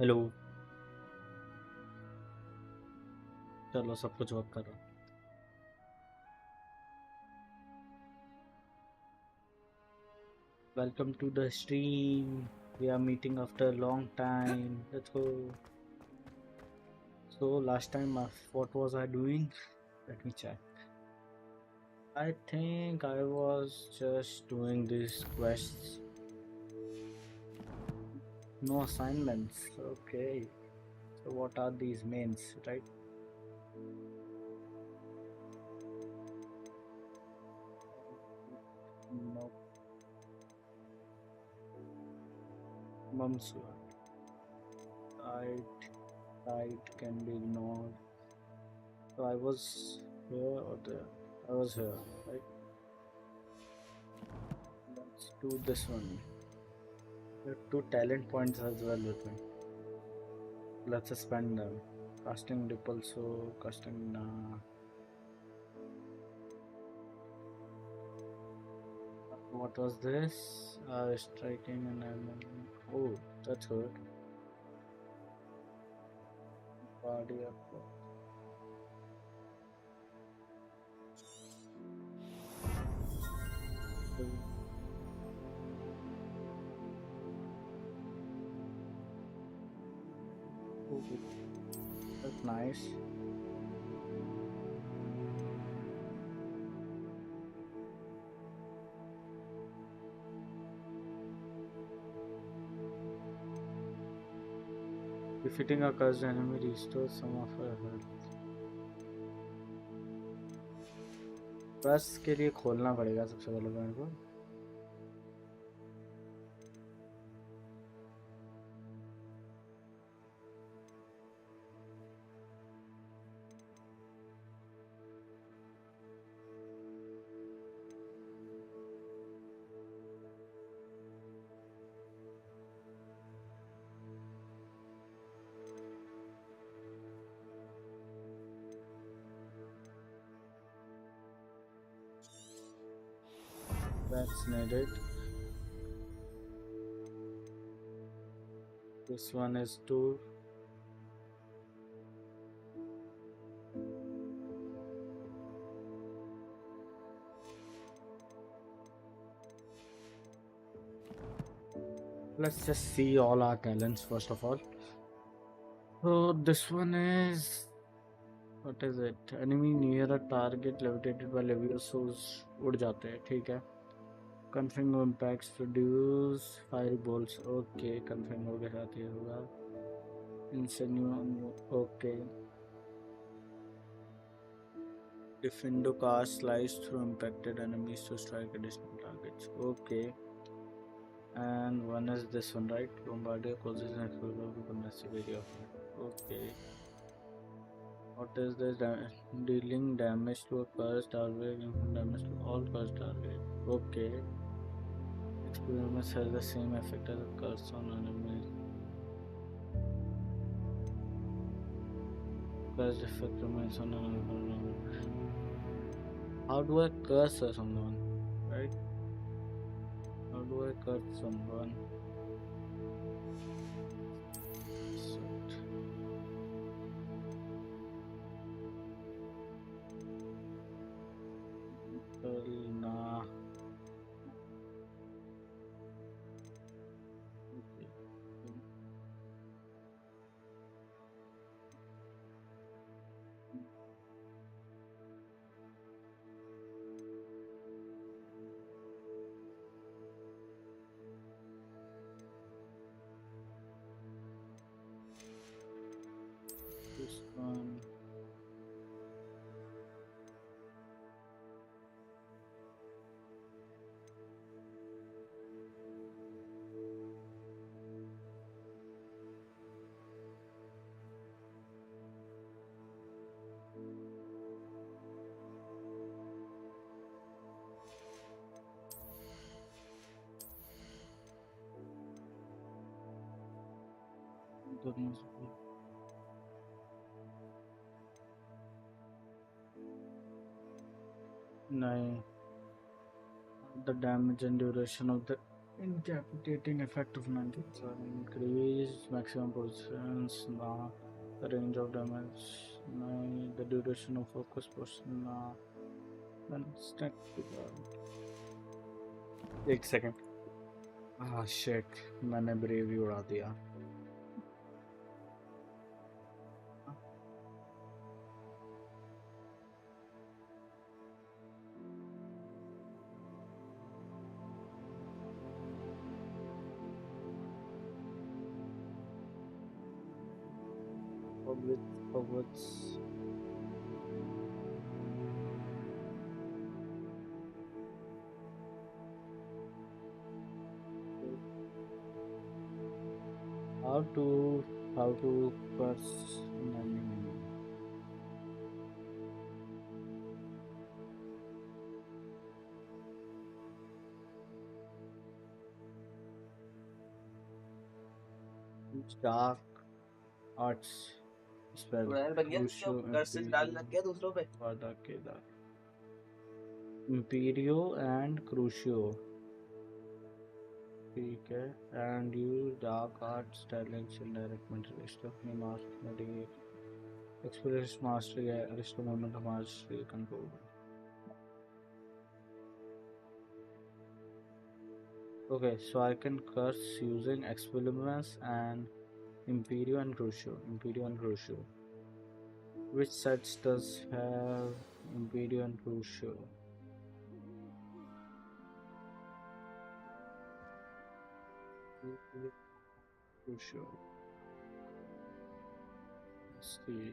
Hello. चलो सब कुछ वर्क कर रहा है। Welcome to the stream. We are meeting after long time. Let's go. So last time, what was I doing? Let me check. I think I was just doing these quests. No assignments. Okay. So what are these mains, right? No. Mum's right. Right can be ignored. So I was here or there. I was here, right? Let's do this one. There are two talent points as well with me. Let's spend them. Casting ripple, so casting. What was this? Striking and oh, that's good. Body up. Oh, that's nice. Defeating a cursed enemy restores some of her health. बस के लिए खोलना पड़ेगा सबसे पहले मेरे को. That's needed. This one is two. Let's just see all our talents first of all. So this one is, what is it? Enemy near a target levitated by Leviosos उड़ जाते हैं. ठीक है. Confirm impacts produce fireballs. Okay, confirm हो के साथ ये होगा. Insinuum. Okay. Defendo cast slice through impacted enemies to strike additional targets. Okay. And one is this one, right? Bombardier causes an explosion of a massive area. Okay. What is this? Dealing damage to a cursed target, damage to all cursed targets. Okay. Experiments has the same effect as a curse on enemies. Cursed effect remains on another. How do I curse someone? Right? How do I curse someone? Nah. This one. नहीं. The damage and duration of the Incapacitating effect of 97. Increase maximum positions. Nah. The range of damage. Nah. The duration of focus person. Nah. Then stack. एक second shit मैंने brave ही उड़ा दिया Hogwarts. How to curse an enemy. Dark arts spell. Crucio Vada Kedar. Imperio and Crucio. ठीक है and use dark arts talents in direct mental restore अपनी mastery experience mastery है restore moment of mastery control. Okay, so I can curse using expelliarmus and Imperio and Crucio. Which sets does have Imperio and Crucio? Crucio. Let's see.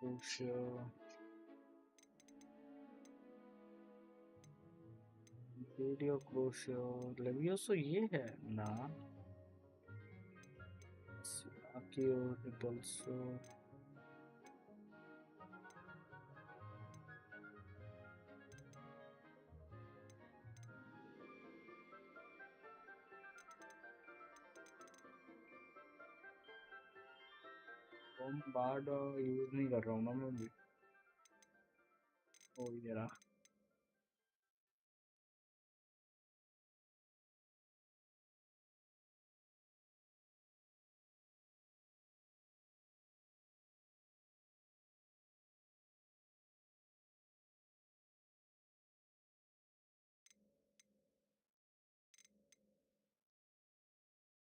Crucio. Imperio Crucio. Levioso ये है ना? Akio Repulso. Board use नहीं कर रहा हूँ ना मैं भी ओ ये रहा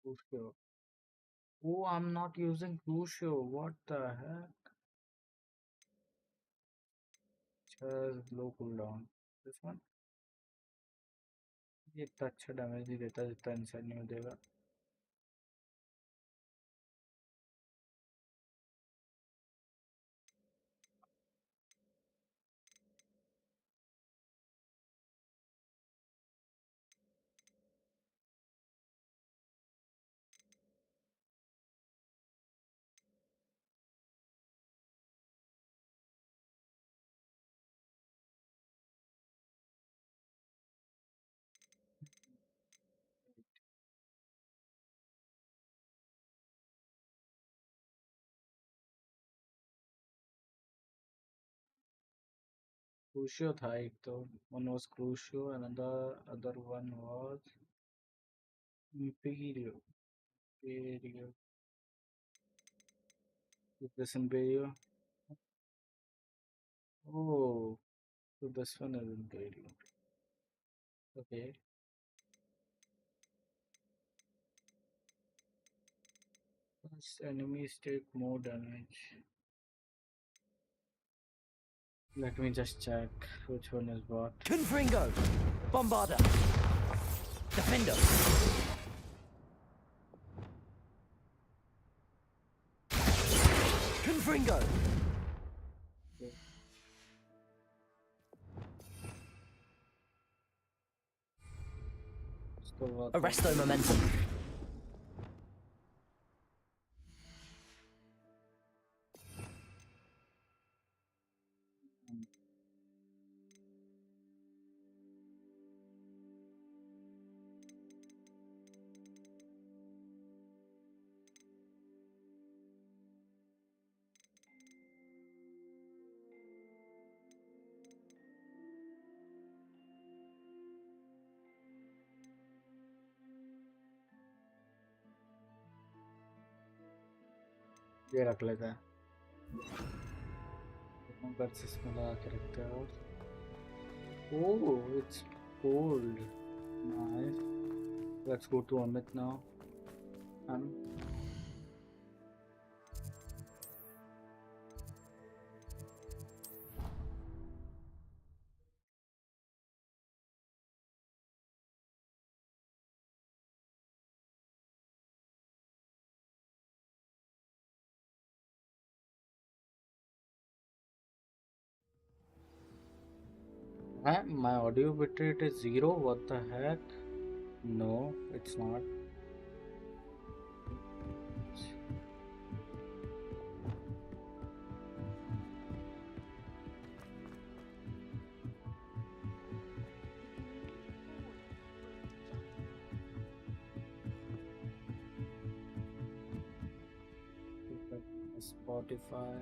Crucio. Oh, I'm not using Crucio. What the heck? Just low cooldown. This one? ये इतना अच्छा डैमेज नहीं देता जितना इंसान नहीं देगा Crucio था एक तो one was Crucio and the other one was Imperio. Imperio. Is this Imperio? Oh, so this one is Imperio. Okay. Plus enemies take more damage. Let me just check which one is what. Confringo, Bombarder, Defender, Confringo, Arresto Momentum, ये रख लेते हैं। बस इसमें लगा के रखते हैं। और oh, it's cold. Nice. Let's go to Amit now. Um, my audio bitrate is 0. What the heck? No, it's not. Spotify.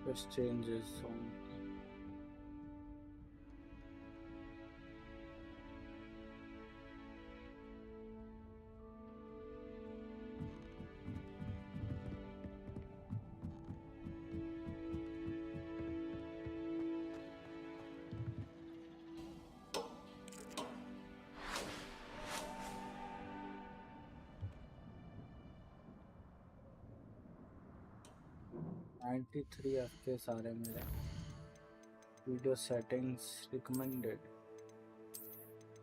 Just changes song. Ninety-three FK सारे मेरे. Video settings recommended.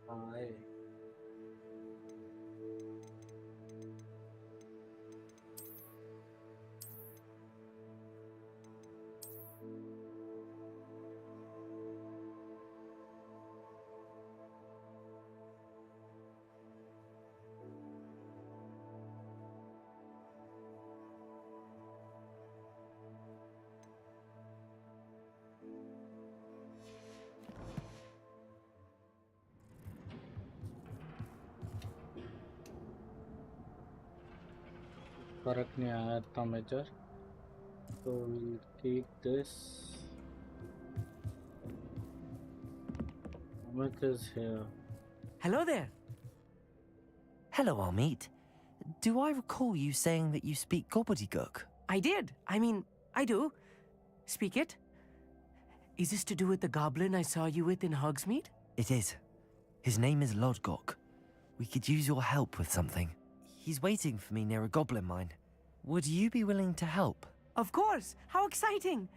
Hi. फर्क नहीं आया इतना major. So we'll keep this. Amit is here. Hello there. Hello, Amit. Do I recall you saying that you speak gobbledygook? I did. I mean, I do. Speak it. Is this to do with the goblin I saw you with in Hogsmeade? It is. His name is Lodgok. We could use your help with something. He's waiting for me near a goblin mine. Would you be willing to help? Of course! How exciting!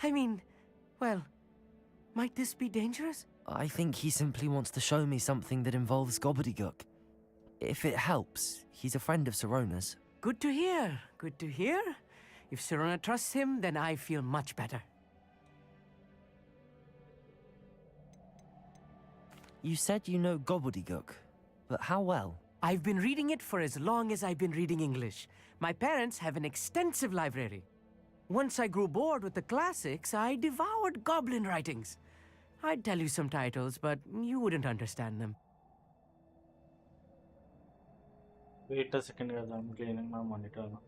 I mean, well, might this be dangerous? I think he simply wants to show me something that involves gobbledygook. If it helps, he's a friend of Sirona's. Good to hear. Good to hear. If Sirona trusts him, then I feel much better. You said you know gobbledygook, but how well? I've been reading it for as long as I've been reading English. My parents have an extensive library. Once I grew bored with the classics, I devoured goblin writings. I'd tell you some titles, but you wouldn't understand them. Wait a second, guys. I'm cleaning my monitor now.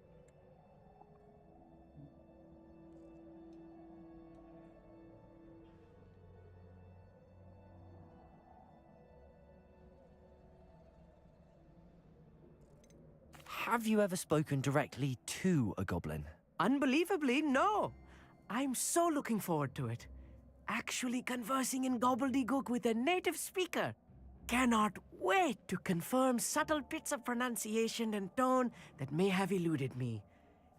Have you ever spoken directly to a goblin? Unbelievably, no. I'm so looking forward to it. Actually conversing in gobbledygook with a native speaker. Cannot wait to confirm subtle bits of pronunciation and tone that may have eluded me,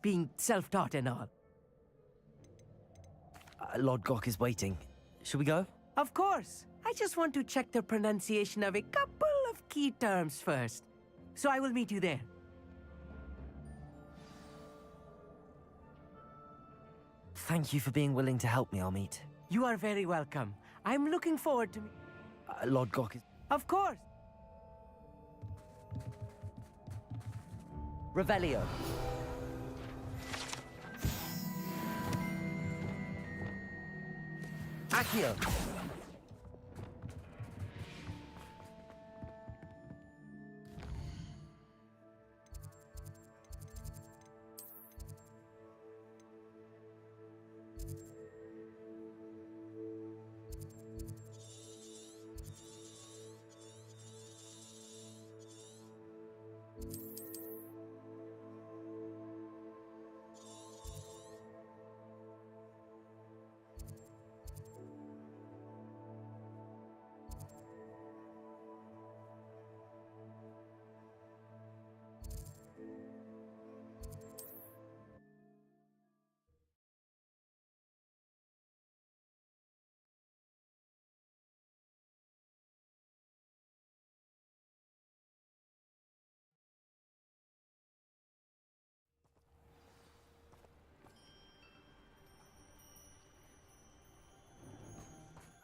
being self-taught and all. Lord Gok is waiting. Shall we go? Of course. I just want to check the pronunciation of a couple of key terms first. So I will meet you there. Thank you for being willing to help me, Amit. You are very welcome. I'm looking forward to... Lord Gok is... Of course! Revelio. Accio.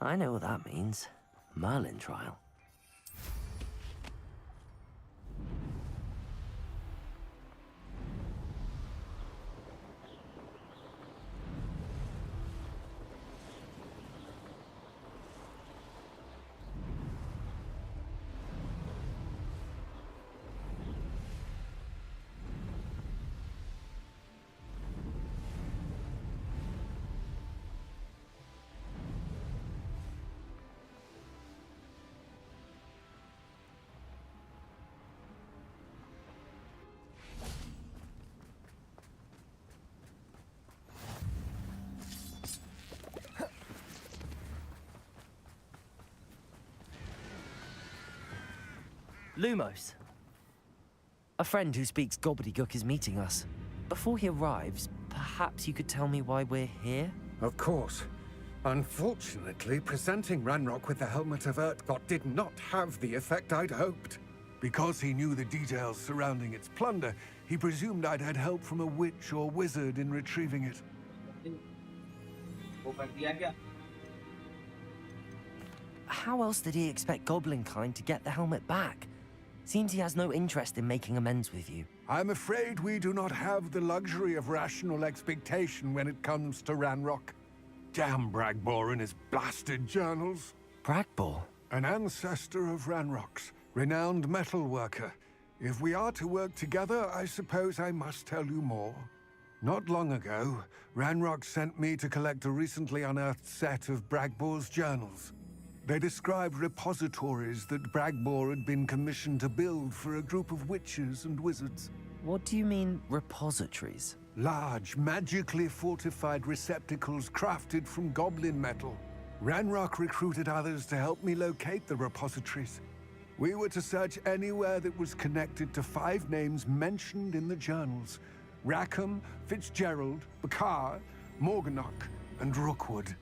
I know what that means. Merlin trial. Lumos. A friend who speaks gobbledygook is meeting us. Before he arrives, perhaps you could tell me why we're here? Of course. Unfortunately, presenting Ranrock with the Helmet of Urtkot did not have the effect I'd hoped. Because he knew the details surrounding its plunder, he presumed I'd had help from a witch or wizard in retrieving it. How else did he expect Goblinkind to get the helmet back? Seems he has no interest in making amends with you. I'm afraid we do not have the luxury of rational expectation when it comes to Ranrock. Damn Bragbor and his blasted journals. Bragbor? An ancestor of Ranrock's, renowned metal worker. If we are to work together, I suppose I must tell you more. Not long ago, Ranrock sent me to collect a recently unearthed set of Bragbor's journals. They described repositories that Bragbor had been commissioned to build for a group of witches and wizards. What do you mean, repositories? Large, magically fortified receptacles crafted from goblin metal. Ranrock recruited others to help me locate the repositories. We were to search anywhere that was connected to 5 names mentioned in the journals: Rackham, Fitzgerald, Bakar, Morganach, and Rookwood.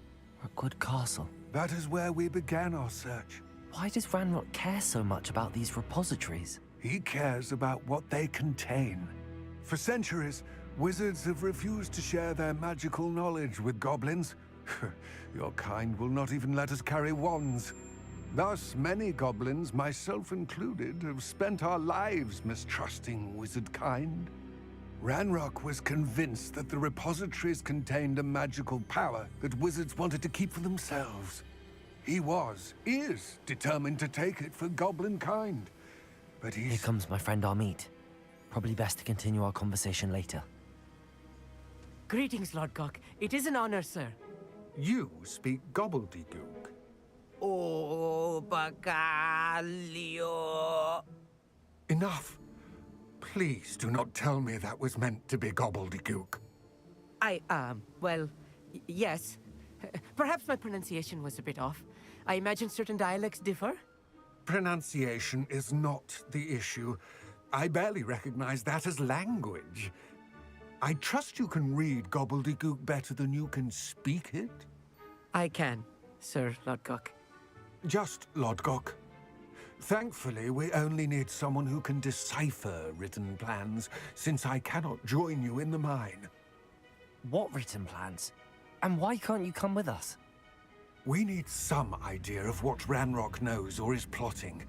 Rookwood Castle. That is where we began our search. Why does Ranrock care so much about these repositories? He cares about what they contain. For centuries, wizards have refused to share their magical knowledge with goblins. Your kind will not even let us carry wands. Thus, many goblins, myself included, have spent our lives mistrusting wizard kind. Ranrock was convinced that the repositories contained a magical power that wizards wanted to keep for themselves. He is determined to take it for goblin kind. But Here comes my friend Amit. Probably best to continue our conversation later. Greetings, Lord Cock. It is an honor, sir. You speak gobbledygook. Oh, Bacalio. Enough. Please do not tell me that was meant to be gobbledygook. Well, yes. Perhaps my pronunciation was a bit off. I imagine certain dialects differ. Pronunciation is not the issue. I barely recognize that as language. I trust you can read gobbledygook better than you can speak it? I can, Sir Lodgok. Just Lodgok. Thankfully, we only need someone who can decipher written plans, since I cannot join you in the mine. What written plans? And why can't you come with us? We need some idea of what Ranrock knows or is plotting.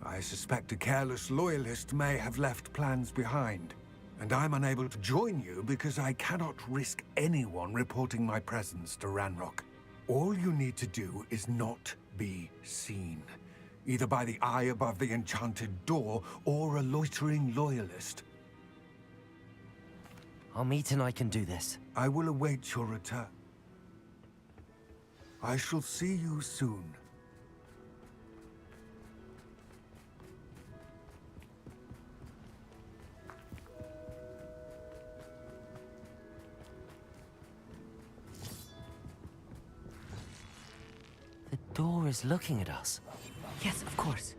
I suspect a careless loyalist may have left plans behind. And I'm unable to join you because I cannot risk anyone reporting my presence to Ranrock. All you need to do is not be seen. Either by the eye above the enchanted door, or a loitering loyalist. Amit and I can do this. I will await your return. I shall see you soon. The door is looking at us. Yes, of course.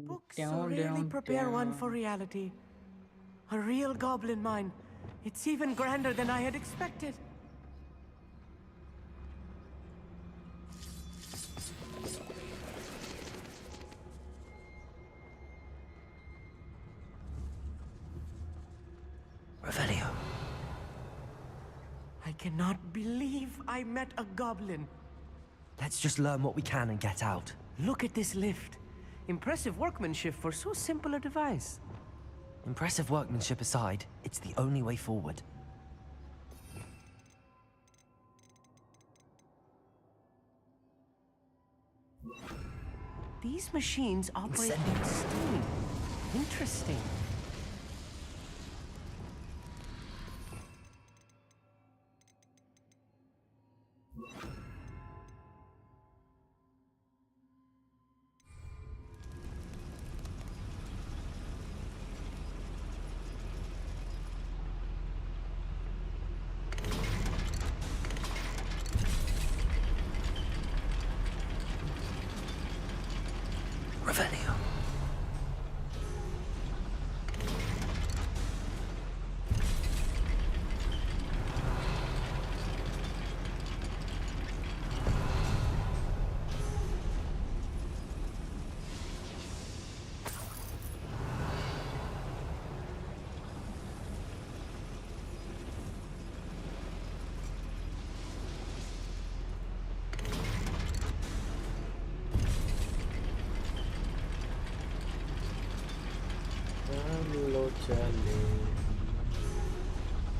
Books so rarely prepare one for reality. A real goblin mine. It's even grander than I had expected. Revelio. I cannot believe I met a goblin. Let's just learn what we can and get out. Look at this lift. Impressive workmanship for so simple a device. Impressive workmanship aside, it's the only way forward. These machines operate with steam. Interesting. Revelio.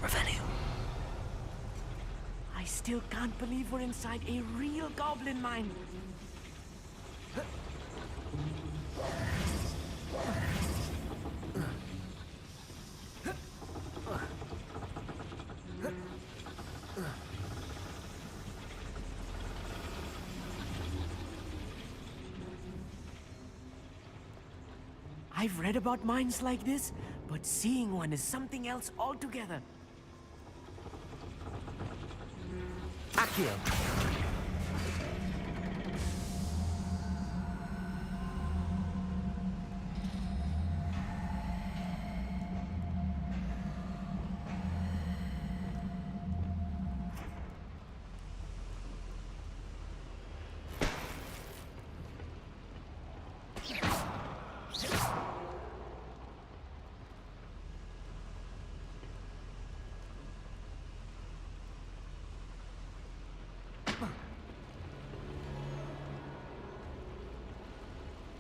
Revelio. I still can't believe we're inside a real goblin mine. I've read about mines like this, but seeing one is something else altogether. Accio.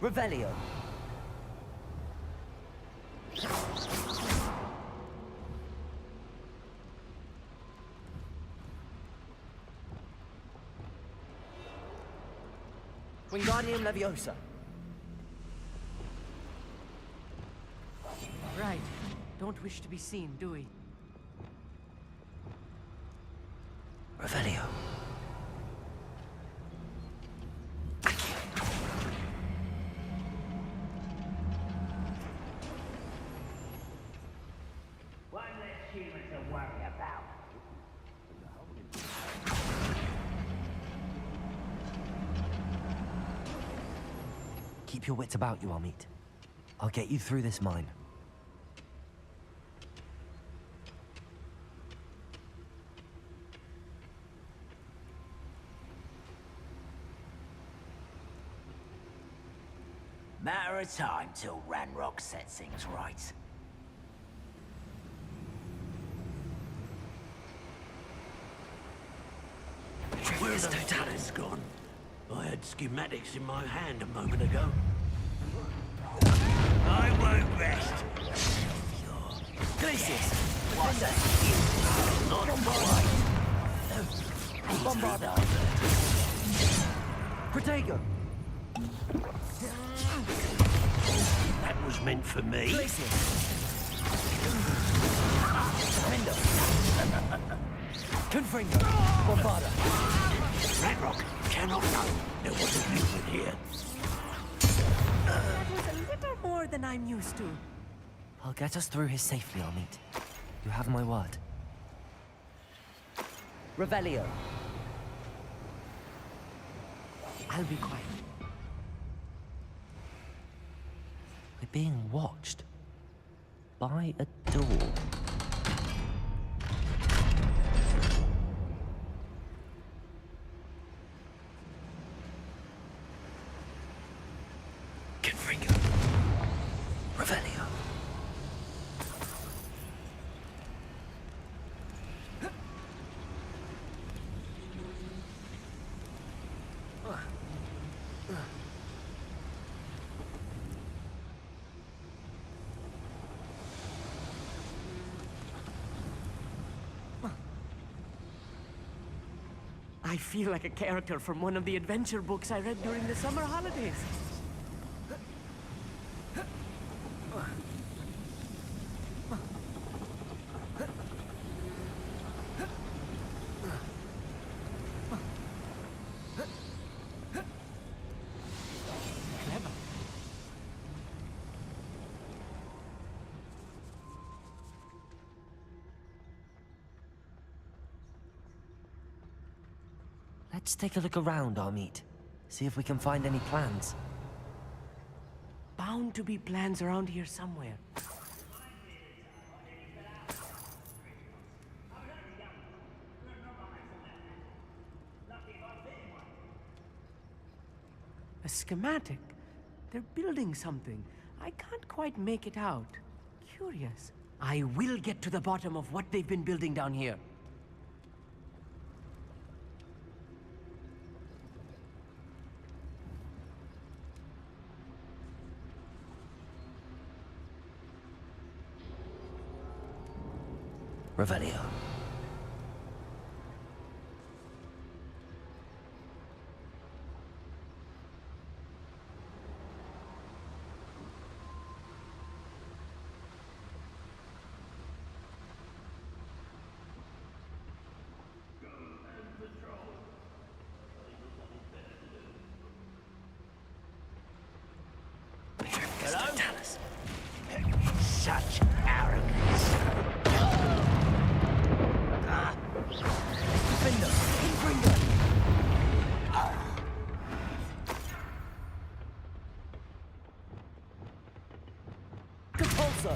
Revelio. Wingardium Leviosa. Right. Don't wish to be seen, do we? Revelio. One less human to worry about. Keep your wits about you, Amit. I'll get you through this mine. Matter of time till Ranrock sets things right. Where's the Totalis gone? I had schematics in my hand a moment ago. I won't rest. Glacius! What's that? Not quite. Bombarda! Protego! That was meant for me. Glacius! Mindo! Confringo! Bombarda! Ranrock cannot know there was a human here. That was a little more than I'm used to. I'll get us through here safely, Amit. You have my word. Revelio. I'll be quiet. We're being watched. By a door. I feel like a character from one of the adventure books I read during the summer holidays. Clever. Let's take a look around, Amit. See if we can find any plans. Bound to be plans around here somewhere. A schematic. They're building something. I can't quite make it out. Curious. I will get to the bottom of what they've been building down here. Revelio. Hello? Tell us. Such arrogance. Compulso.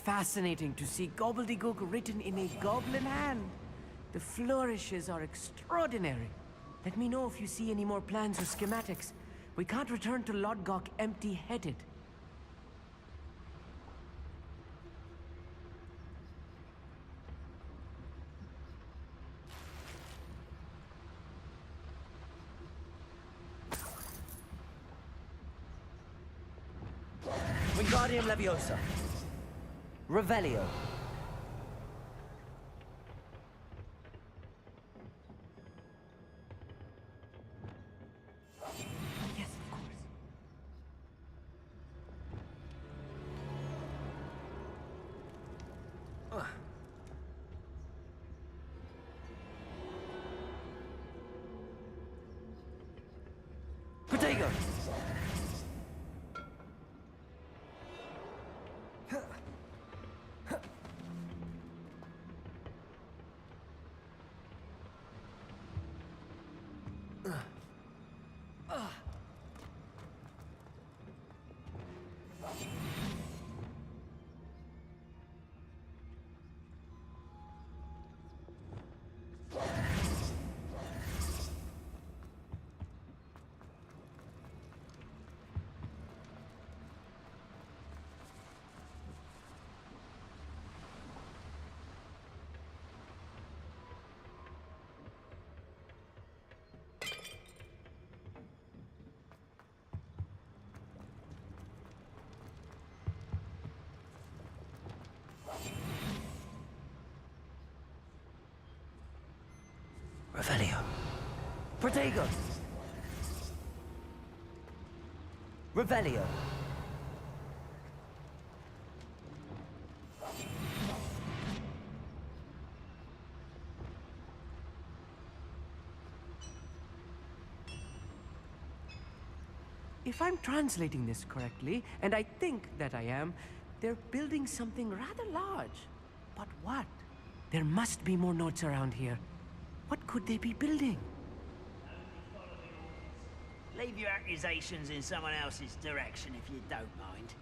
Fascinating to see gobbledygook written in a goblin hand. The flourishes are extraordinary. Let me know if you see any more plans or schematics. We can't return to Lodgok empty-headed. Wingardium Leviosa. Revelio. Yes, of course. Protego. Revelio. Protego. Revelio. If I'm translating this correctly, and I think that I am, they're building something rather large. But what? There must be more notes around here. What could they be building? Leave your accusations in someone else's direction if you don't mind.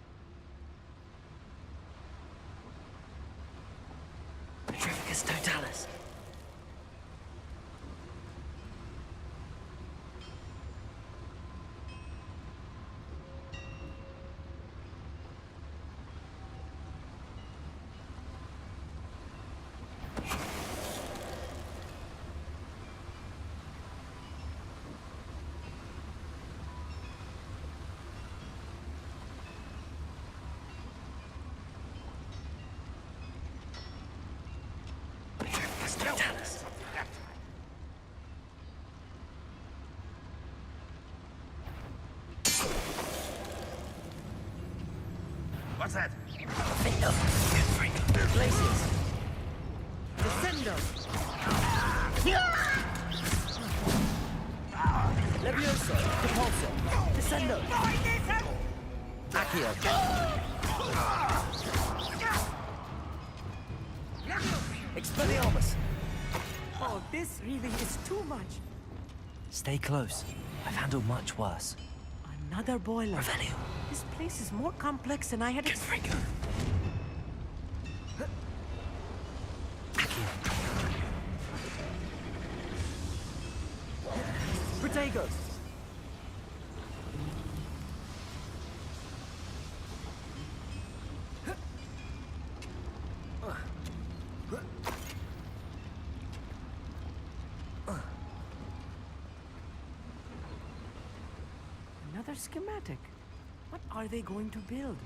Petrificus Totalis. spotted! Places. Descendo. Levioso. Repulso. Descendo. Accio. Expelliarmus. Oh, this really is too much. Stay close. I've handled much worse. Another boiler. Revelio. This place is more complex than I had expected. Protego. Another schematic. What are they going to build?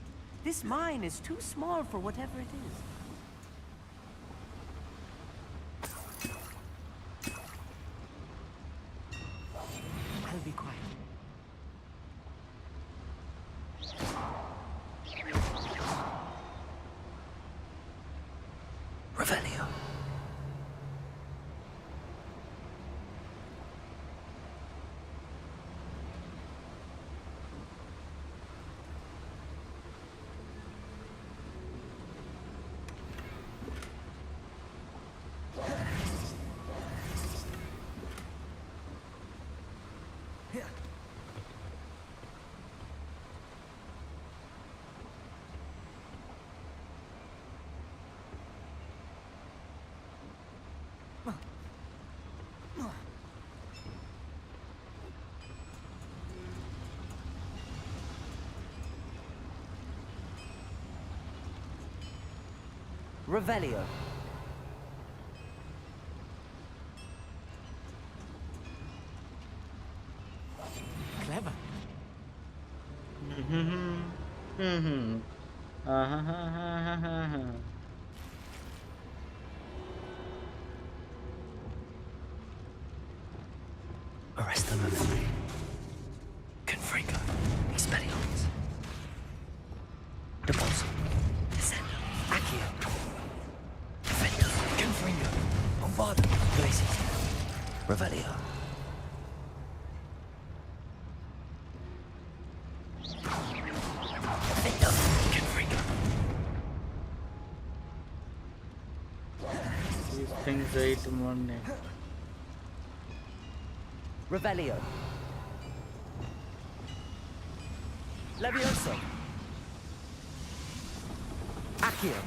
This mine is too small for whatever it is. I'll be quiet. Revelio. Revelio. Clever. Arrest them immediately. Confringo. Expelliarmus. Repulso. Descendo. Accio. Defendo. Confringo. Bombardo. Glacius. Revelio. Defendo. Confringo. These things ate money. Revelio. Levioso. Accio.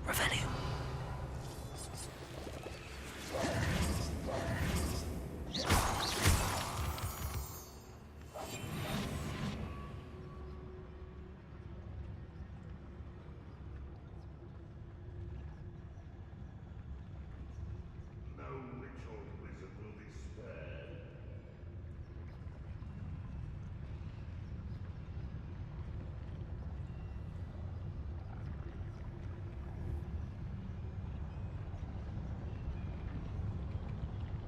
Revelio. No witch or wizard will be spared.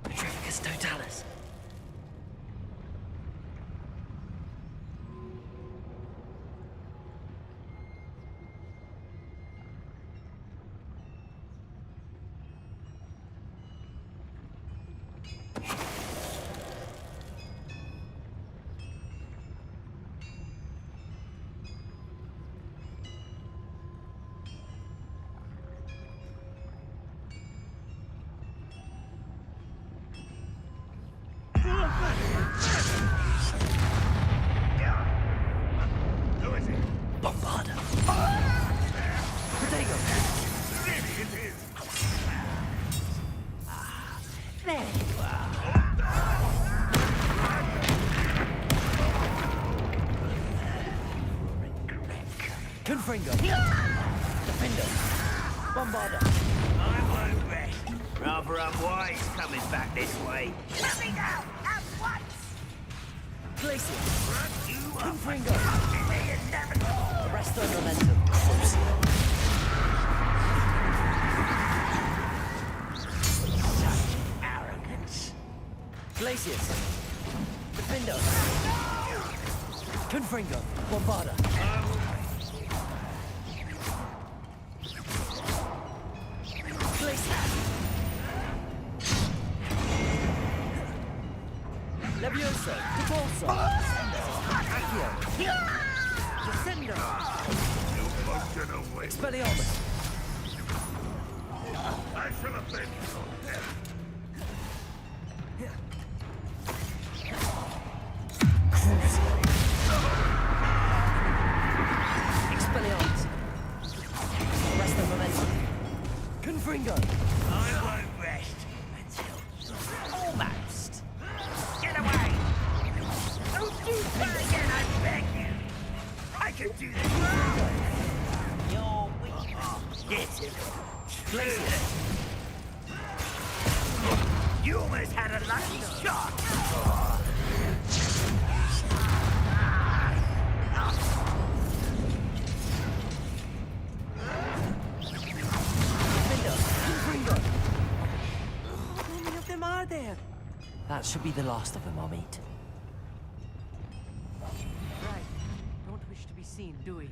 Petrificus totalis. Who is it? Bombardo. Protego. Really, it is. There you are. Confringo. Defendo. Bombardo. I won't rest. Rather unwise coming back this way. Let me down at once! Glacius. You Confringo! Arresto momentum. Crucio. Arrogance. Glacius. Defindo. Confringo. Bombarda. Glacius. Levioso. Depulso. Accio. Descendo. Expelliarmus. I shall avenge your death. Expelliarmus. Arresto momentum. Confringo. I won't rest until Almost. get away. Don't do that again, I beg you. I can do this. Your weakness gets it. Glacius. You almost had a lucky shot. Defindo. Confringo. How many of them are there? That should be the last of them, I'll meet. Right. Don't wish to be seen, do we?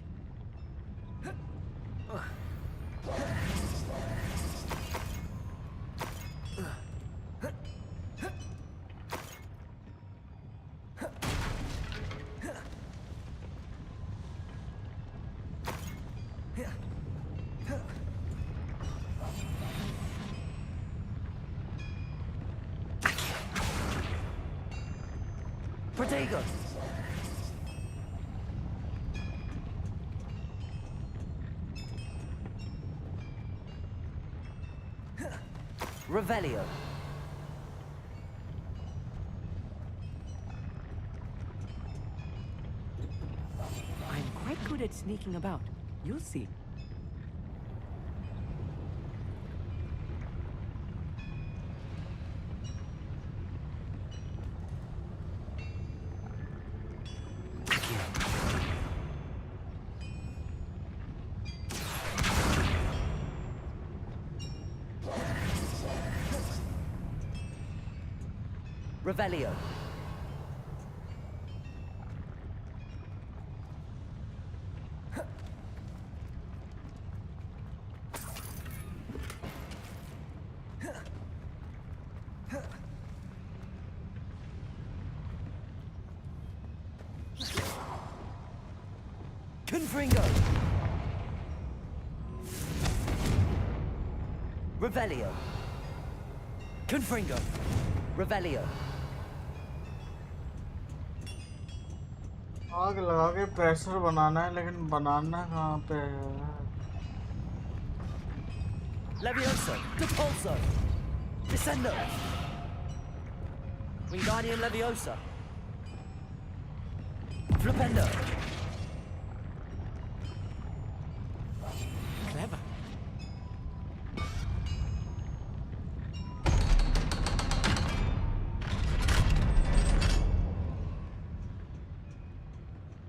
Protego. Revelio. I'm quite good at sneaking about. You'll see. Revelio. Confringo. Revelio. Confringo. Revelio. आग लगा के pressure बनाना है लेकिन बनाना कहाँ पे है? Levioso. Depulso. Descendo. Wingardium Leviosa. Flipendo. Clever.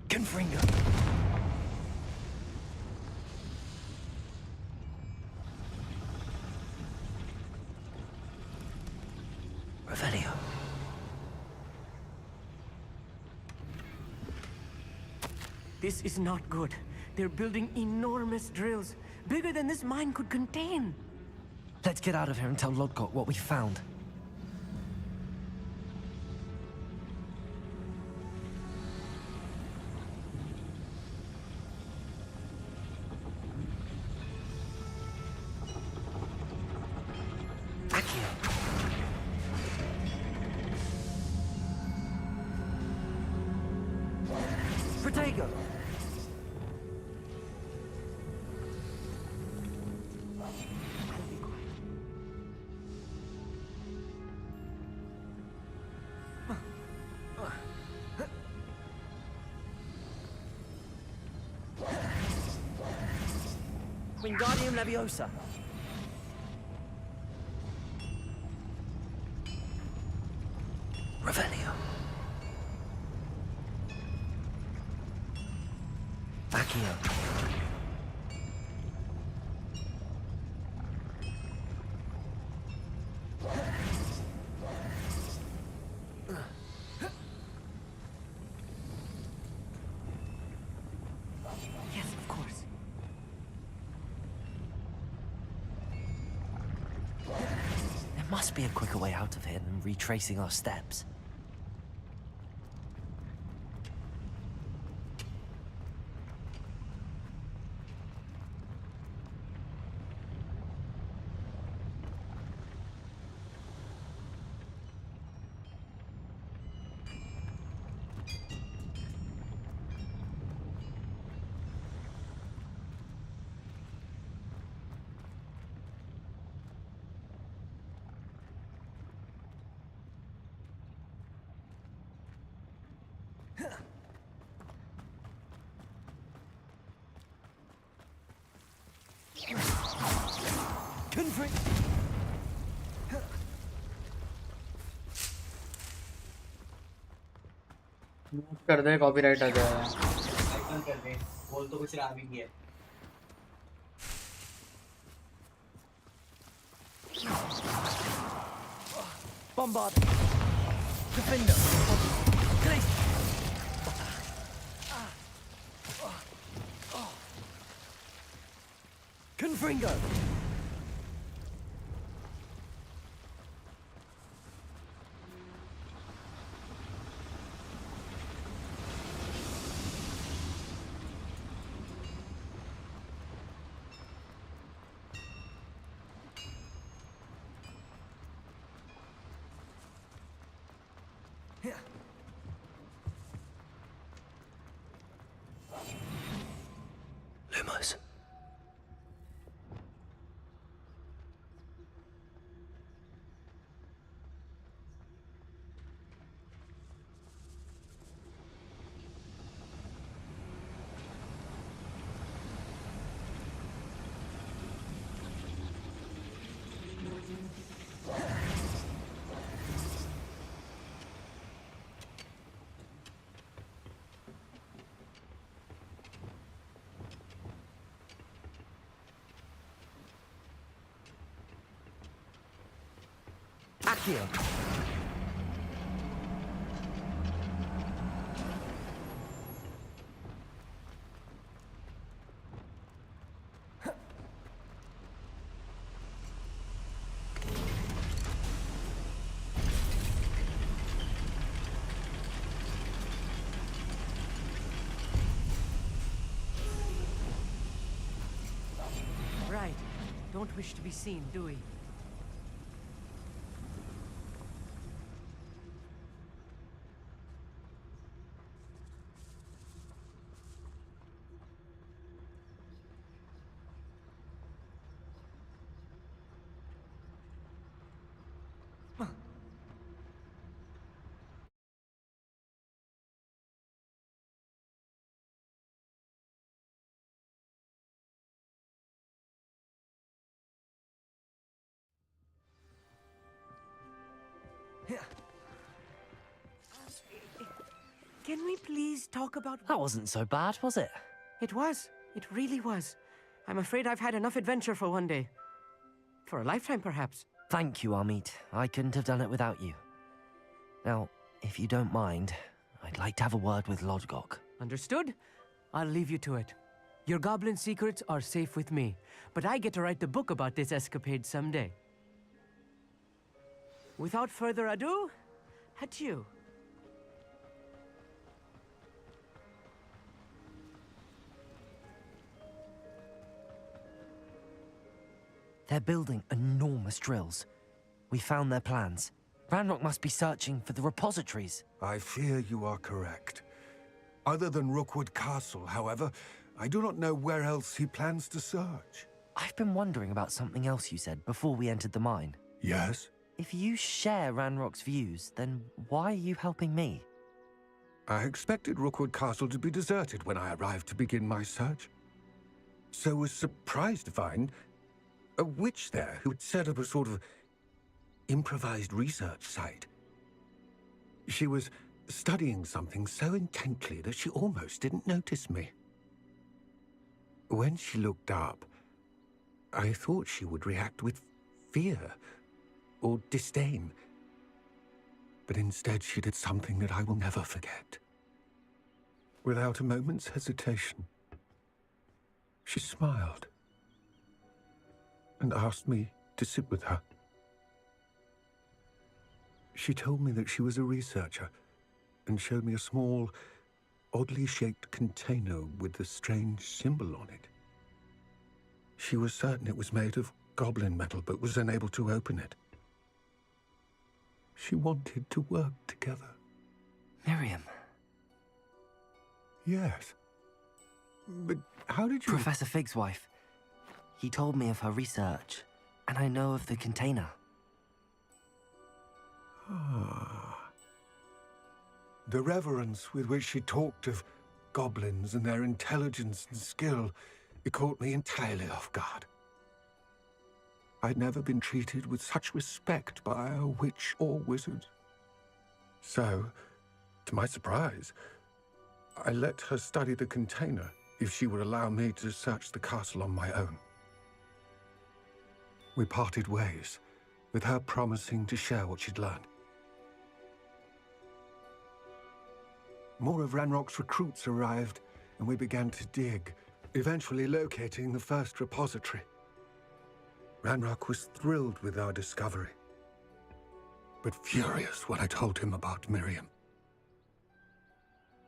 Confringo. Revelio. This is not good. They're building enormous drills, bigger than this mine could contain. Let's get out of here and tell Lodgok what we found. Accio. Protego. Wingardium Leviosa. Revelio. Accio. Yes, of course. There must be a quicker way out of here than retracing our steps. Mute कर दे, copyright आ जाएगा। Icon कर दे, बोल तो कुछ रहा भी नहीं है। Bombard. Defender. Grace. Confringo. Lumos. Accio. Right. Don't wish to be seen, do we? Can we please talk about... That wasn't so bad, was it? It was. It really was. I'm afraid I've had enough adventure for one day. For a lifetime, perhaps. Thank you, Amit. I couldn't have done it without you. Now, if you don't mind, I'd like to have a word with Lodgok. Understood? I'll leave you to it. Your goblin secrets are safe with me, but I get to write the book about this escapade someday. Without further ado, adieu. They're building enormous drills. We found their plans. Ranrock must be searching for the repositories. I fear you are correct. Other than Rookwood Castle, however, I do not know where else he plans to search. I've been wondering about something else you said before we entered the mine. Yes? If you share Ranrock's views, then why are you helping me? I expected Rookwood Castle to be deserted when I arrived to begin my search. So was surprised to find a witch there who had set up a sort of improvised research site. She was studying something so intently that she almost didn't notice me. When she looked up, I thought she would react with fear or disdain. But instead she did something that I will never forget. Without a moment's hesitation, she smiled and asked me to sit with her. She told me that she was a researcher and showed me a small, oddly shaped container with a strange symbol on it. She was certain it was made of goblin metal, but was unable to open it. She wanted to work together. Miriam. Yes. But how did you... Professor Fig's wife. He told me of her research, and I know of the container. Ah. The reverence with which she talked of goblins and their intelligence and skill, it caught me entirely off guard. I'd never been treated with such respect by a witch or wizard. So, to my surprise, I let her study the container if she would allow me to search the castle on my own. We parted ways, with her promising to share what she'd learned. More of Ranrock's recruits arrived, and we began to dig, eventually locating the first repository. Ranrock was thrilled with our discovery, but furious when I told him about Miriam.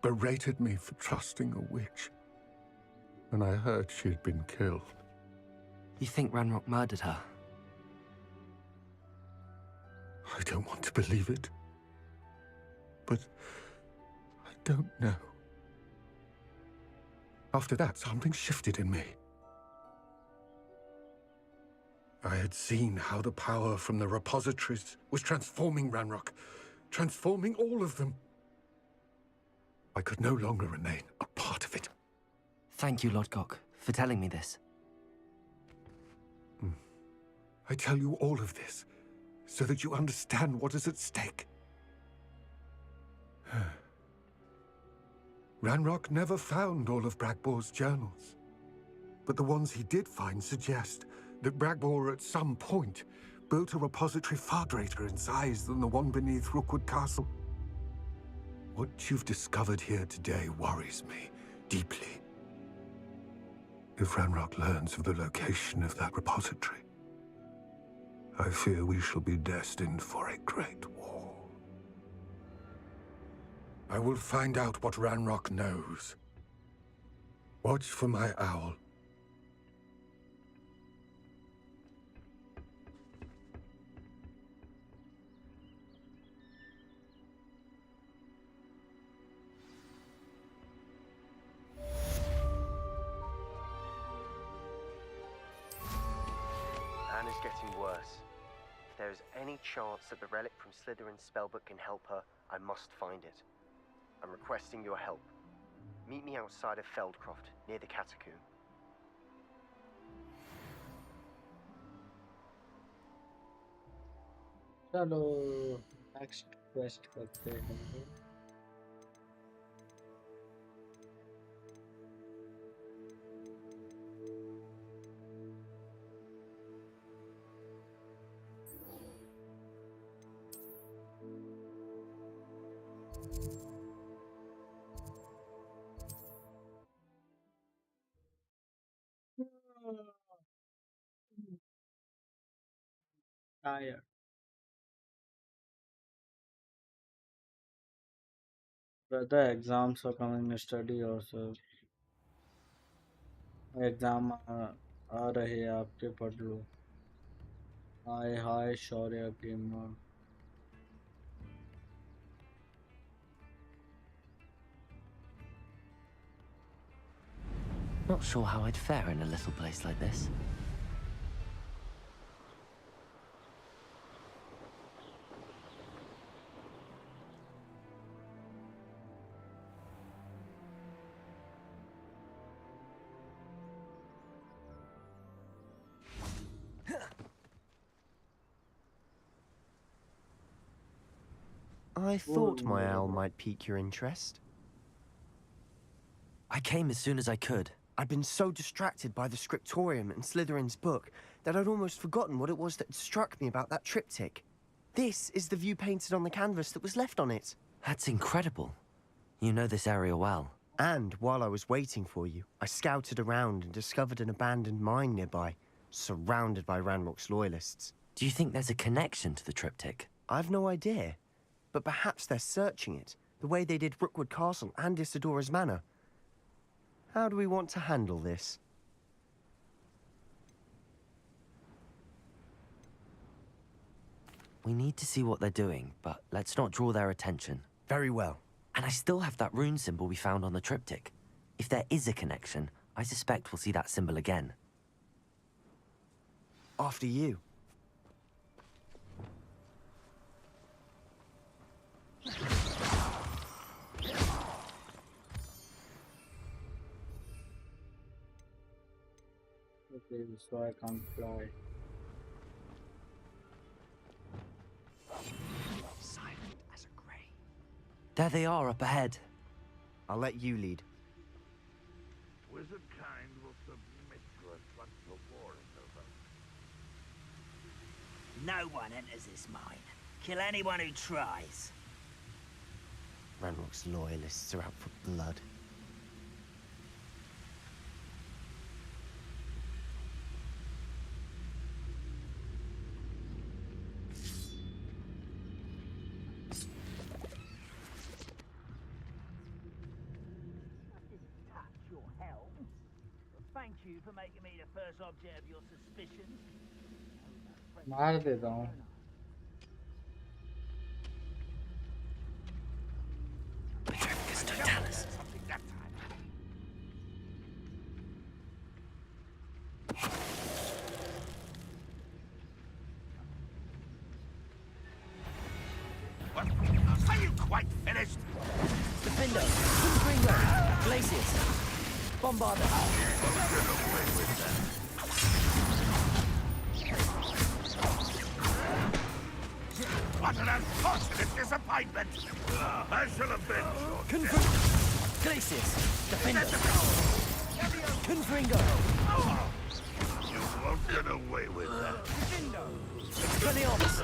Berated me for trusting a witch, and I heard she'd been killed. You think Ranrock murdered her? I don't want to believe it, but I don't know. After that, something shifted in me. I had seen how the power from the repositories was transforming Ranrock, transforming all of them. I could no longer remain a part of it. Thank you, Lodgok, for telling me this. I tell you all of this so that you understand what is at stake. Ranrock never found all of Bragbor's journals, but the ones he did find suggest that Bragbor at some point built a repository far greater in size than the one beneath Rookwood Castle. What you've discovered here today worries me deeply. If Ranrock learns of the location of that repository, I fear we shall be destined for a great war. I will find out what Ranrock knows. Watch for my owl. Anna's getting worse. If there is any chance that the relic from Slytherin's spellbook can help her, I must find it. I'm requesting your help. Meet me outside of Feldcroft, near the Catacomb. चलो next quest करते हैं. Tired. Brother, exams are coming to study yourself. Exam आ रहे हैं आपके, पढ़ लो. Hi hi Shaurya gamer. Not sure how I'd fare in a little place like this. I thought my owl might pique your interest. I came as soon as I could. I'd been so distracted by the scriptorium and Slytherin's book that I'd almost forgotten what it was that struck me about that triptych. This is the view painted on the canvas that was left on it. That's incredible. You know this area well. And while I was waiting for you, I scouted around and discovered an abandoned mine nearby, surrounded by Ranrock's loyalists. Do you think there's a connection to the triptych? I've no idea, but perhaps they're searching it, the way they did Rookwood Castle and Isidora's Manor. How do we want to handle this? We need to see what they're doing, but let's not draw their attention. Very well. And I still have that rune symbol we found on the triptych. If there is a connection, I suspect we'll see that symbol again. After you. Okay, so I can't fly. Silent as a grave. There they are up ahead. I'll let you lead. Wizard kind will submit to us once the war is over. No one enters this mine. Kill anyone who tries. Ranrock's loyalists are out for blood. Your help. Thank you for making me the first object of your suspicions. मार देता हूँ. What? Are you quite finished? Defender, Confringo, Glacius, Bombarder. What an unfortunate disappointment! I shall avenge your Glacius, Defender, Confringo, You won't get away with that. Expelliarmus.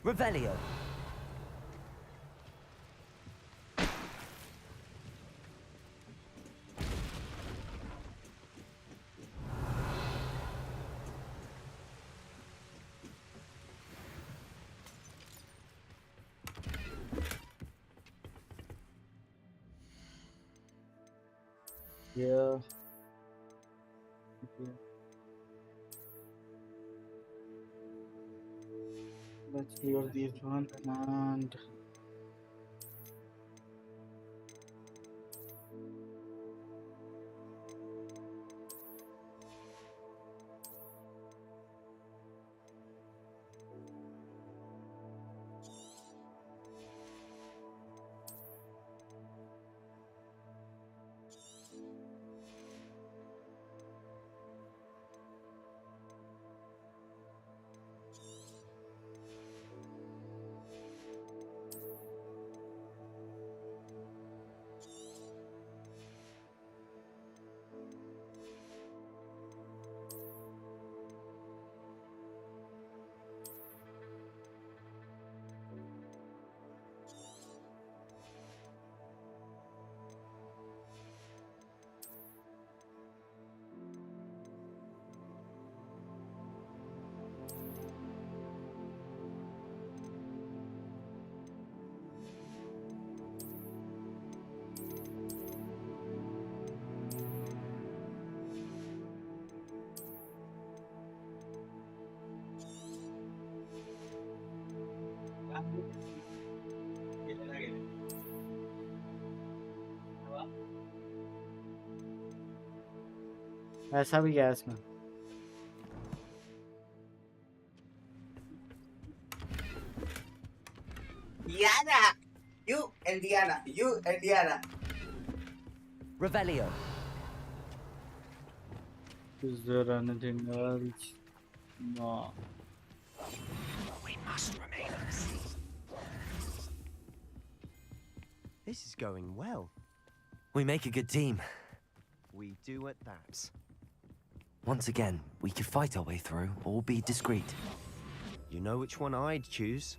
Revelio. Yeah. Okay. Let's clear these one and ऐसा भी गया इसमें. Yana! You and Diana. You and Diana. Revelio. Is there anything else? No. We must remain unseen. This is going well. We make a good team. We do at that. Once again, we could fight our way through or be discreet. You know which one I'd choose?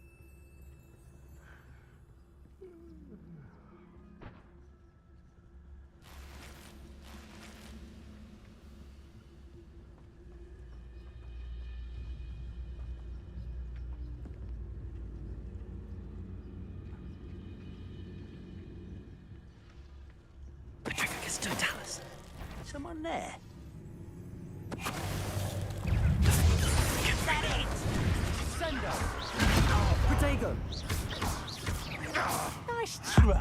Petrificus totalis. Someone there? Sendo! Protego! Nice throw!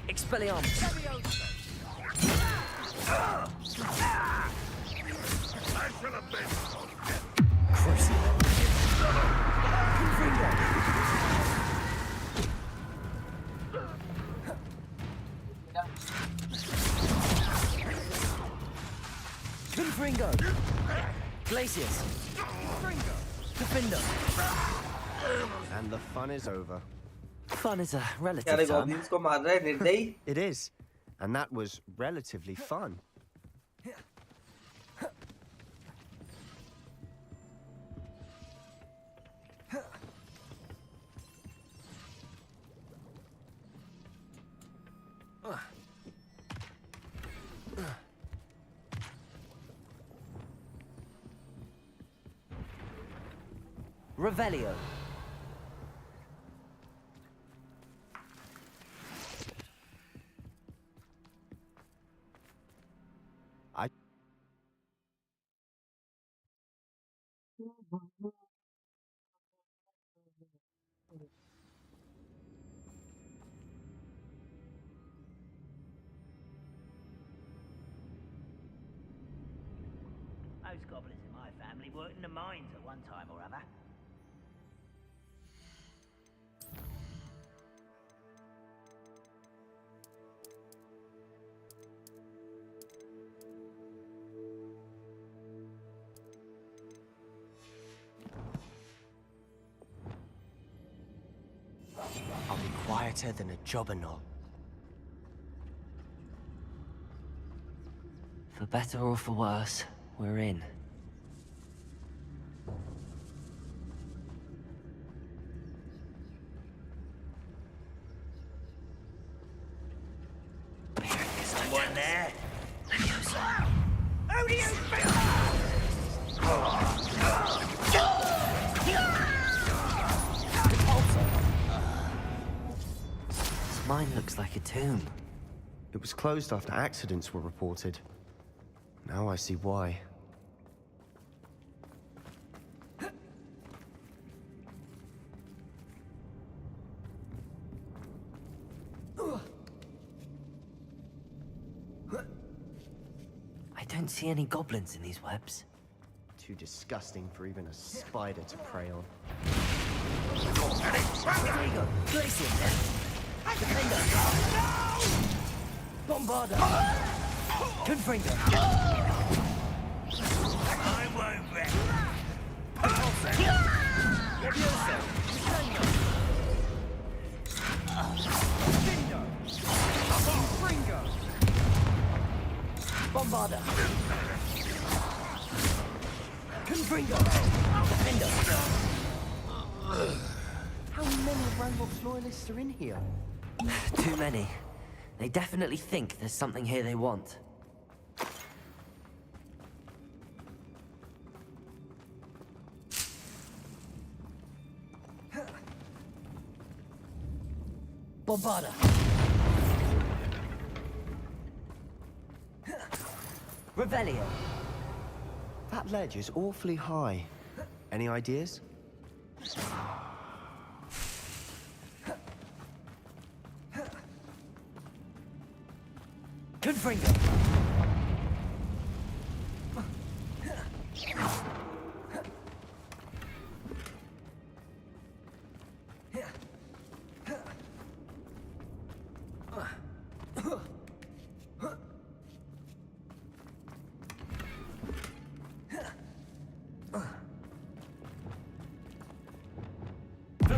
Expelliarmus! Crucible! Confringo! Confringo! Glacius! Defender! And the fun is over. Fun is a क्या रे relative term. goblins को मार रहा है निर्दयी? It is. And that was relatively fun. Revelio. I Those goblins in my family worked in the mines at one time or other. I'll be quieter than a jobberknoll. For better or for worse, we're in. Someone there? Who do you think? This mine looks like a tomb. It was closed after accidents were reported. Now I see why. I don't see any goblins in these webs. Too disgusting for even a spider to prey on. There you go. Glacius. Defender. Bombarder. Confringo. I won't bet. Leviosa. Defender. Confringo. Bombarder. Confringo. Defender. How many of Ranrock's loyalists are in here? Too many. They definitely think there's something here they want. Bombarder. Revelio. That ledge is awfully high. Any ideas? Confringo.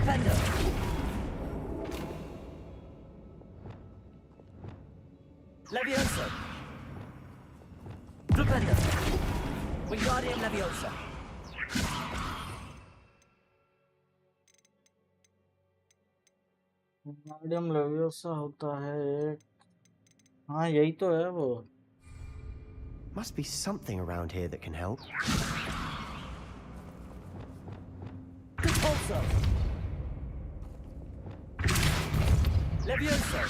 Flipendo. Levioso. Flipendo. Wingardium Leviosa. Medium leviosa होता है एक। हाँ यही तो है वो। Must be something around here that can help. Repulso. Levioso.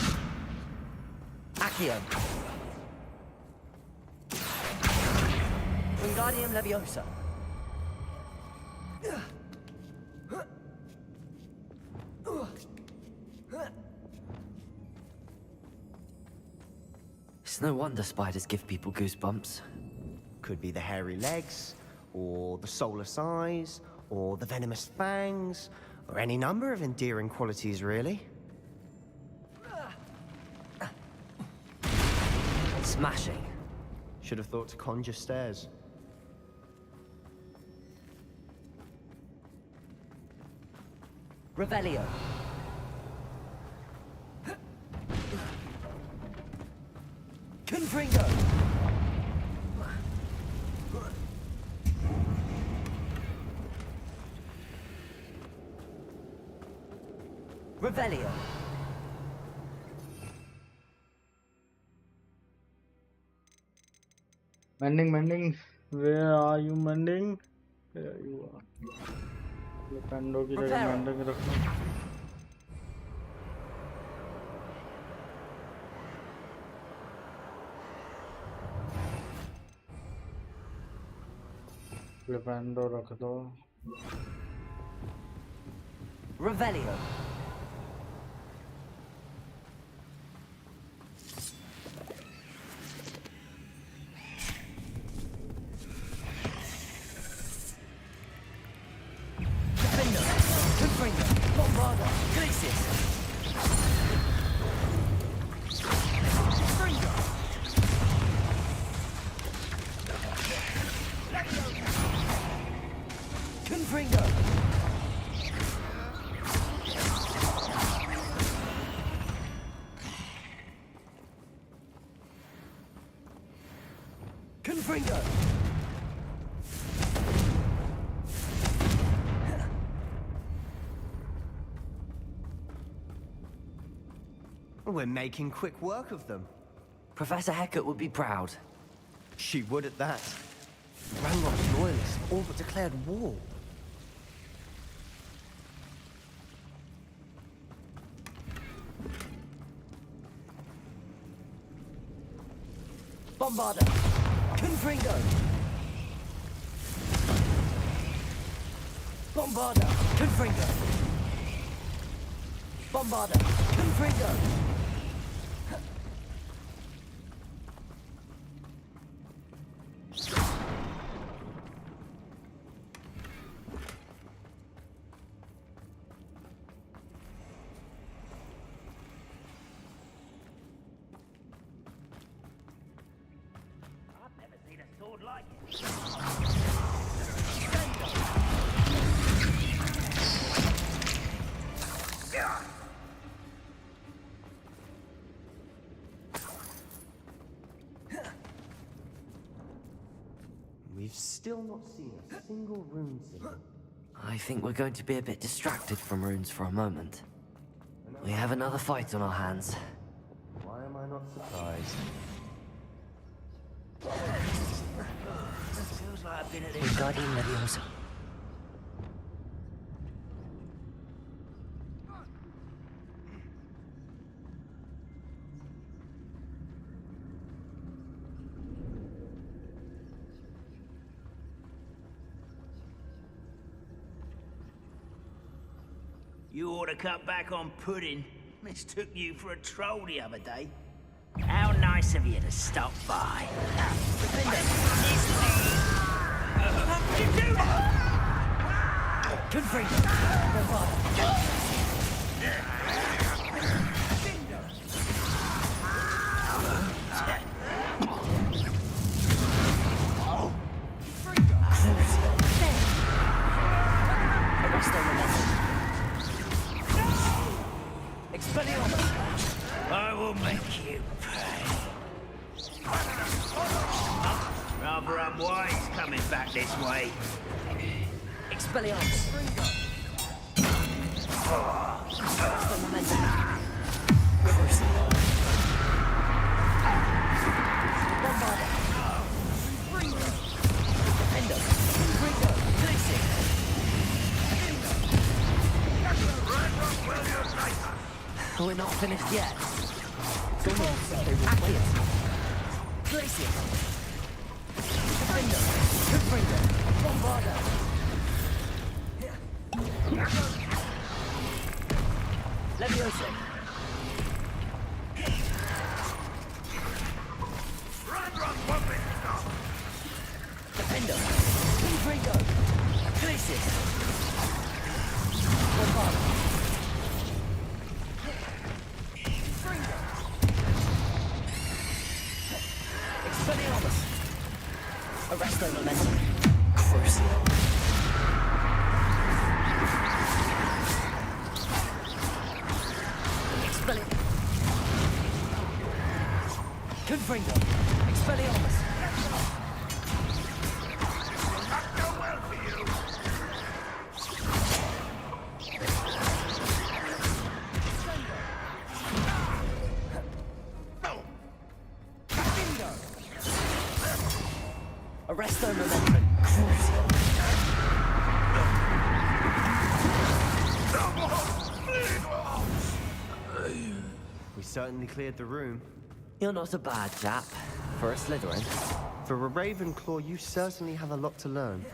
Accio. Wingardium Leviosa. It's no wonder spiders give people goosebumps. Could be the hairy legs, or the soulless eyes, or the venomous fangs, or any number of endearing qualities, really. Smashing. Should have thought to conjure stairs. Revelio. Confringo. Revelio. Mending. Where are you, Mending? There you are. Flipendo की जगह Mending रखो। Flipendo रख दो। Revelio. Confringo. We're making quick work of them. Professor Hecat would be proud. She would at that. Ranrock's loyalists all but declared war. Bombarda. Confringo. Bombarda. Confringo. Bombarda. Confringo. I've never seen a sword like it. We've still not seen a single rune symbol. I think we're going to be a bit distracted from runes for a moment. We have another fight on our hands. Why am I not surprised? Feels like I've been at this. Wingardium Leviosa. You ought to cut back on pudding. Mistook you for a troll the other day. How nice of you to stop by. Confringo. Bombarda. Arresto Momentum. I will make you pay. Rather unwise coming back this way. Expelliarmus. We're not finished yet. Accio. Glacier. Defender. Confringo. Bombarda. Levioso. Defender. Confringo. Glacier. Bombarda. Expelliarmus. Arresto momentum. Crucial. Expelliarmus. Confringo. Expelliarmus. Arresto momentum. Crucial. We certainly cleared the room. You're not a bad chap. For a Slytherin. For a Ravenclaw, you certainly have a lot to learn.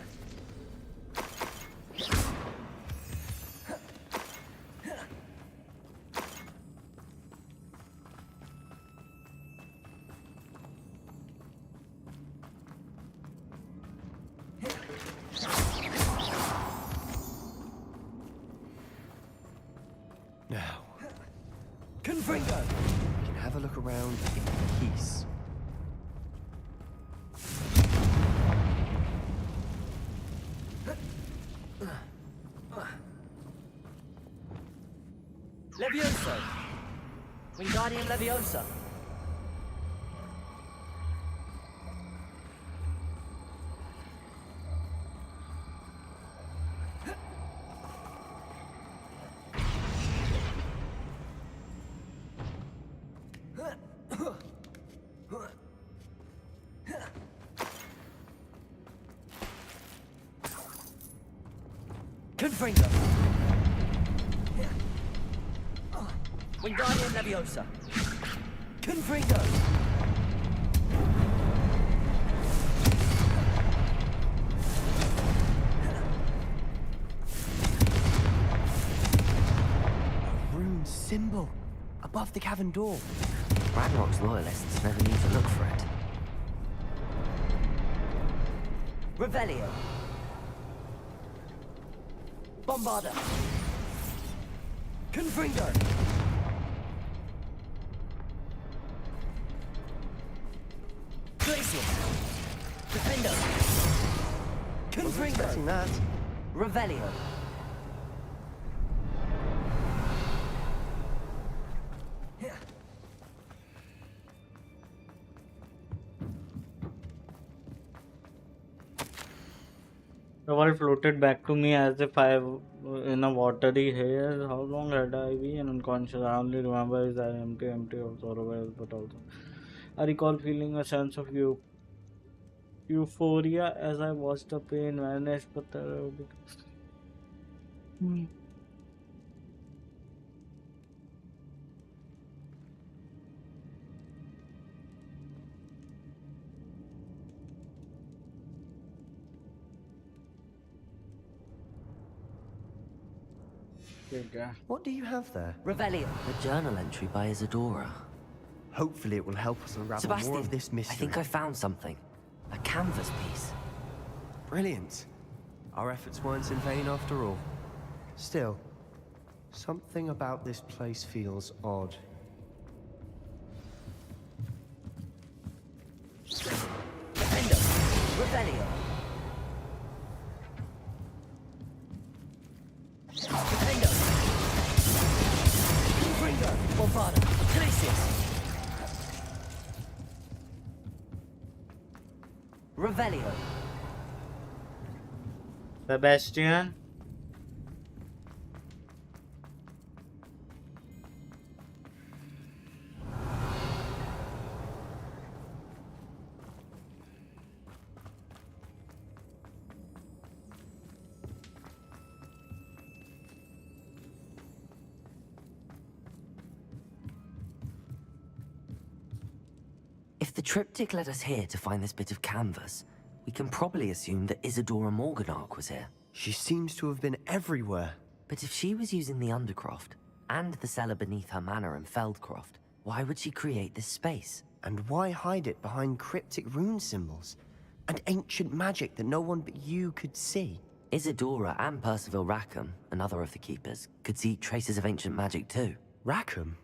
Now, Confringo. we can have a look around in peace. Levioso. Wingardium Leviosa. Confringo. Wingardium Leviosa. Confringo. A rune symbol above the cavern door. Ragnarok's loyalists never need to look for it. Revelio. Bombarda. Confringo. Glacier. Defendo. Wasn't expecting Confringo. that. Revelio. The world floated back to me as if I in a watery haze. How long had I been unconscious? I only remember is that empty of sorrow, but also I recall feeling a sense of euphoria as I watched the pain vanish, but Hmm. Okay. What do you have there? Revelio. A journal entry by Isadora. Hopefully it will help us unravel Sebastian, more of this mystery. I think I found something. A canvas piece. Brilliant. Our efforts weren't in vain after all. Still, something about this place feels odd. Defendo. Revelio. Defendo. Confringo. Movado. Crisis. Revelio. Sebastian. If the triptych led us here to find this bit of canvas, we can probably assume that Isadora Morganark was here. She seems to have been everywhere. But if she was using the Undercroft, and the cellar beneath her manor in Feldcroft, why would she create this space? And why hide it behind cryptic rune symbols? And ancient magic that no one but you could see? Isadora and Percival Rackham, another of the Keepers, could see traces of ancient magic too. Rackham?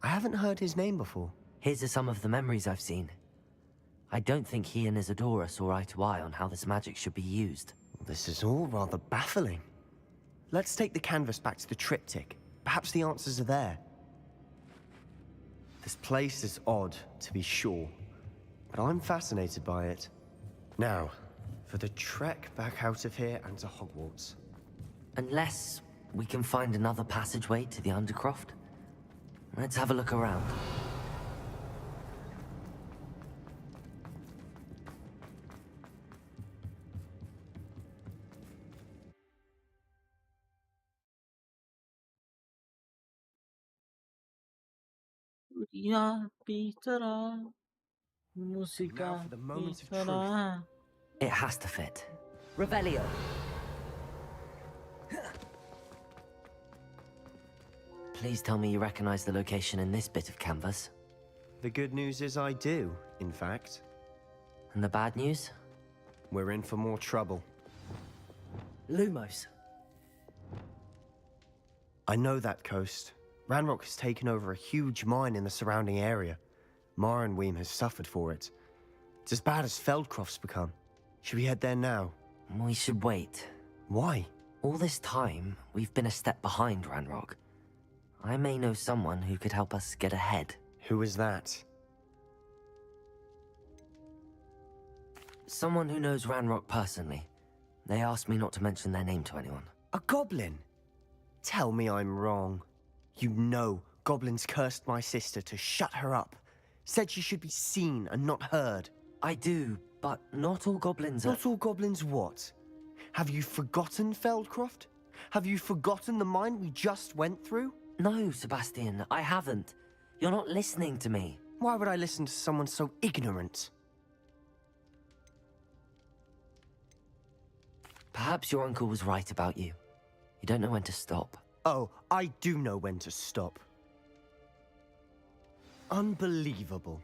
I haven't heard his name before. His are some of the memories I've seen. I don't think he and Isadora saw eye to eye on how this magic should be used. This is all rather baffling. Let's take the canvas back to the triptych. Perhaps the answers are there. This place is odd, to be sure, but I'm fascinated by it. Now, for the trek back out of here and to Hogwarts. Unless we can find another passageway to the Undercroft. Let's have a look around. Ya Peter, música Now for the moment of Peter. truth. It has to fit. Revelio. Please tell me you recognize the location in this bit of canvas. The good news is I do, in fact. And the bad news? We're in for more trouble. Lumos. I know that coast. Ranrock has taken over a huge mine in the surrounding area. Marrenweem has suffered for it. It's as bad as Feldcroft's become. Should we head there now? We should wait. Why? All this time, we've been a step behind Ranrock. I may know someone who could help us get ahead. Who is that? Someone who knows Ranrock personally. They asked me not to mention their name to anyone. A goblin? Tell me I'm wrong. You know goblins cursed my sister to shut her up. Said she should be seen and not heard. I do, but not all goblins are... Not all goblins what? Have you forgotten Feldcroft? Have you forgotten the mine we just went through? No, Sebastian, I haven't. You're not listening to me. Why would I listen to someone so ignorant? Perhaps your uncle was right about you. You don't know when to stop. Oh, I do know when to stop. Unbelievable.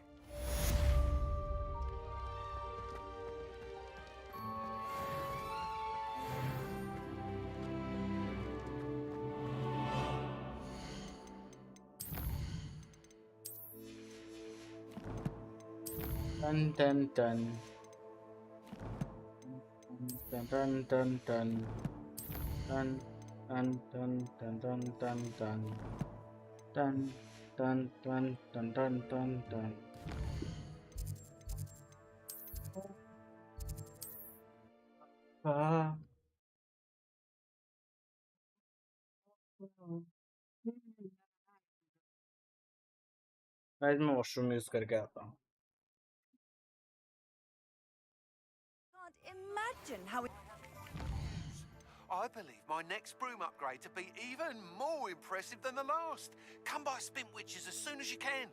Dun dun dun. Dun dun dun dun. Dun dun dun dun dun dun dun. Dun dun dun dun dun dun dun. Ah. Guys मैं washroom use करके आता हूँ. Can't imagine how it... I believe my next broom upgrade to be even more impressive than the last. Come by Spintwitches as soon as you can.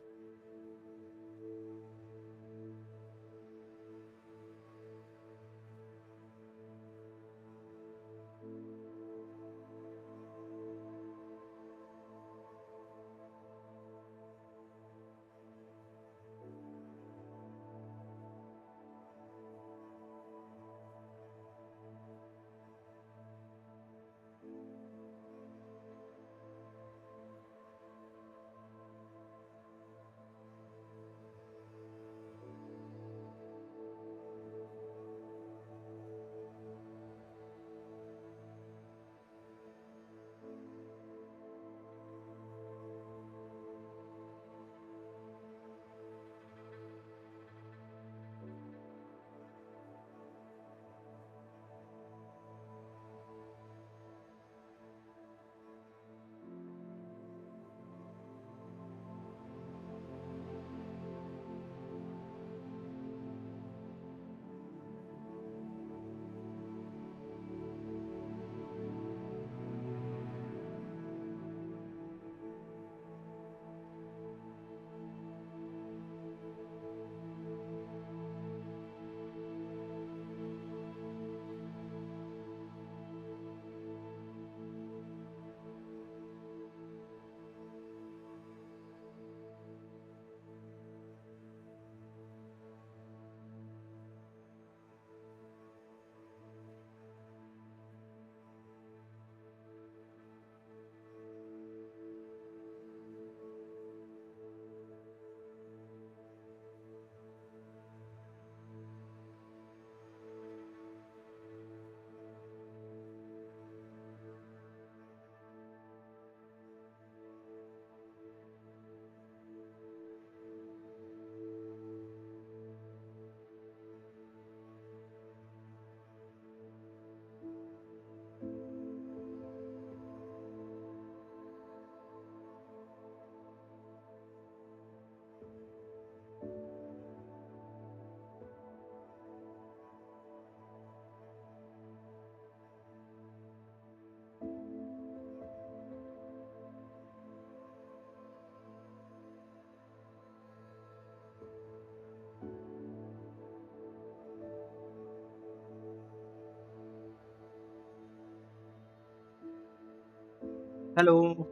Hello.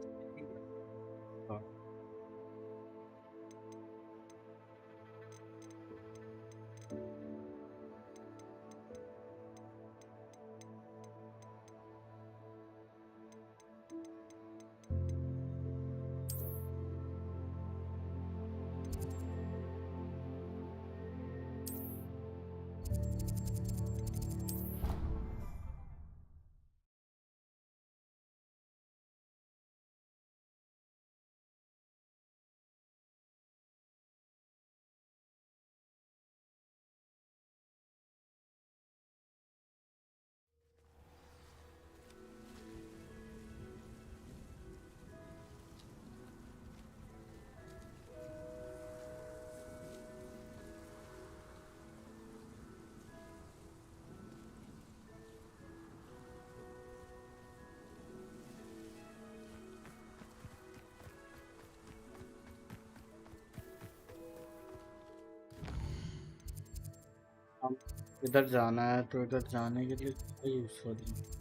हम इधर जाना है तो इधर जाने के लिए क्या यूज करूँ?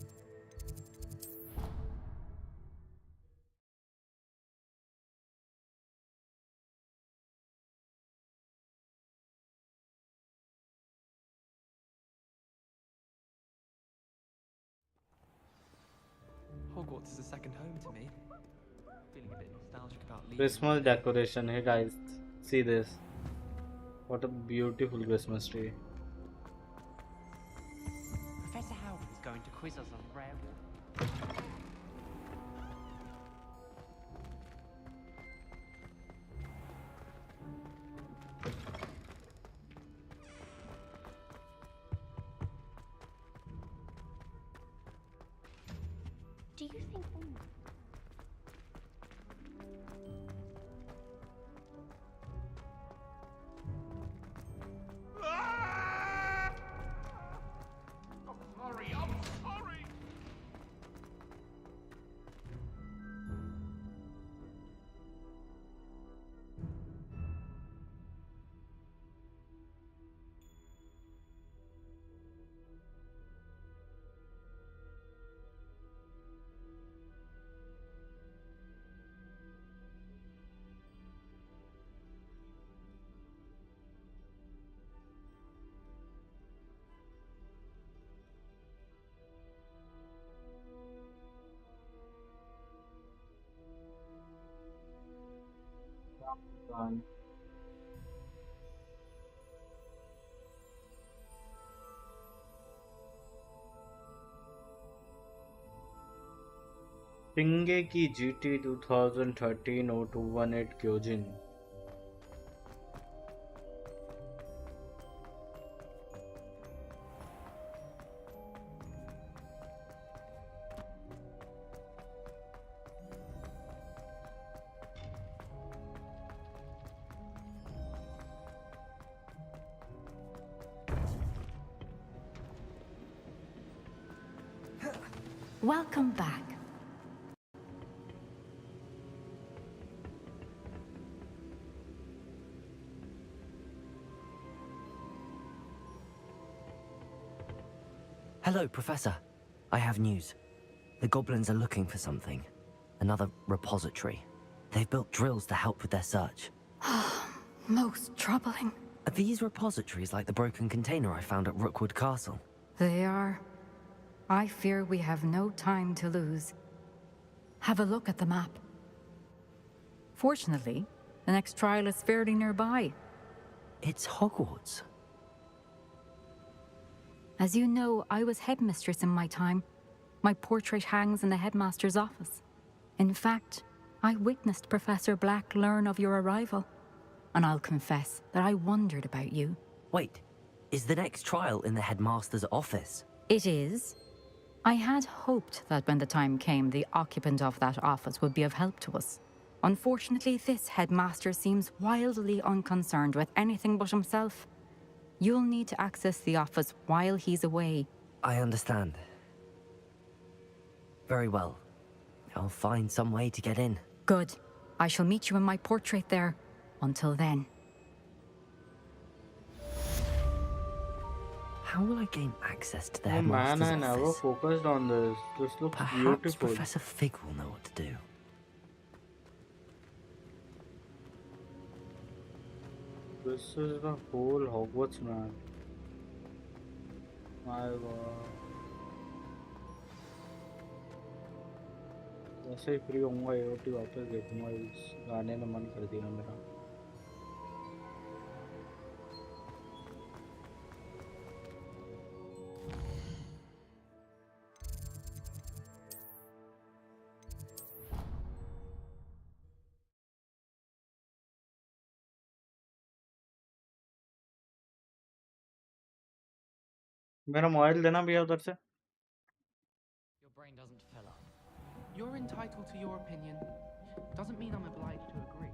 Hogwarts is a second home to me. Feeling a bit nostalgic about leaving. Christmas decoration. Hey guys, see this. What a beautiful Christmas tree. Professor Howard is going to quiz us on rare. Do you think Sorry, I'm sorry. Done. Pinge की GT 2013 0218 क्योजिन Welcome back. Hello, Professor. I have news. The goblins are looking for something. Another repository. They've built drills to help with their search. Most troubling. Are these repositories like the broken container I found at Rookwood Castle? They are. I fear we have no time to lose. Have a look at the map. Fortunately, the next trial is fairly nearby. It's Hogwarts. As you know, I was headmistress in my time. My portrait hangs in the headmaster's office. In fact, I witnessed Professor Black learn of your arrival. And I'll confess that I wondered about you. Wait, is the next trial in the headmaster's office? It is. I had hoped that when the time came, the occupant of that office would be of help to us. Unfortunately, this headmaster seems wildly unconcerned with anything but himself. You'll need to access the office while he's away. I understand. Very well. I'll find some way to get in. Good. I shall meet you in my portrait there. Until then. How How will I gain access to the Oh man, headmaster's I never office? focused on this. This looks Perhaps beautiful. Professor Fig will know what to do. This is the whole Hogwarts, man. My god. वैसे ही free होऊंगा AOT वापस देखूंगा इस गाने ने मन कर दिया मेरा मेरा मोबाइल देना भैया उधर से Your brain doesn't fill up. You're entitled to your opinion. Doesn't mean I'm obliged to agree.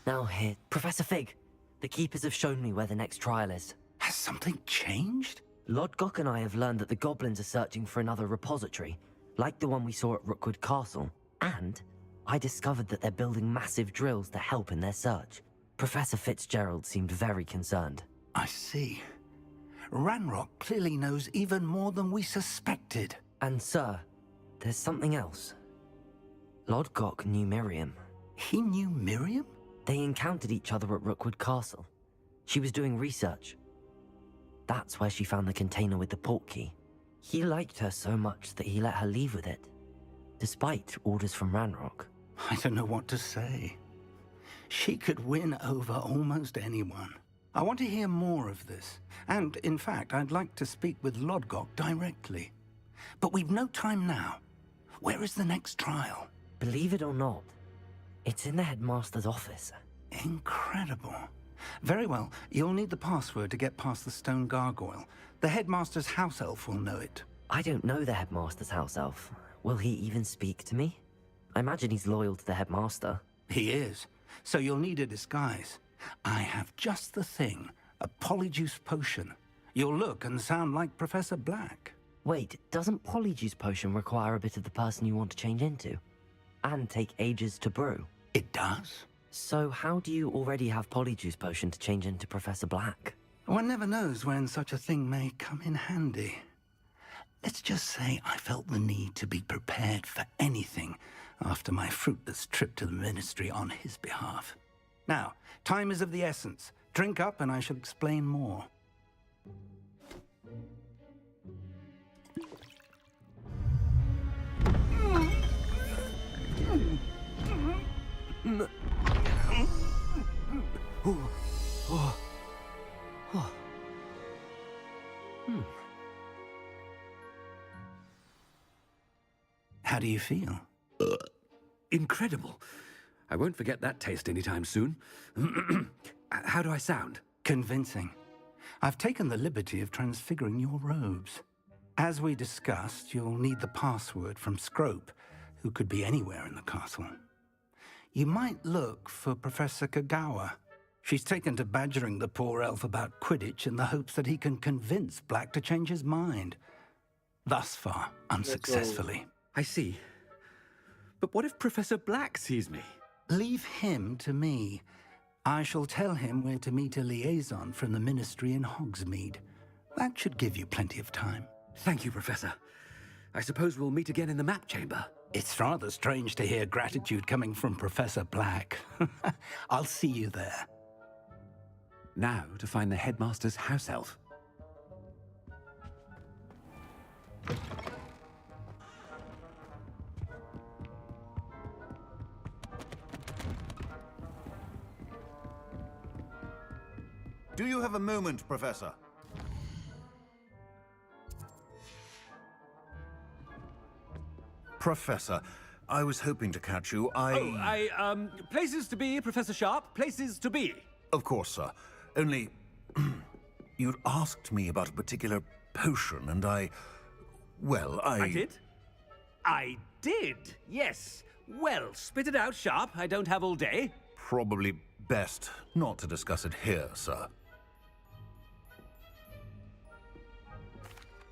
Now here, Professor Fig. The Keepers have shown me where the next trial is. Has something changed? Lodgok and I have learned that the goblins are searching for another repository, like the one we saw at Rookwood Castle. And I discovered that they're building massive drills to help in their search. Professor Fitzgerald seemed very concerned. I see. Ranrock clearly knows even more than we suspected. And sir, there's something else. Lodgok knew Miriam. He knew Miriam? They encountered each other at Rookwood Castle. She was doing research. That's where she found the container with the portkey. He liked her so much that he let her leave with it, despite orders from Ranrock. I don't know what to say. She could win over almost anyone. I want to hear more of this. And, in fact, I'd like to speak with Lodgok directly. But we've no time now. Where is the next trial? Believe it or not, it's in the headmaster's office. Incredible. Very well. You'll need the password to get past the stone gargoyle. The headmaster's house elf will know it. I don't know the headmaster's house elf. Will he even speak to me? I imagine he's loyal to the headmaster. He is. So you'll need a disguise. I have just the thing. A polyjuice potion. You'll look and sound like Professor Black. Wait, doesn't polyjuice potion require a bit of the person you want to change into? And take ages to brew? It does. So how do you already have polyjuice potion to change into Professor Black? One never knows when such a thing may come in handy. Let's just say I felt the need to be prepared for anything after my fruitless trip to the Ministry on his behalf. Now, time is of the essence. Drink up and I shall explain more. How do you feel? Incredible. I won't forget that taste anytime soon. How do I sound? Convincing. I've taken the liberty of transfiguring your robes. As we discussed, you'll need the password from Scrope, who could be anywhere in the castle. You might look for Professor Kagawa. She's taken to badgering the poor elf about Quidditch in the hopes that he can convince Black to change his mind. Thus far, unsuccessfully. I see. But what if Professor Black sees me? Leave him to me. I shall tell him where to meet a liaison from the Ministry in Hogsmeade. That should give you plenty of time. Thank you, Professor. I suppose we'll meet again in the map chamber. It's rather strange to hear gratitude coming from Professor Black. I'll see you there. Now to find the headmaster's house elf. Do you have a moment, Professor? Professor, I was hoping to catch you. Places to be, Professor Sharp. Places to be. Of course, sir. Only, you'd asked me about a particular potion, and I did? I did, yes. Well, spit it out, Sharp. I don't have all day. Probably best not to discuss it here, sir.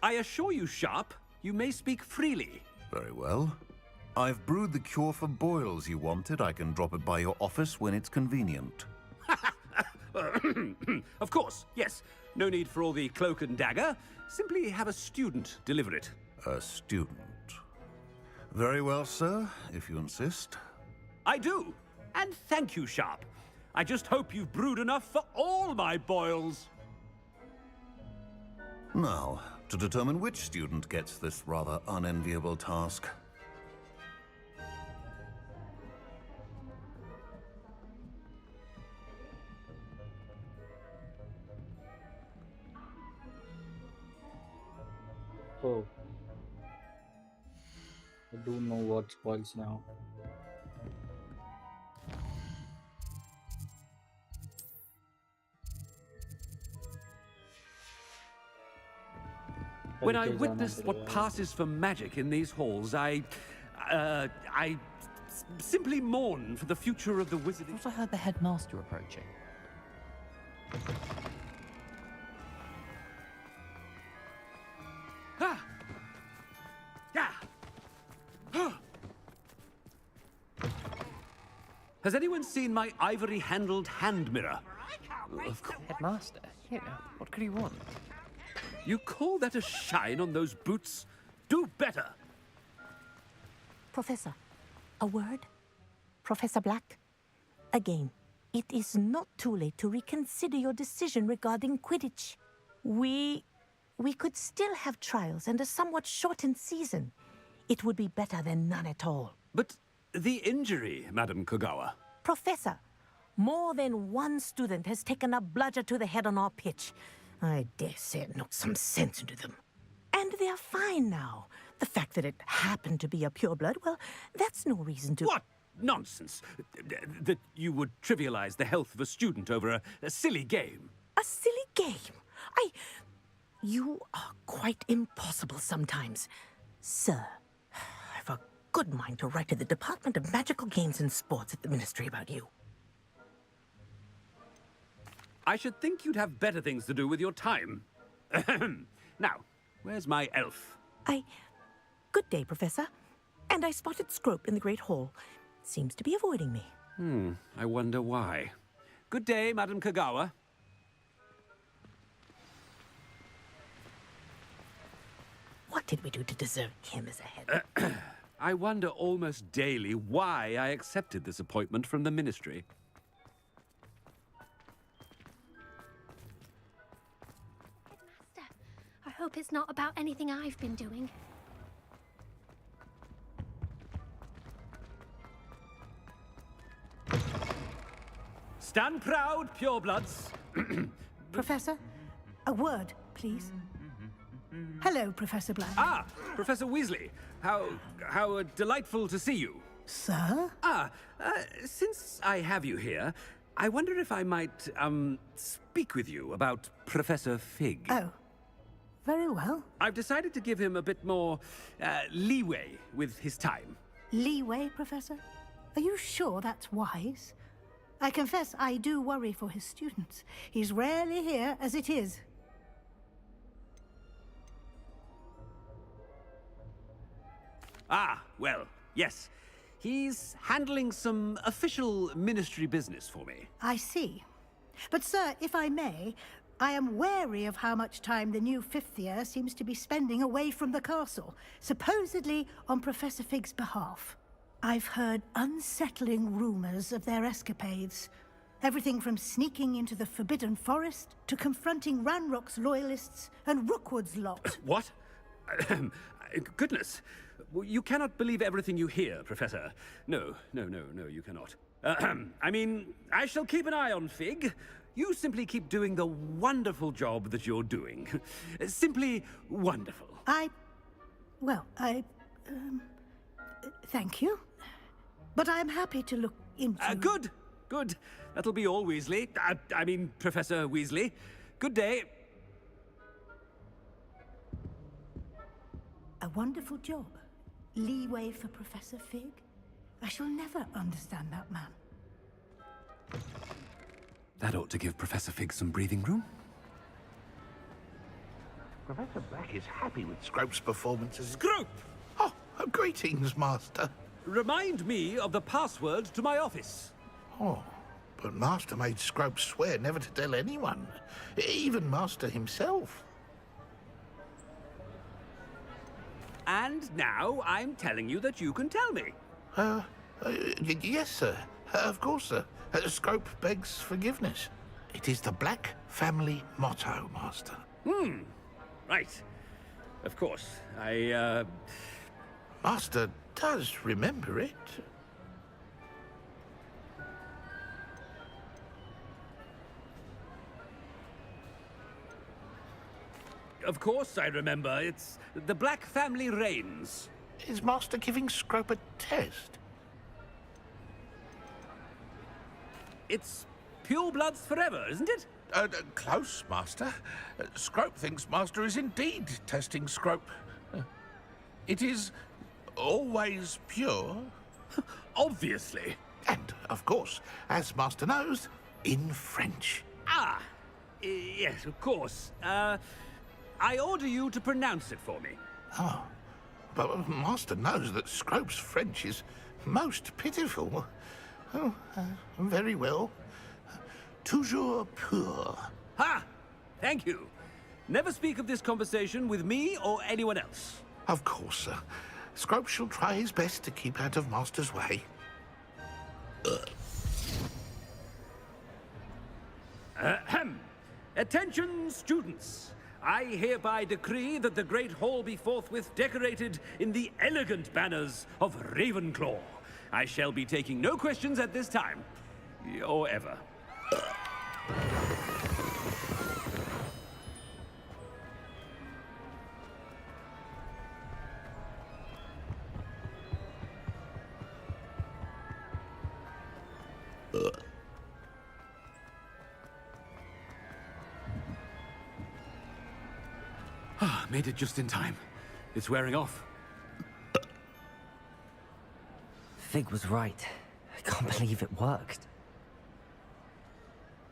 I assure you, Sharp, you may speak freely. Very well. I've brewed the cure for boils you wanted. I can drop it by your office when it's convenient. Of course, yes. No need for all the cloak and dagger. Simply have a student deliver it. A student. Very well, sir, if you insist. I do. And thank you, Sharp. I just hope you've brewed enough for all my boils. Now, to determine which student gets this rather unenviable task. Oh. I do know what spoils now. When I witnessed what passes for magic in these halls, I simply mourn for the future of the wizard. I thought I heard the headmaster approaching. Ah! Yeah! Has anyone seen my ivory-handled hand mirror? Of course. Headmaster? Yeah, what could he want? You call that a shine on those boots? Do better! Professor, a word? Professor Black? Again, it is not too late to reconsider your decision regarding Quidditch. We could still have trials and a somewhat shortened season. It would be better than none at all. But the injury, Madam Kogawa. Professor, more than one student has taken a bludger to the head on our pitch. I dare say it knocked some sense into them. And they're fine now. The fact that it happened to be a pureblood, well, that's no reason to... What nonsense! That you would trivialize the health of a student over a silly game. A silly game? You are quite impossible sometimes. Sir, I've a good mind to write to the Department of Magical Games and Sports at the Ministry about you. I should think you'd have better things to do with your time. Now, where's my elf? Good day, Professor. And I spotted Scrope in the Great Hall. Seems to be avoiding me. I wonder why. Good day, Madam Kogawa. What did we do to deserve him as a head? I wonder almost daily why I accepted this appointment from the Ministry. Headmaster, I hope it's not about anything I've been doing. Stand proud, purebloods. Professor, a word, please. Hello, Professor Black. Ah, Professor Weasley. How delightful to see you. Sir? Since I have you here, I wonder if I might, speak with you about Professor Fig. Oh, very well. I've decided to give him a bit more, leeway with his time. Leeway, Professor? Are you sure that's wise? I confess I do worry for his students. He's rarely here as it is. Ah, well, yes. He's handling some official ministry business for me. I see. But, sir, if I may, I am wary of how much time the new fifth year seems to be spending away from the castle, supposedly on Professor Fig's behalf. I've heard unsettling rumors of their escapades. Everything from sneaking into the Forbidden Forest to confronting Ranrock's loyalists and Rookwood's lot. What? Goodness. You cannot believe everything you hear, Professor. No, you cannot. I mean, I shall keep an eye on Fig. You simply keep doing the wonderful job that you're doing. Simply wonderful. Thank you. But I'm happy to look into... Good. That'll be all, Weasley. I mean, Professor Weasley. Good day. A wonderful job. Leeway for Professor Fig? I shall never understand that man. That ought to give Professor Fig some breathing room. Professor Black is happy with Scrope's performances. Scrope! Oh, greetings, Master. Remind me of the password to my office. Oh, but Master made Scrope swear never to tell anyone, even Master himself. And now I'm telling you that you can tell me. Yes, sir. Of course, sir. Scrope begs forgiveness. It is the Black family motto, Master. Right. Of course. Master does remember it. Of course I remember. It's the Black family reigns. Is Master giving Scrope a test? It's purebloods forever, isn't it? Close, Master. Scrope thinks Master is indeed testing Scrope. It is always pure. Obviously. And, of course, as Master knows, in French. Ah, yes, of course. I order you to pronounce it for me. Oh, but Master knows that Scrope's French is most pitiful. Oh, very well. Toujours pur. Ha! Thank you. Never speak of this conversation with me or anyone else. Of course, sir. Scrope shall try his best to keep out of Master's way. Ahem. Attention, students. I hereby decree that the Great Hall be forthwith decorated in the elegant banners of Ravenclaw. I shall be taking no questions at this time. Or ever. Made it just in time. It's wearing off. Fig was right. I can't believe it worked.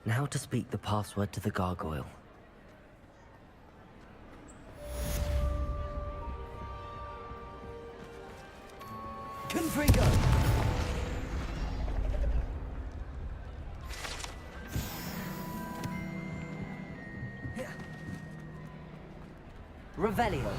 Now to speak the password to the gargoyle. Confringo! Revelio.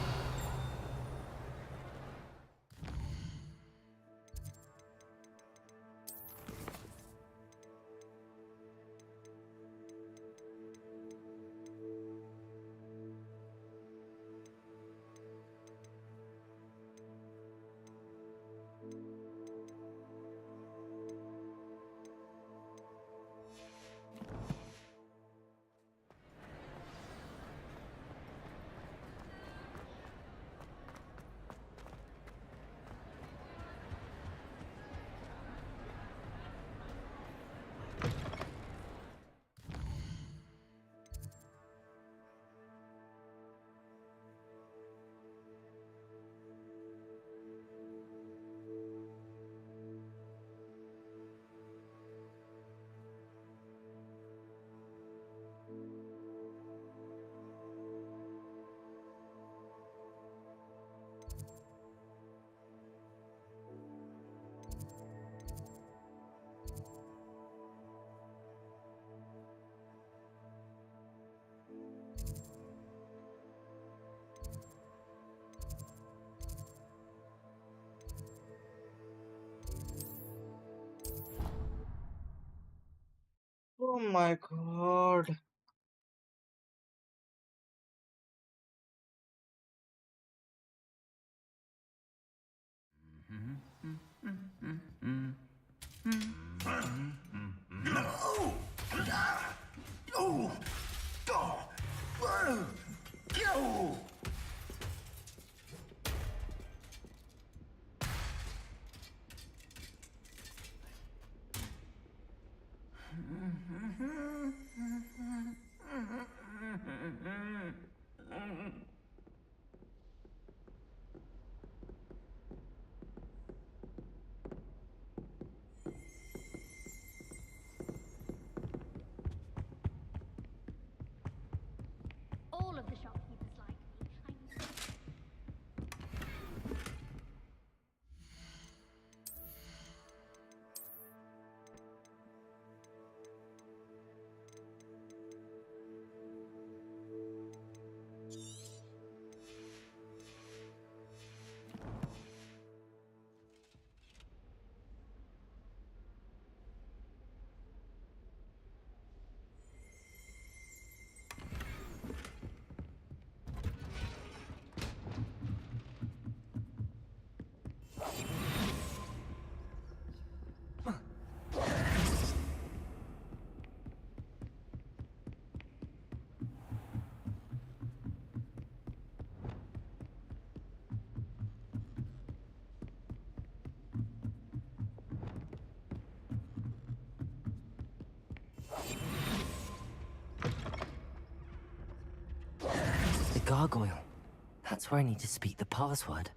Oh my god. No! Oh! Go! All of the shopkeepers like me. The gargoyle. That's where I need to speak the password.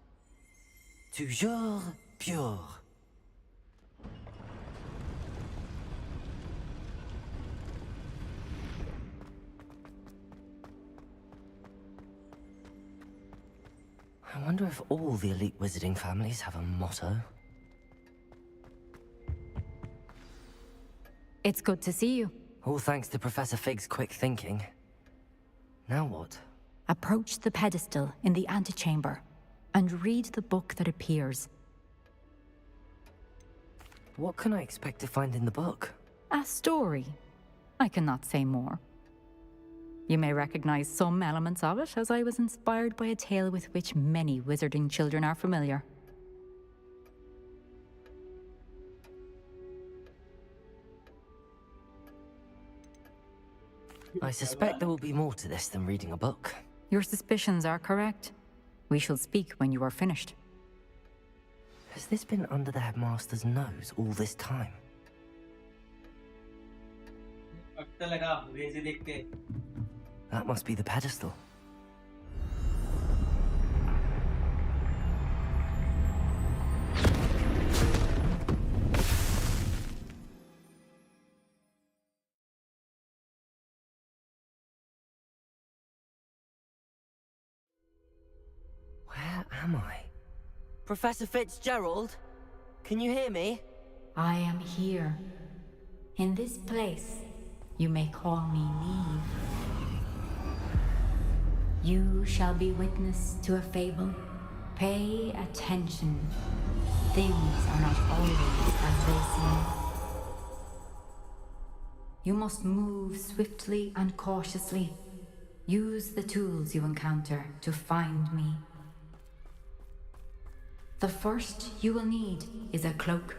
Toujours pure. I wonder if all the elite wizarding families have a motto. It's good to see you. All thanks to Professor Fig's quick thinking. Now what? Approach the pedestal in the antechamber and read the book that appears. What can I expect to find in the book? A story. I cannot say more. You may recognize some elements of it, as I was inspired by a tale with which many wizarding children are familiar. I suspect there will be more to this than reading a book. Your suspicions are correct. We shall speak when you are finished. Has this been under the headmaster's nose all this time? That must be the pedestal. Where am I? Professor Fitzgerald? Can you hear me? I am here. In this place, you may call me Neve. You shall be witness to a fable. Pay attention. Things are not always as they seem. You must move swiftly and cautiously. Use the tools you encounter to find me. The first you will need is a cloak.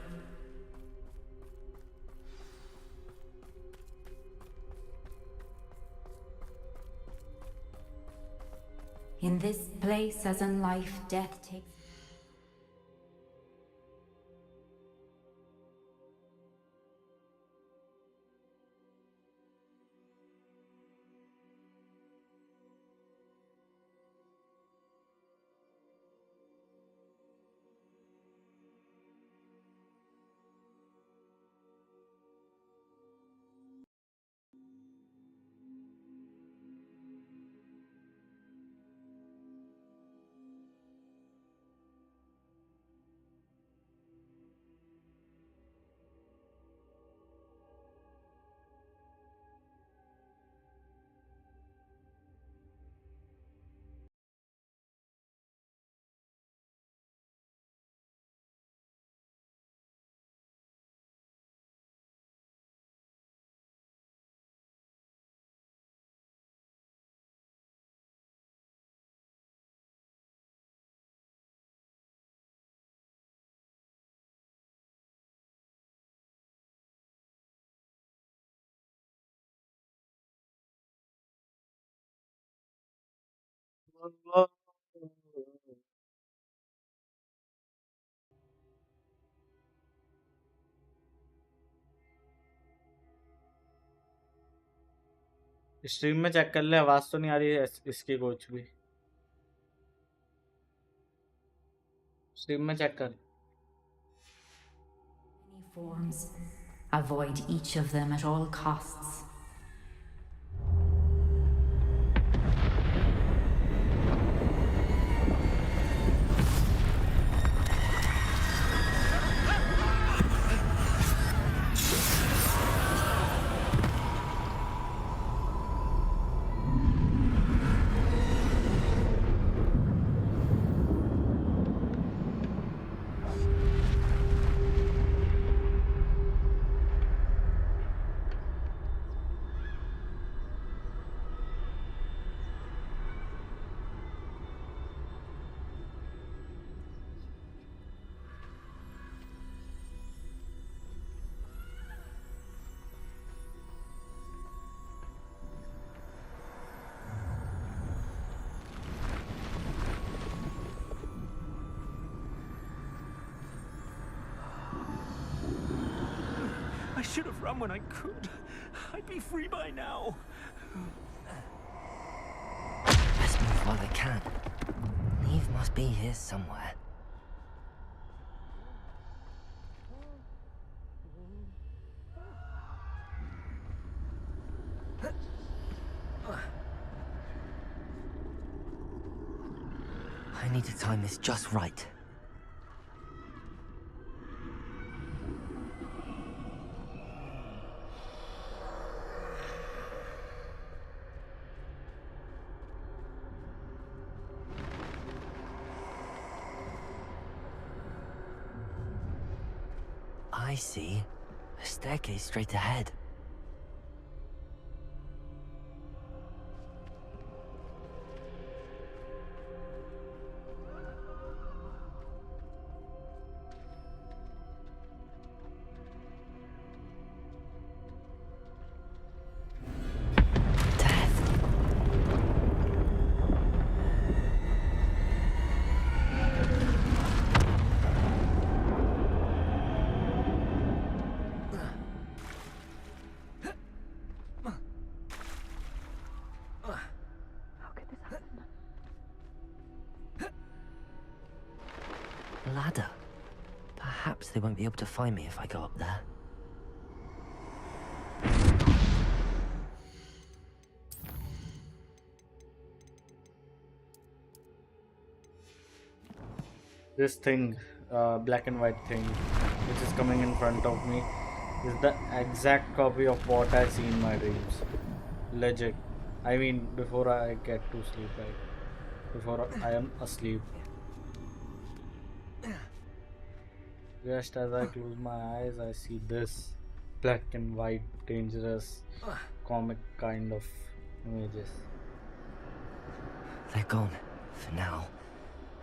In this place, as in life, death takes... stream में check कर ले, आवाज तो नहीं आ रही है इसकी कुछ भी। स्ट्रीम में चेक कर। Many forms. Avoid each of them at all costs. I should have run when I could. I'd be free by now. Let's move while I can. Neve must be here somewhere. I need to time this just right. I see. A staircase straight ahead. Ladder. Perhaps they won't be able to find me if I go up there. This thing, black and white thing, which is coming in front of me, is the exact copy of what I see in my dreams. Legit. I mean, before I get to sleep, right? Before I am asleep. Just as I close my eyes, I see this black and white, dangerous, comic kind of images. They're gone. For now.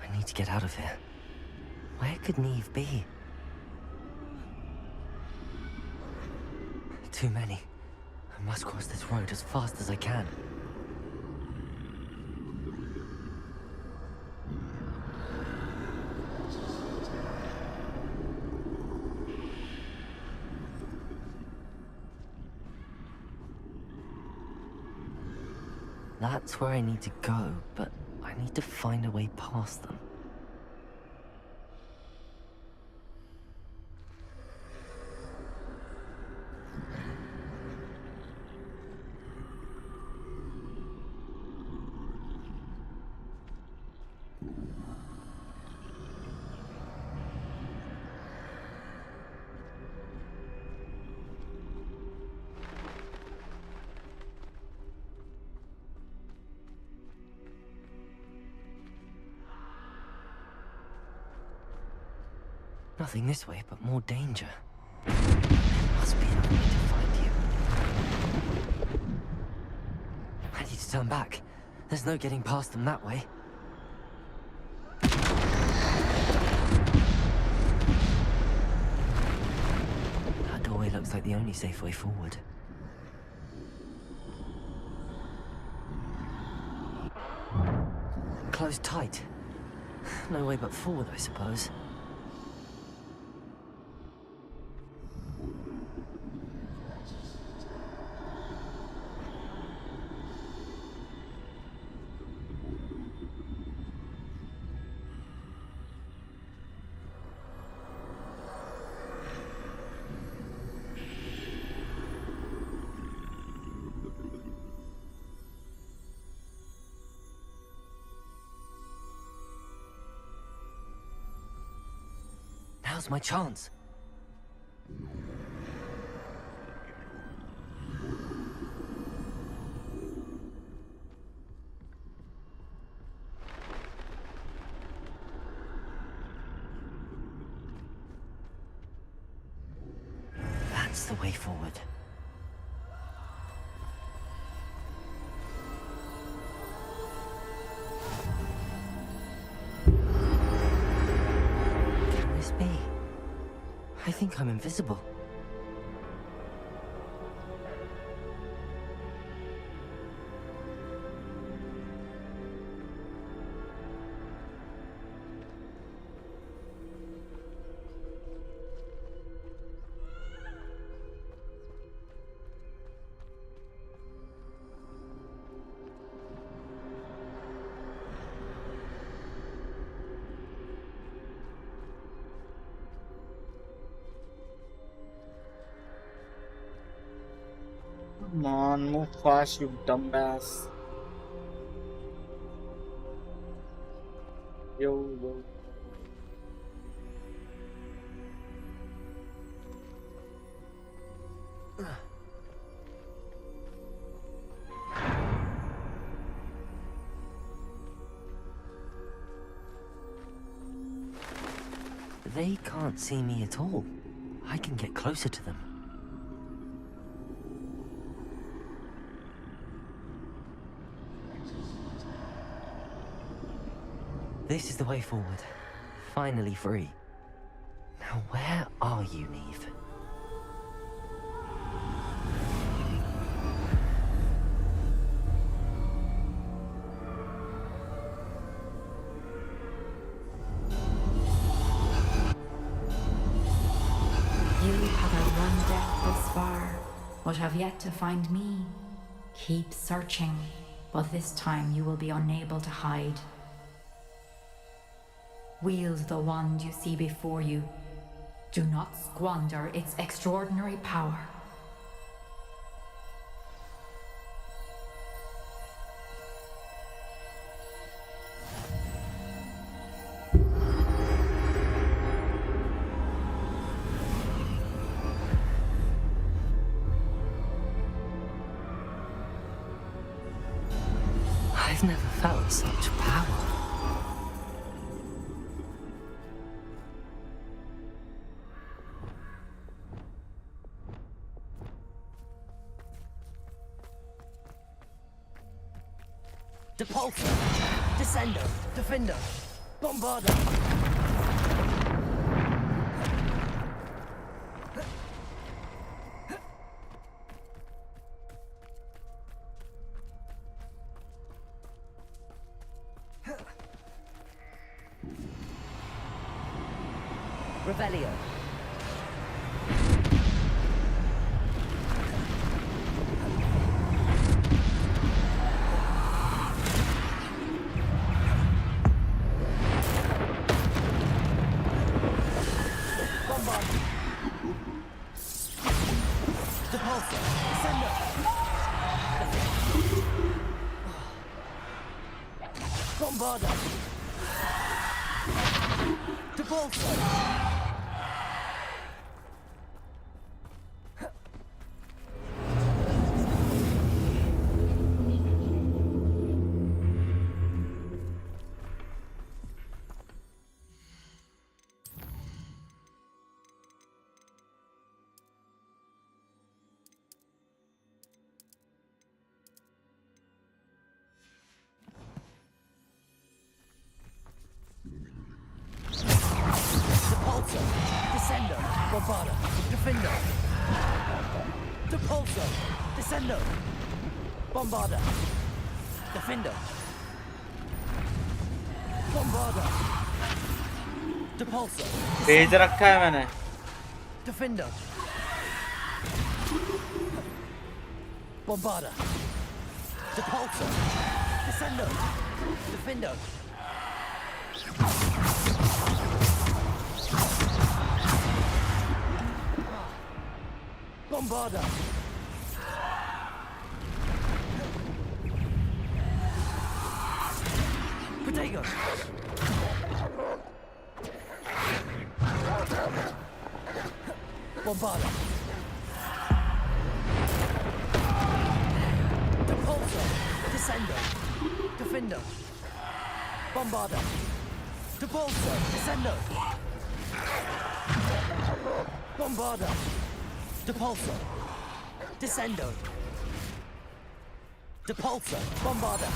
I need to get out of here. Where could Neve be? Too many. I must cross this road as fast as I can. That's where I need to go, but I need to find a way past them. Nothing this way, but more danger. There must be another way to find you. I need to turn back. There's no getting past them that way. That doorway looks like the only safe way forward. Closed tight. No way but forward, I suppose. Now's my chance. That's the way forward. Can this be? I think I'm invisible. Come on, move fast, you dumbass. Yo. They can't see me at all. I can get closer to them. This is the way forward. Finally free. Now where are you, Neve? You have outrun death thus far, but have yet to find me. Keep searching, but this time you will be unable to hide. Wield the wand you see before you. Do not squander its extraordinary power. I've never felt such power. Depulsor, Descender, Defender, Bombarder. Revelio. Bombarder. Depulsor. Descender, Bombarder, Defender. Depulsor, Descender, Bombarder, Defender. Bombarder. Depulsor, भेज रखा है मैंने. Defender. Bombarder. Depulsor, Descender, Defender. Bombarder. Protego. Bombarder. Depulsor. Descender. Defender. Bombarder. Depulsor. Descender. Bombarder. Depulsor. Descendo. Depulsor. Bombarder.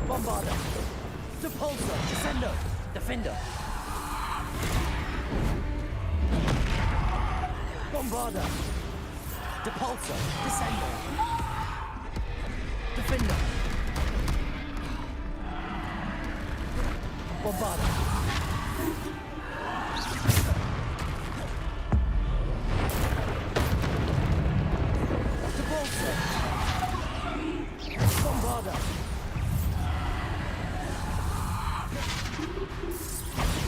Bombarder. Depulsor. Descender. Defender. Bombarder. Depulso. Descendo. Defender. Bombarda. Depulso. Bombarda.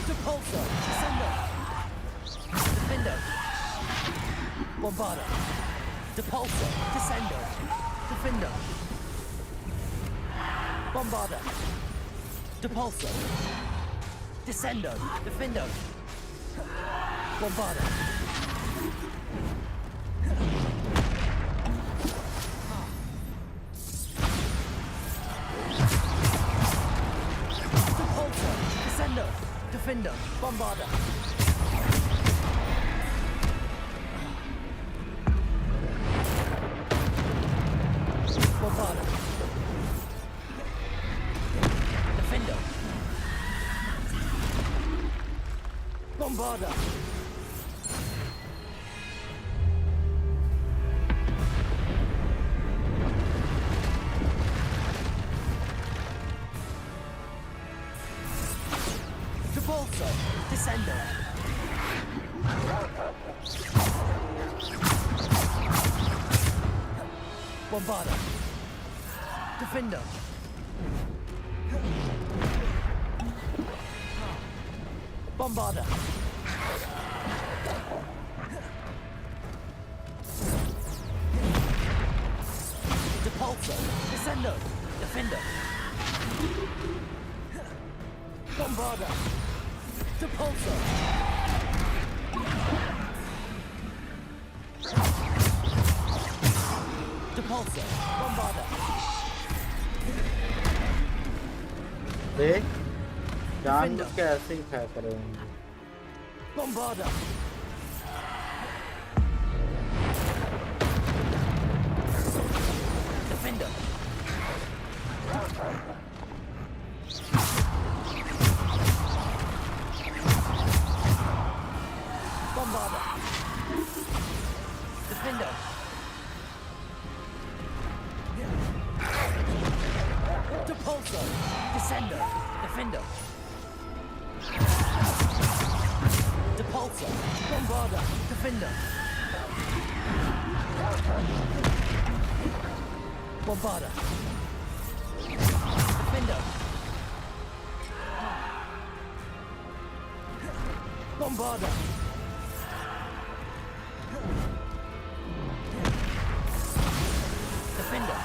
Depulso. Descendo. Defender. Bombarda. Depulso. Descendo. Defender. Bombarda. Depulso. Descendo. Defendo. Bombarda. Depulso. Descendo. Defendo. Bombarda. Bombarda. Defendo. Bombarda. Depulso. Descendo. Bombarda. Defendo. Bombarda. Depulso. Descendo. Defendo. Bombarda. Depulso. Depulso. Bombarda. देख जान के ऐसे ही फेंक रहे हैं Bombarda. Defender. Bombarda. Defender. Depulso. Descender. Defender. Depulso. Bombarda. Defender. Bombarda. Defender. Bombarda. Defender.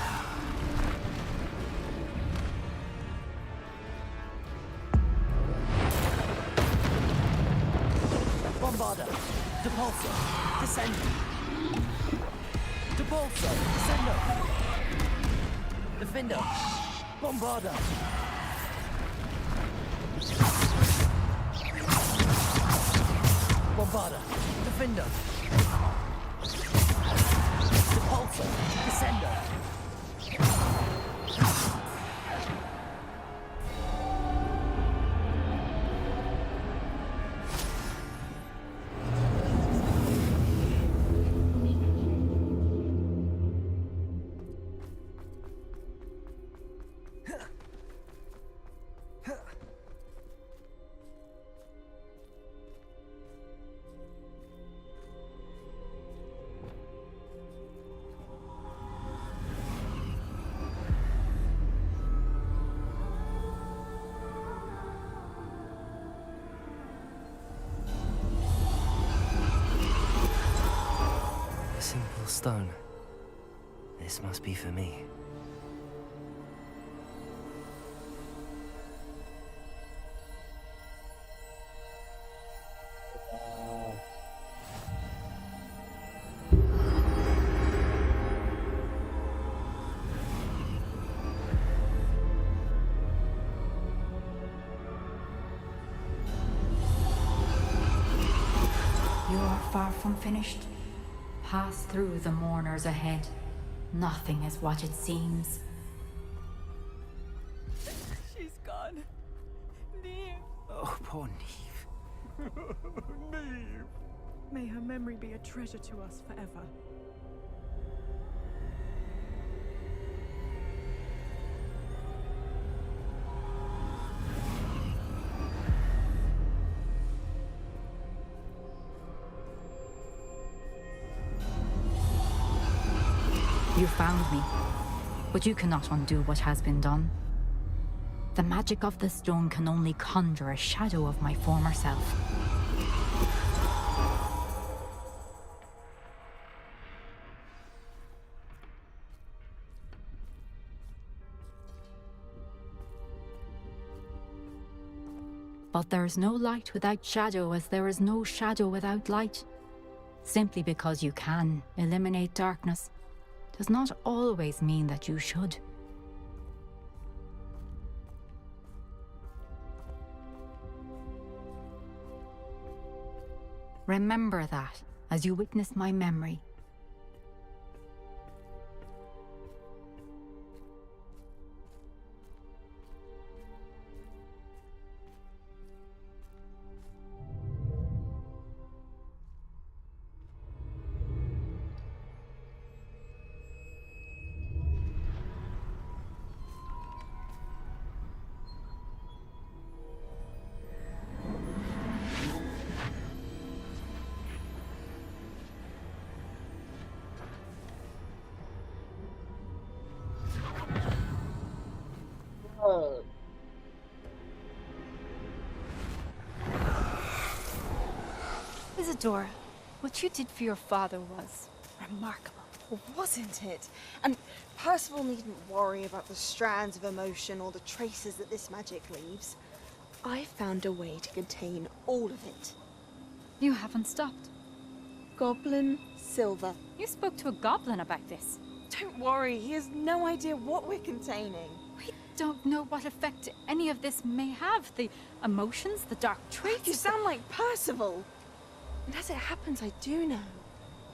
Bombarda. Depulso. Descendo. Depulso. Descendo. Defender. Bombarda. Bombarda. Defender. Depulso. Descendo. A simple stone. This must be for me. You are far from finished. Pass through the mourners ahead. Nothing is what it seems. She's gone. Neve. Oh, poor Neve. Neve. May her memory be a treasure to us forever. You found me, but you cannot undo what has been done. The magic of the stone can only conjure a shadow of my former self. But there is no light without shadow, as there is no shadow without light. Simply because you can eliminate darkness does not always mean that you should. Remember that as you witness my memory. Isadora, what you did for your father was remarkable. Wasn't it? And Percival needn't worry about the strands of emotion or the traces that this magic leaves. I found a way to contain all of it. You haven't stopped. Goblin Silver. You spoke to a goblin about this. Don't worry, he has no idea what we're containing. We don't know what effect any of this may have. The emotions, the dark traits. You sound like Percival. And as it happens, I do know.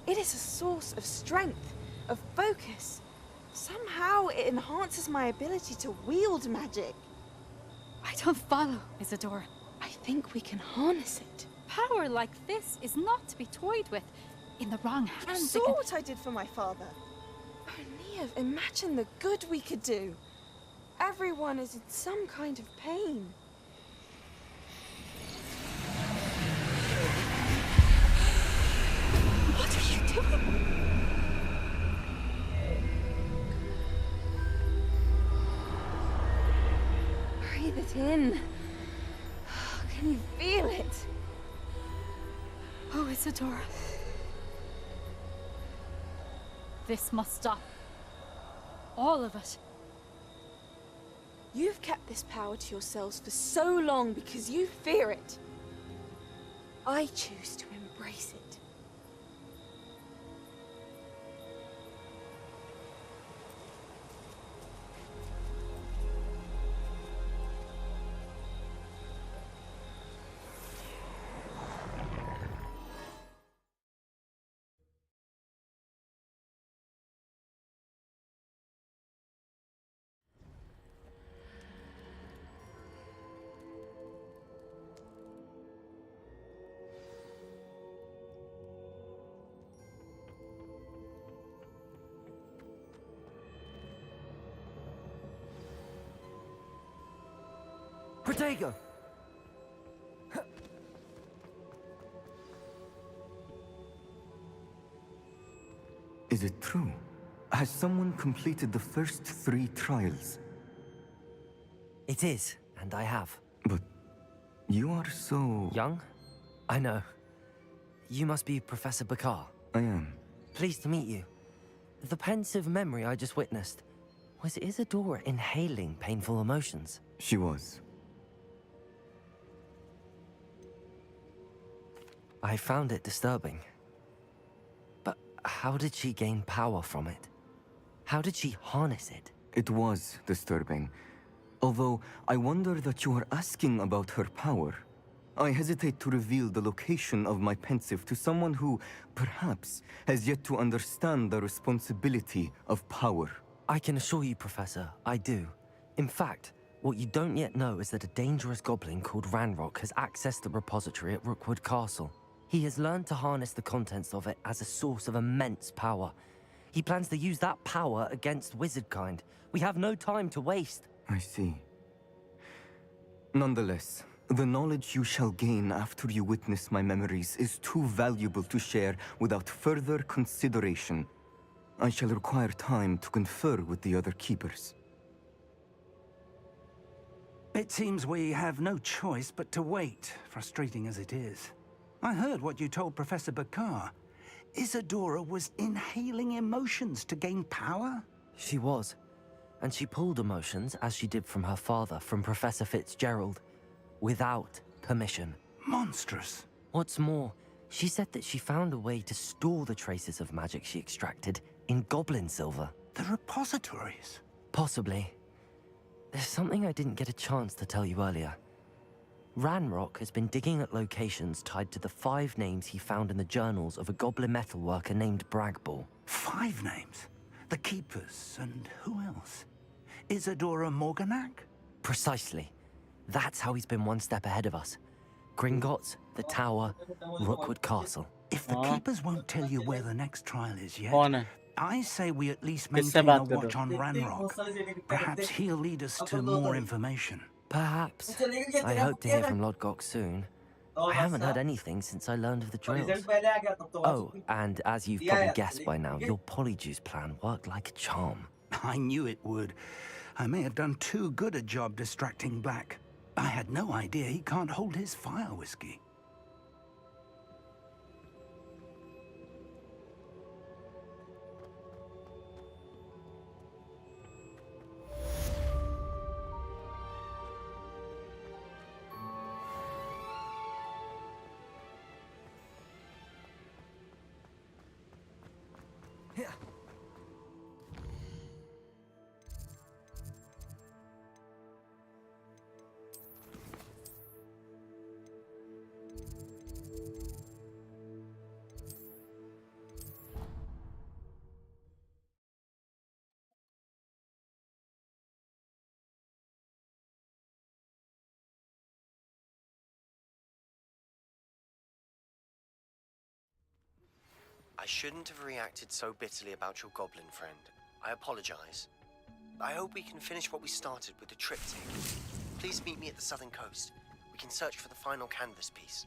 It is a source of strength, of focus. Somehow it enhances my ability to wield magic. I don't follow, Isadora. I think we can harness it. Power like this is not to be toyed with. In the wrong hands, You saw what I did for my father. Oh, Neve, imagine the good we could do. Everyone is in some kind of pain. What are you doing? Breathe it in. Can you feel it? Oh, Isadora. This must stop. All of it. You've kept this power to yourselves for so long because you fear it. I choose to embrace it. Protego! Is it true? Has someone completed the first 3 trials? It is, and I have. But you are so... Young? I know. You must be Professor Bakar. I am. Pleased to meet you. The pensive memory I just witnessed, was Isadora inhaling painful emotions? She was. I found it disturbing. But how did she gain power from it? How did she harness it? It was disturbing. Although, I wonder that you are asking about her power. I hesitate to reveal the location of my pensive to someone who, perhaps, has yet to understand the responsibility of power. I can assure you, Professor, I do. In fact, what you don't yet know is that a dangerous goblin called Ranrock has accessed the repository at Rookwood Castle. He has learned to harness the contents of it as a source of immense power. He plans to use that power against wizardkind. We have no time to waste. I see. Nonetheless, the knowledge you shall gain after you witness my memories is too valuable to share without further consideration. I shall require time to confer with the other keepers. It seems we have no choice but to wait, frustrating as it is. I heard what you told Professor Bakar. Isadora was inhaling emotions to gain power? She was. And she pulled emotions, as she did from her father, from Professor Fitzgerald, without permission. Monstrous. What's more, she said that she found a way to store the traces of magic she extracted in goblin silver. The repositories? Possibly. There's something I didn't get a chance to tell you earlier. Ranrock has been digging at locations tied to the 5 names he found in the journals of a goblin metalworker named Bragball. 5 names? The Keepers, and who else? Isadora Morganac? Precisely. That's how he's been one step ahead of us. Gringotts, the Tower, Rookwood Castle. If the Keepers won't tell you where the next trial is yet, कौन है? I say we at least किससे maintain a बात कर watch रहे on Ranrock. Perhaps he'll lead us to more information. Perhaps. I hope to hear from Lodgok soon. I haven't heard anything since I learned of the drills. Oh, and as you've probably guessed by now, your Polyjuice plan worked like a charm. I knew it would. I may have done too good a job distracting Black. I had no idea he can't hold his fire whiskey. I shouldn't have reacted so bitterly about your goblin friend. I apologize. I hope we can finish what we started with the triptych. Please meet me at the southern coast. We can search for the final canvas piece.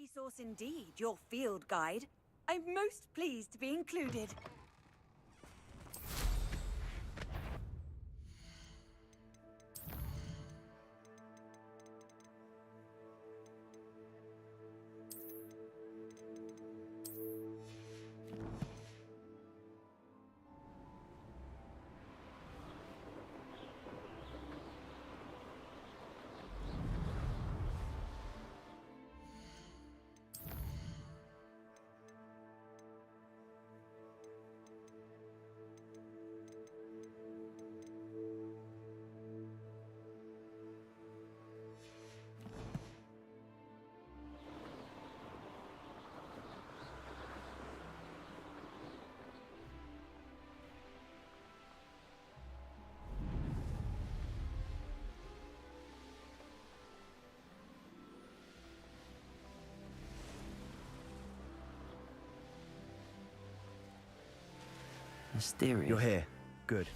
resource indeed, your field guide. I'm most pleased to be included. Mysterious. You're here. Good.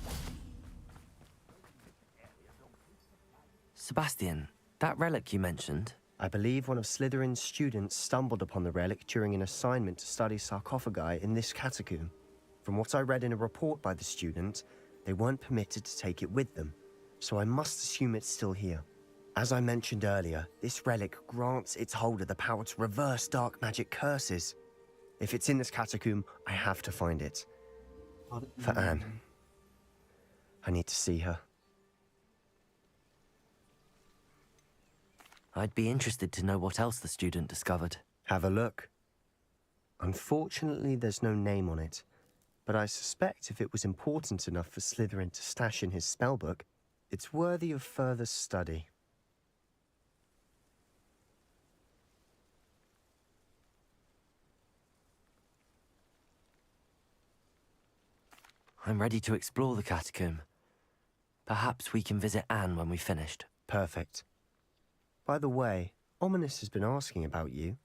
Sebastian, that relic you mentioned. I believe one of Slytherin's students stumbled upon the relic during an assignment to study sarcophagi in this catacomb. From what I read in a report by the student, they weren't permitted to take it with them, so I must assume it's still here. As I mentioned earlier, this relic grants its holder the power to reverse dark magic curses. If it's in this catacomb, I have to find it. For Anne. I need to see her. I'd be interested to know what else the student discovered. Have a look. Unfortunately, there's no name on it, but I suspect if it was important enough for Slytherin to stash in his spellbook, it's worthy of further study. I'm ready to explore the catacomb. Perhaps we can visit Anne when we've finished. Perfect. By the way, Ominous has been asking about you.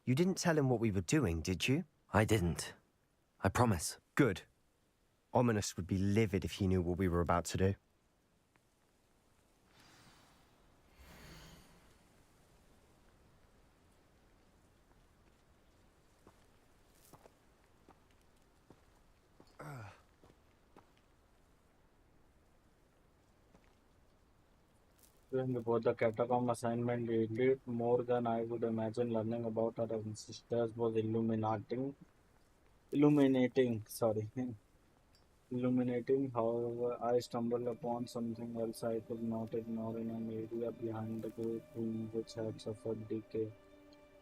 You didn't tell him what we were doing, did you? I didn't. I promise. Good. Ominous would be livid if he knew what we were about to do. Doing about the catacomb assignment did more than I would imagine. Learning about our ancestors was illuminating. However, I stumbled upon something else I could not ignore in an area behind the great room which had suffered decay.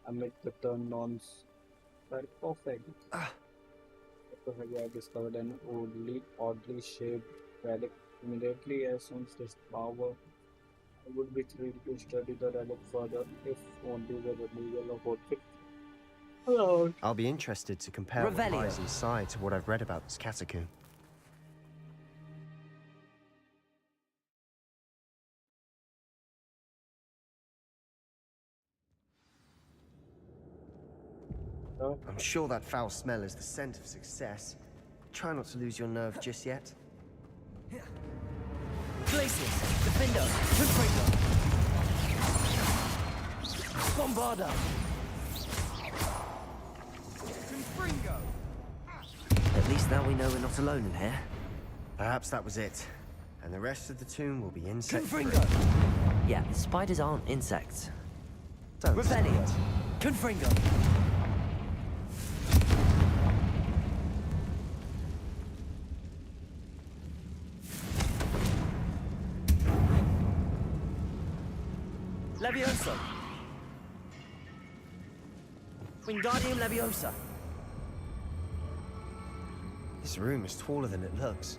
Amid the turn-ons were perfect. I discovered an oddly shaped relic. Immediately, as soon as this power, I would be thrilled to study the relic further, if only the removal of what allowed. I'll be interested to compare what Revelio. lies inside to what I've read about this catacomb. I'm sure that foul smell is the scent of success. Try not to lose your nerve just yet. Glacius, Defender, Confringo. Bombarda. Confringo! At least now we know we're not alone in here. Perhaps that was it. And the rest of the tomb will be insect-free. Confringo. Yeah, the spiders aren't insects. Don't Revelio. say it. Confringo. Leviosa. Wingardium Leviosa. This room is taller than it looks.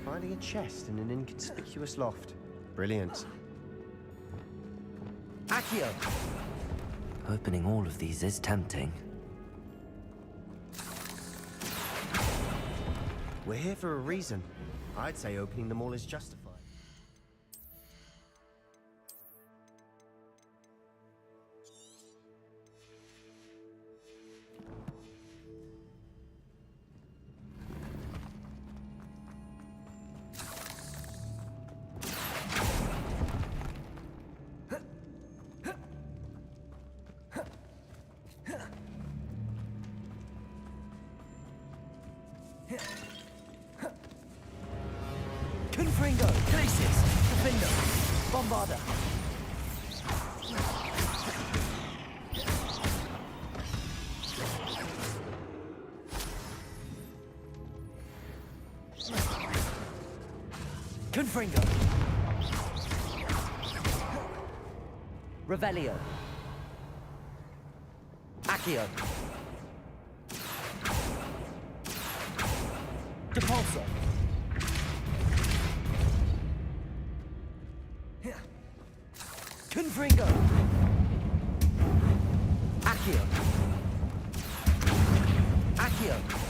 Finding a chest in an inconspicuous loft. Brilliant. Accio. Opening all of these is tempting. We're here for a reason. I'd say opening them all is justified. Confringo! Glacius! Defendo! Bombarda! Confringo! Revelio! Accio! Depulso! Confringo! Accio! Accio!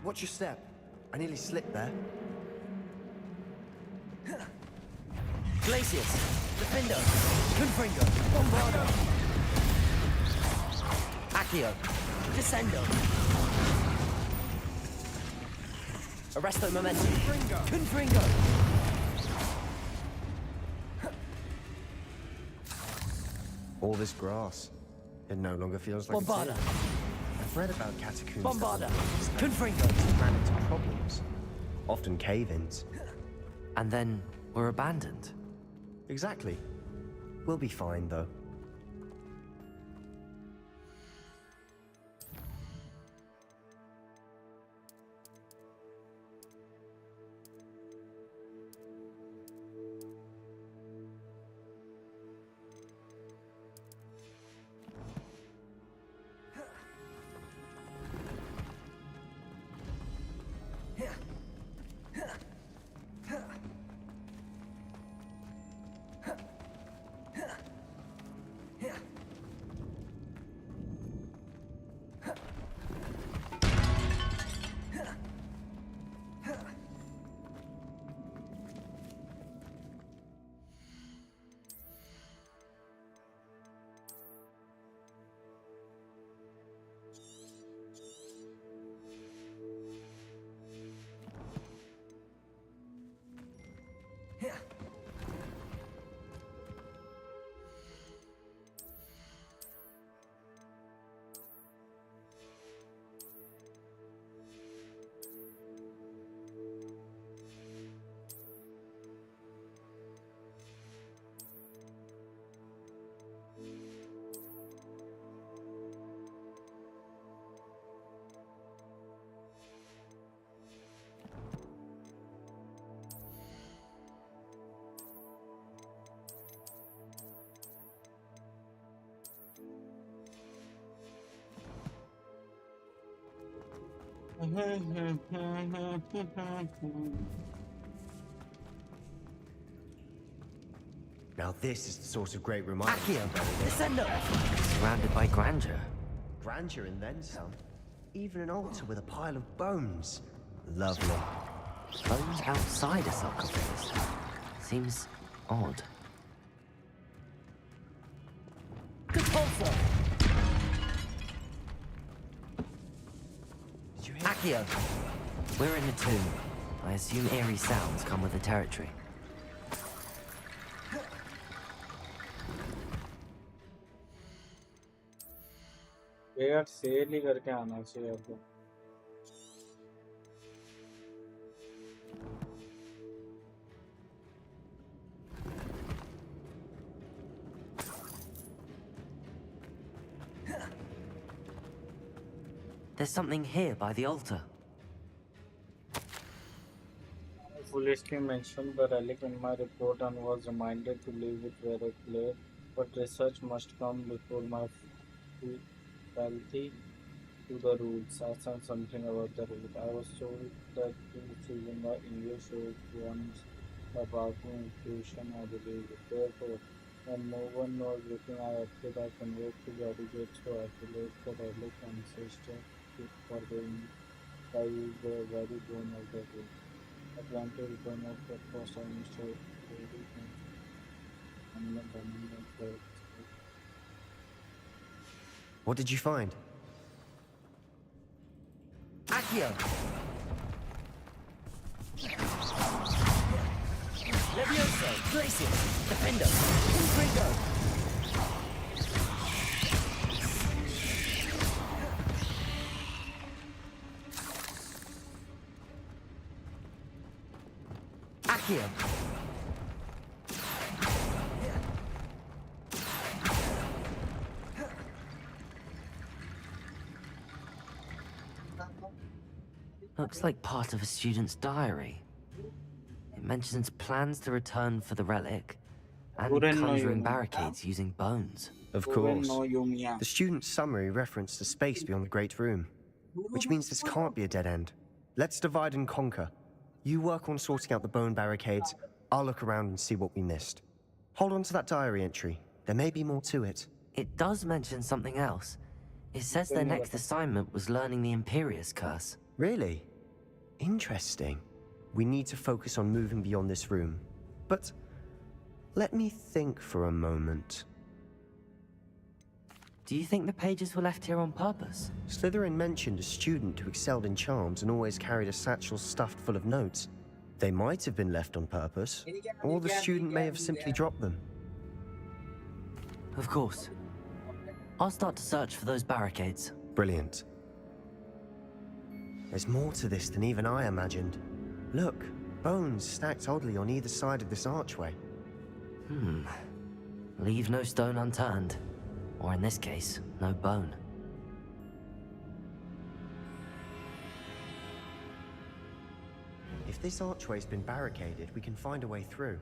Watch your step. I nearly slipped there. Glacius! Defendo! Confringo! Bombardo! Accio! Descendo! Arresto momentum! Confringo! All this grass. It no longer feels like Bombarda! it's here. I've read about catacombs. Bombarda! That Confringo! ran into problems. Often cave-ins. And then were abandoned. Exactly. We'll be fine, though. Now this is the sort of great reminder. Accio! Descendo! Surrounded by grandeur. Grandeur and then some. Even an altar with a pile of bones. Lovely. Bones outside a sarcophagus. Seems odd. Compulso! Accio! We're in a tomb. I assume eerie sounds come with the territory. यार cell ही करके आना चाहिए आपको There's something here by the altar. I foolishly mentioned the relic in my report and was reminded to leave it where it lay, but research must come before my fealty to the rules. I said something about the relic. I was told that choosing the English route once a powerful intuition, I believe it. Therefore, when no one was looking, I acted. I conveyed to delegates to isolate the relic ancestor for them. I used the very bone of the root. I plan to return at the first time to and the dominant place. What did you find? Accio! Levioso! Glacius! Defender! Confringo! Accio! Looks like part of a student's diary. It mentions plans to return for the relic and Uren no conjuring Yumiya. barricades using bones. Of Uren course. no Yumiya. The student's summary referenced a space beyond the Great Room, which means this can't be a dead end. Let's divide and conquer. You work on sorting out the bone barricades, I'll look around and see what we missed. Hold on to that diary entry. There may be more to it. It does mention something else. It says their next assignment was learning the Imperius Curse. Really? Interesting. We need to focus on moving beyond this room. But let me think for a moment. Do you think the pages were left here on purpose? Slytherin mentioned a student who excelled in charms and always carried a satchel stuffed full of notes. They might have been left on purpose, or the student may have simply dropped them. Of course. I'll start to search for those barricades. Brilliant. There's more to this than even I imagined. Look, bones stacked oddly on either side of this archway. Leave no stone unturned. Or in this case, no bone. If this archway's been barricaded, we can find a way through.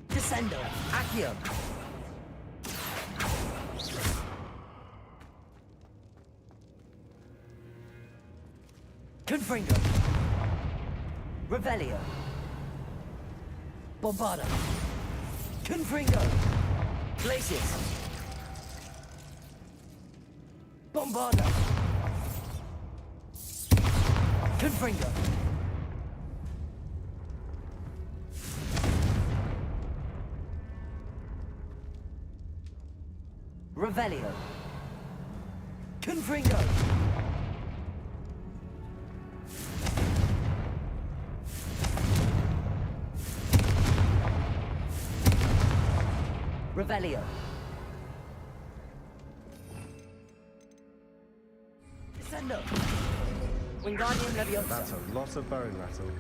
Descendo! Accio! Confringo! Revelio! Bombarda! Confringo! Glacius! Bombarda! Confringo! Revelio! Confringo! Revelio! Descendo! Wingardium Leviosa! That's a lot of bone rattle.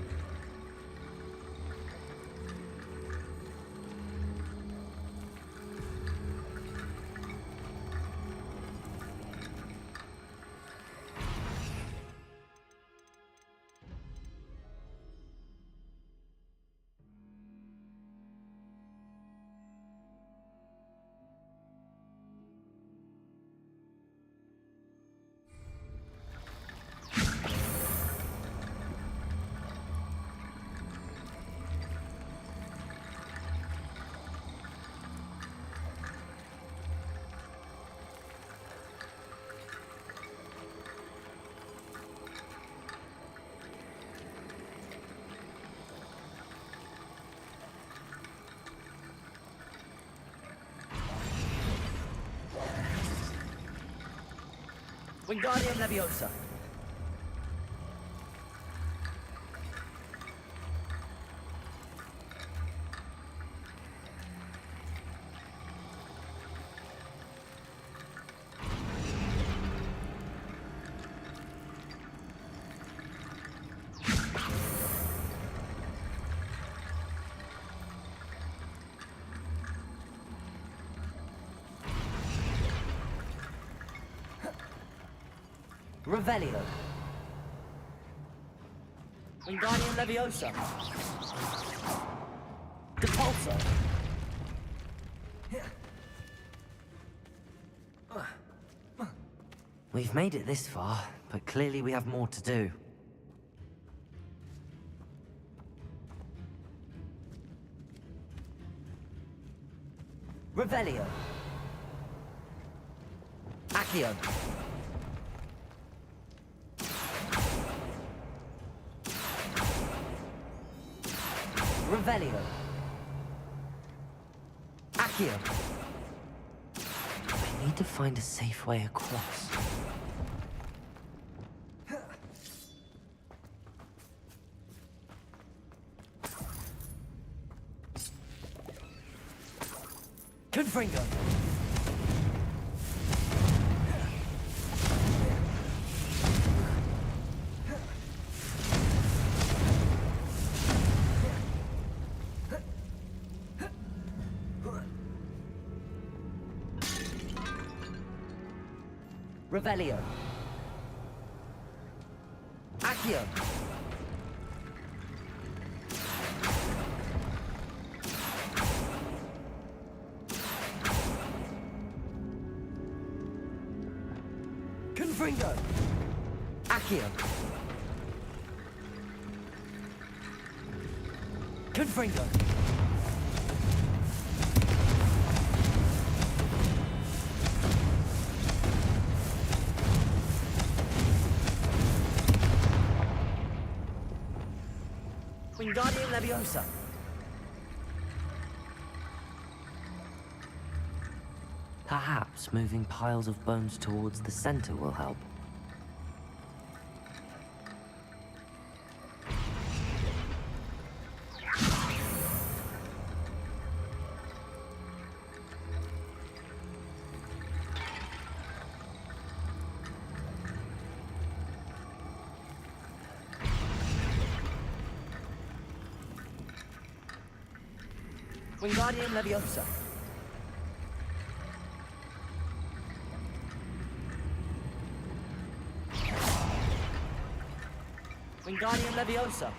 Wingardium Leviosa! Revelio! Wingardium Leviosa! Depulso! We've made it this far, but clearly we have more to do. Revelio. Accio. Revelio. Accio. I need to find a safe way across. Confringo. Revelio. Accio. Confringo. Accio. Confringo. Wingardium Leviosa. Perhaps moving piles of bones towards the center will help. Wingardium Leviosa. Wingardium Leviosa.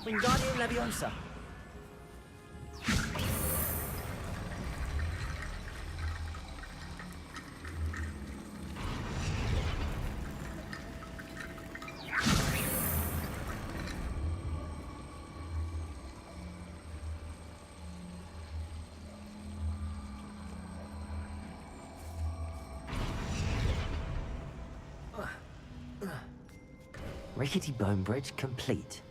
Wingardium Leviosa. Rickety bone bridge complete.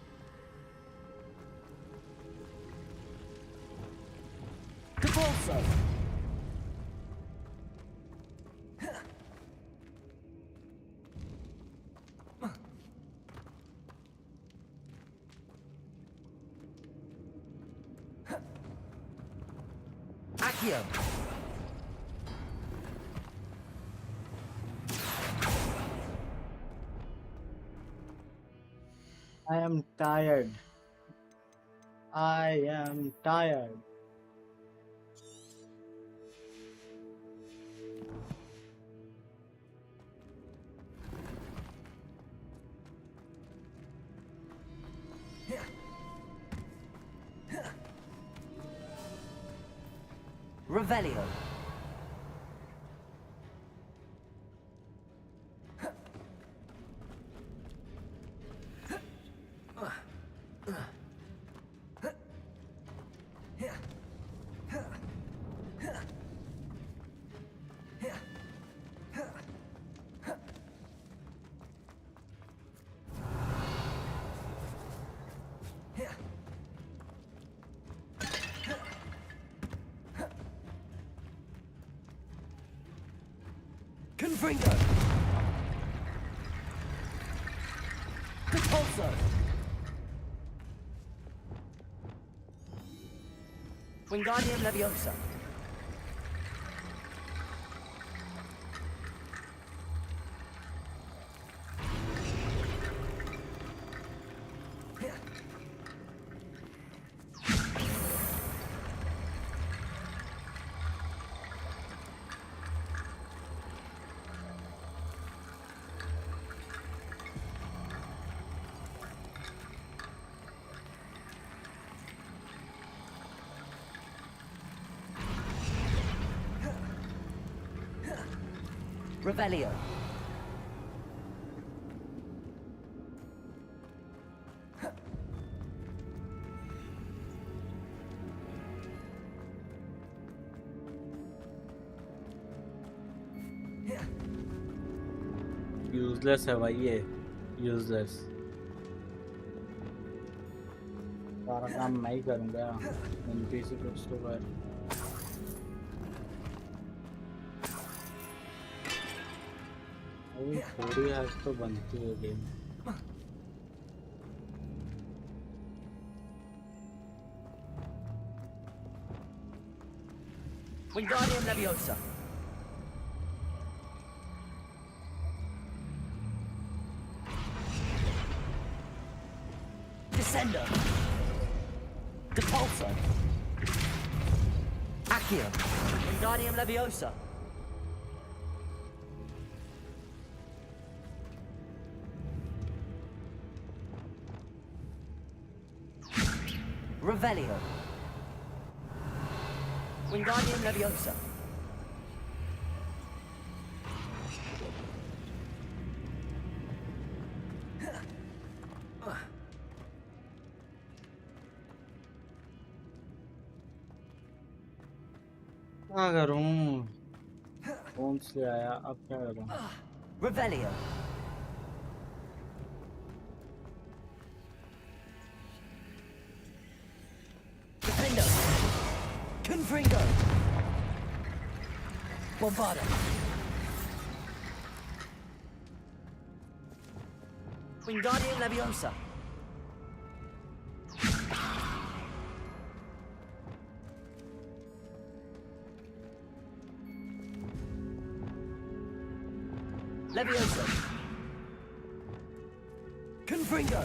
Convulso. Accio. I am tired. I am tired. Revelio. Confringo. Compulso. Wingardium Leviosa. Revelio. Useless है भाई ये, useless. सारा काम मैं ही करूँगा, NPC कुछ तो कर। अभी थोड़ी हैक तो बनती है game. Wingardium Leviosa. Descender. Depulso. Accio. Wingardium Leviosa. Revelio. Wingardium Leviosa. क्या करूं? फोन से आया, अब क्या करूं? Revelio. Defender. Confringo. Bombarda. Wingardium Leviosa. Leviosa. Confringo.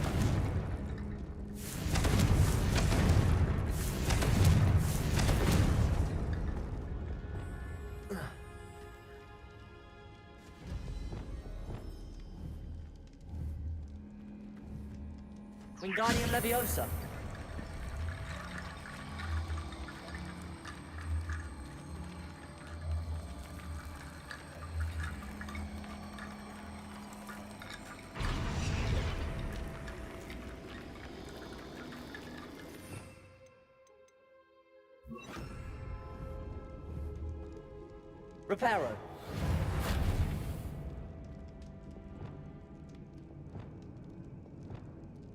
Wingardium Leviosa. Reparo.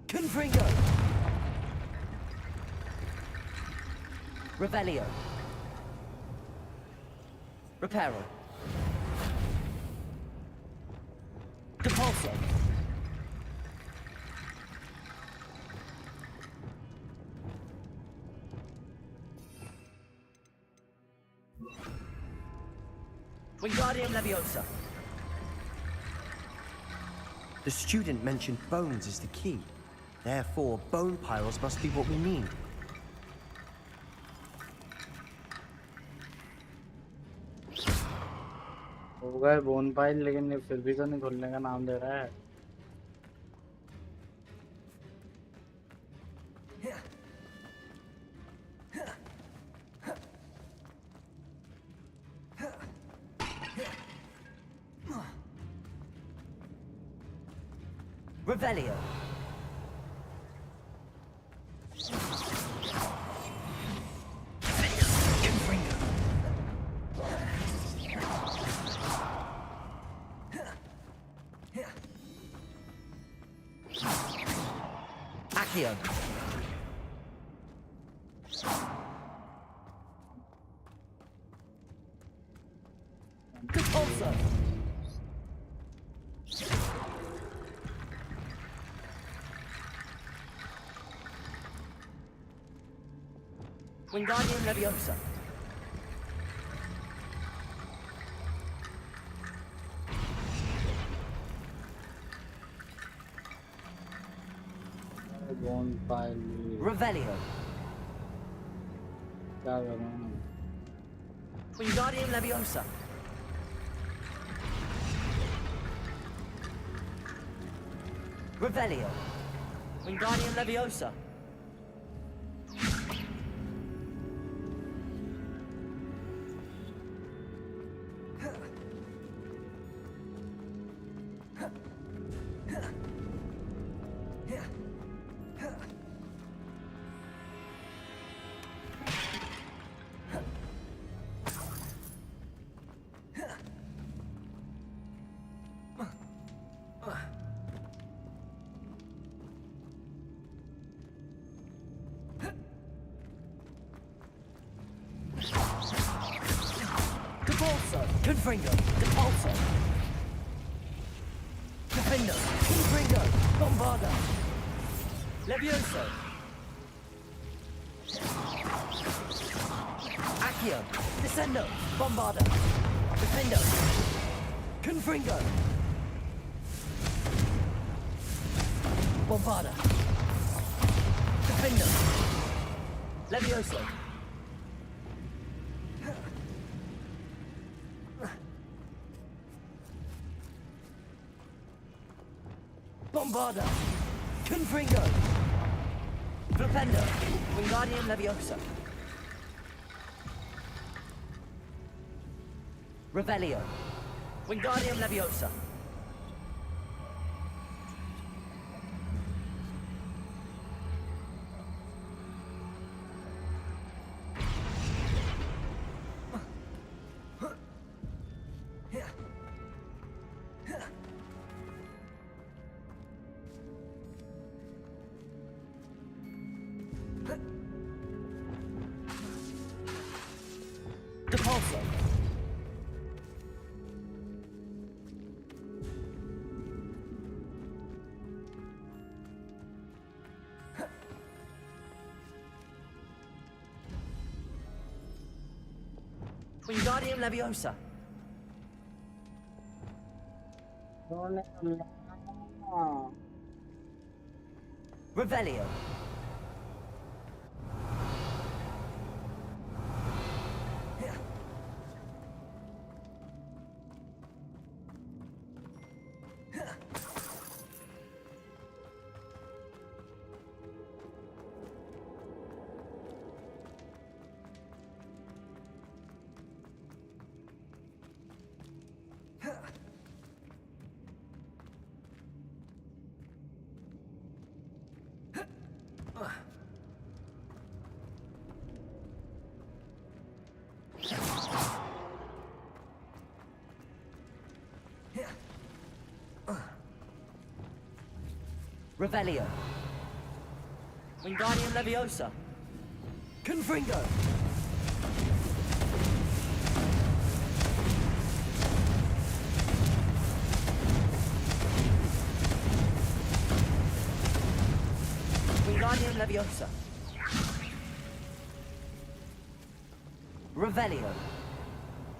Confringo. Revelio. Reparo. Depulso. Wingardium Leviosa. The student mentioned bones as the key. Therefore, bone piles must be what we need. हो गए bone pile, लेकिन ये फिर भी तो नहीं खुलने का नाम दे रहा है। Revelio. Accio. Depulso. Wingardium Leviosa. Revelio. क्या करूँ? Wingardium Leviosa. Revelio. Wingardium Leviosa. Depulso. Confringo. Depulso. Defendo. Confringo. Bombarda. Levioso. Accio. Descendo. Bombarda. Defendo. Confringo. Bombarda. Defendo. Levioso. Bombarda. Confringo. Flipendo. Wingardium Leviosa. Revelio. Wingardium Leviosa. Depulso. Wingardium Leviosa. Revelio. Revelio. Wingardium Leviosa. Confringo. Wingardium Leviosa. Revelio.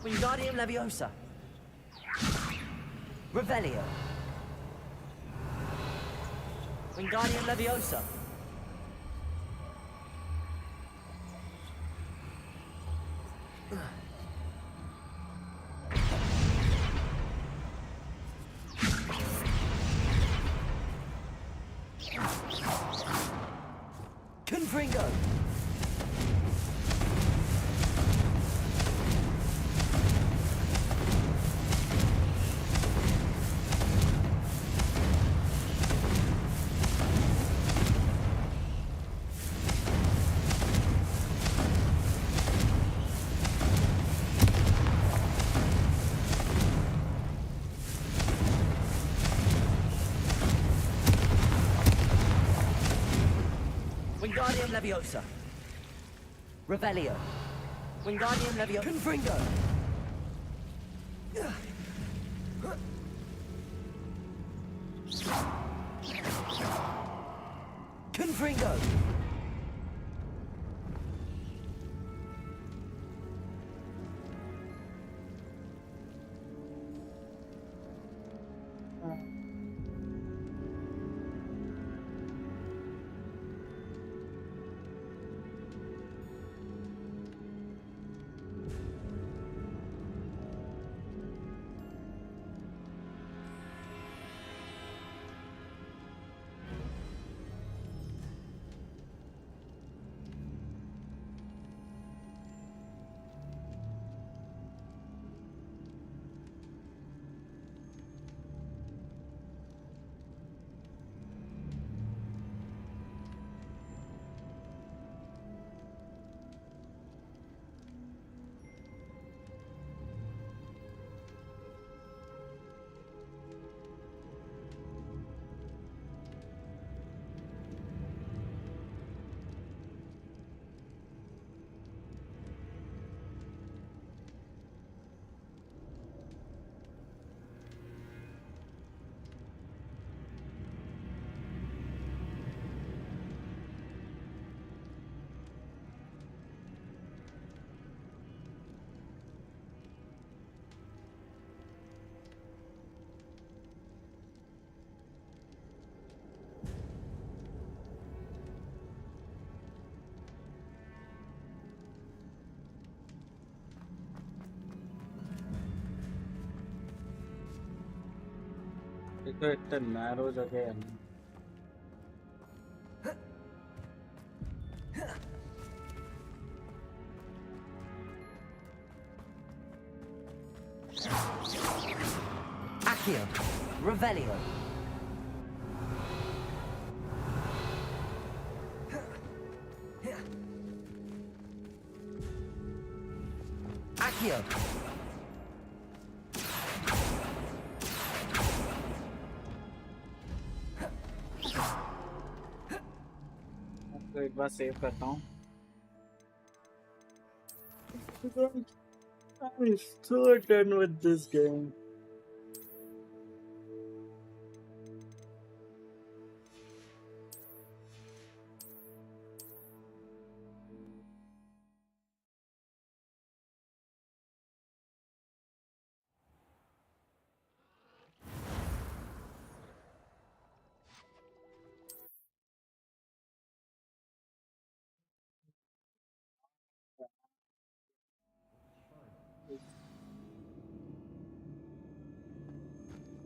Wingardium Leviosa. Revelio. Wingardium Leviosa. Confringo. Wingardium Leviosa. Revelio. Wingardium Leviosa. Confringo. Confringo. तो इतना narrow जगह है ना। Accio, Revelio. Accio. तो एक बार save करता हूँ। I'm so done with this game.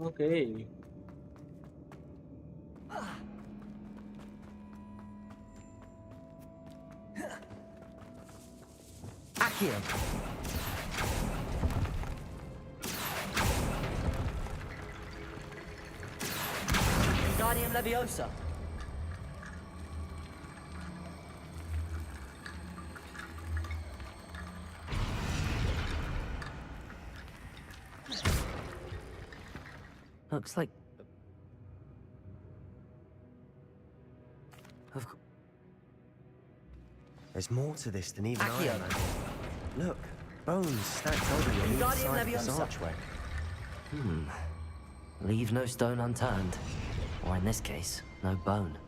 Okay. Accio. Wingardium Leviosa. Looks like... There's more to this than even I Accio. imagined. Look, bones stacked over on either Wingardium side of this Leviosa. archway. Leave no stone unturned. Or in this case, no bone.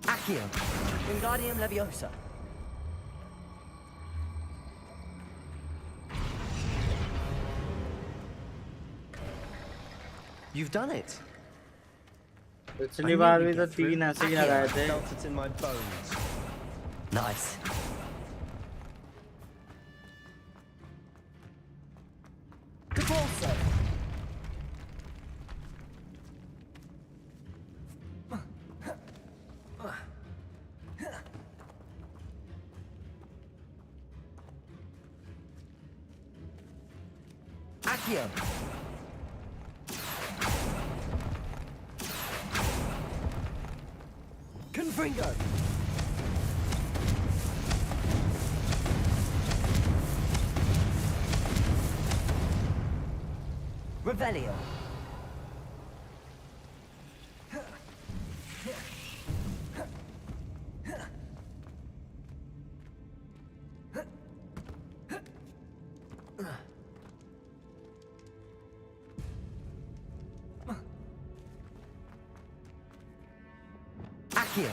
Accio. Wingardium Leviosa. You've done it. पिछली बार भी तो 3 ऐसे ही लगाए थे। Felt it in my bones. Nice. Repulsor. Accio. Confringo. Revelio. Accio.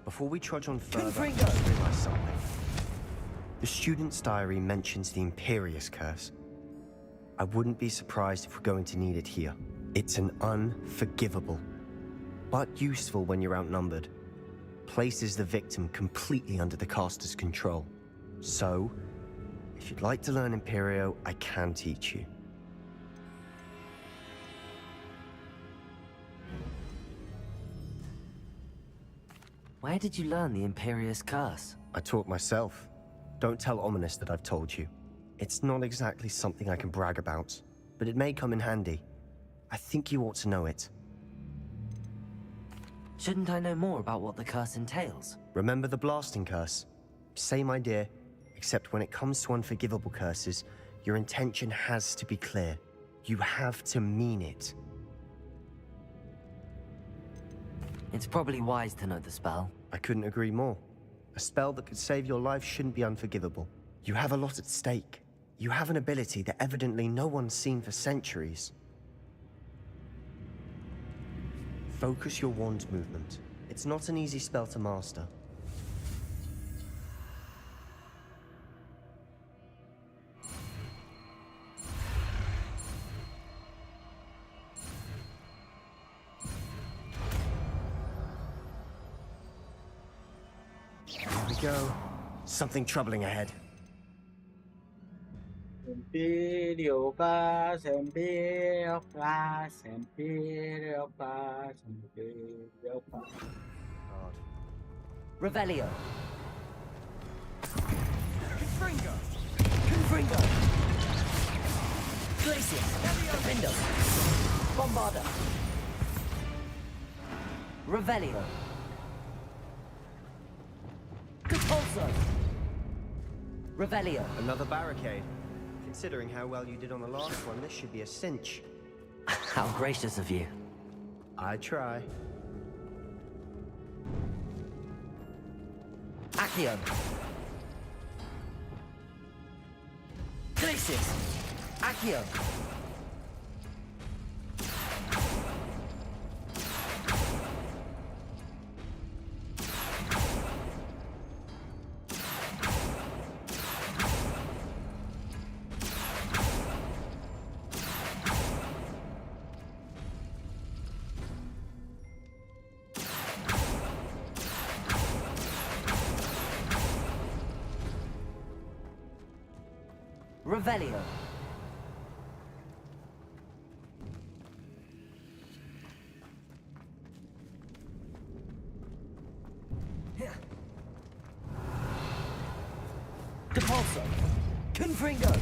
Before we trudge on further, I Confringo. just realised something. The student's diary mentions the Imperious Curse. I wouldn't be surprised if we're going to need it here. It's an unforgivable, but useful when you're outnumbered. Places the victim completely under the caster's control. So, if you'd like to learn Imperio, I can teach you. Where did you learn the Imperious Curse? I taught myself. Don't tell Ominous that I've told you. It's not exactly something I can brag about, but it may come in handy. I think you ought to know it. Shouldn't I know more about what the curse entails? Remember the blasting curse? Same idea, except when it comes to unforgivable curses, your intention has to be clear. You have to mean it. It's probably wise to know the spell. I couldn't agree more. A spell that could save your life shouldn't be unforgivable. You have a lot at stake. You have an ability that evidently no one's seen for centuries. Focus your wand movement. It's not an easy spell to master. go. Something troubling ahead. Imperial class, Imperial class, Imperial class, Imperial class. Revelio. Confringo. Confringo. Glacius. Defendo. Bombarda. Revelio. Compulso. Revelio. Another barricade. Considering how well you did on the last one, this should be a cinch. How gracious of you. I try. Accio. Glacius. Accio. Revelio. Depulso. Confringo.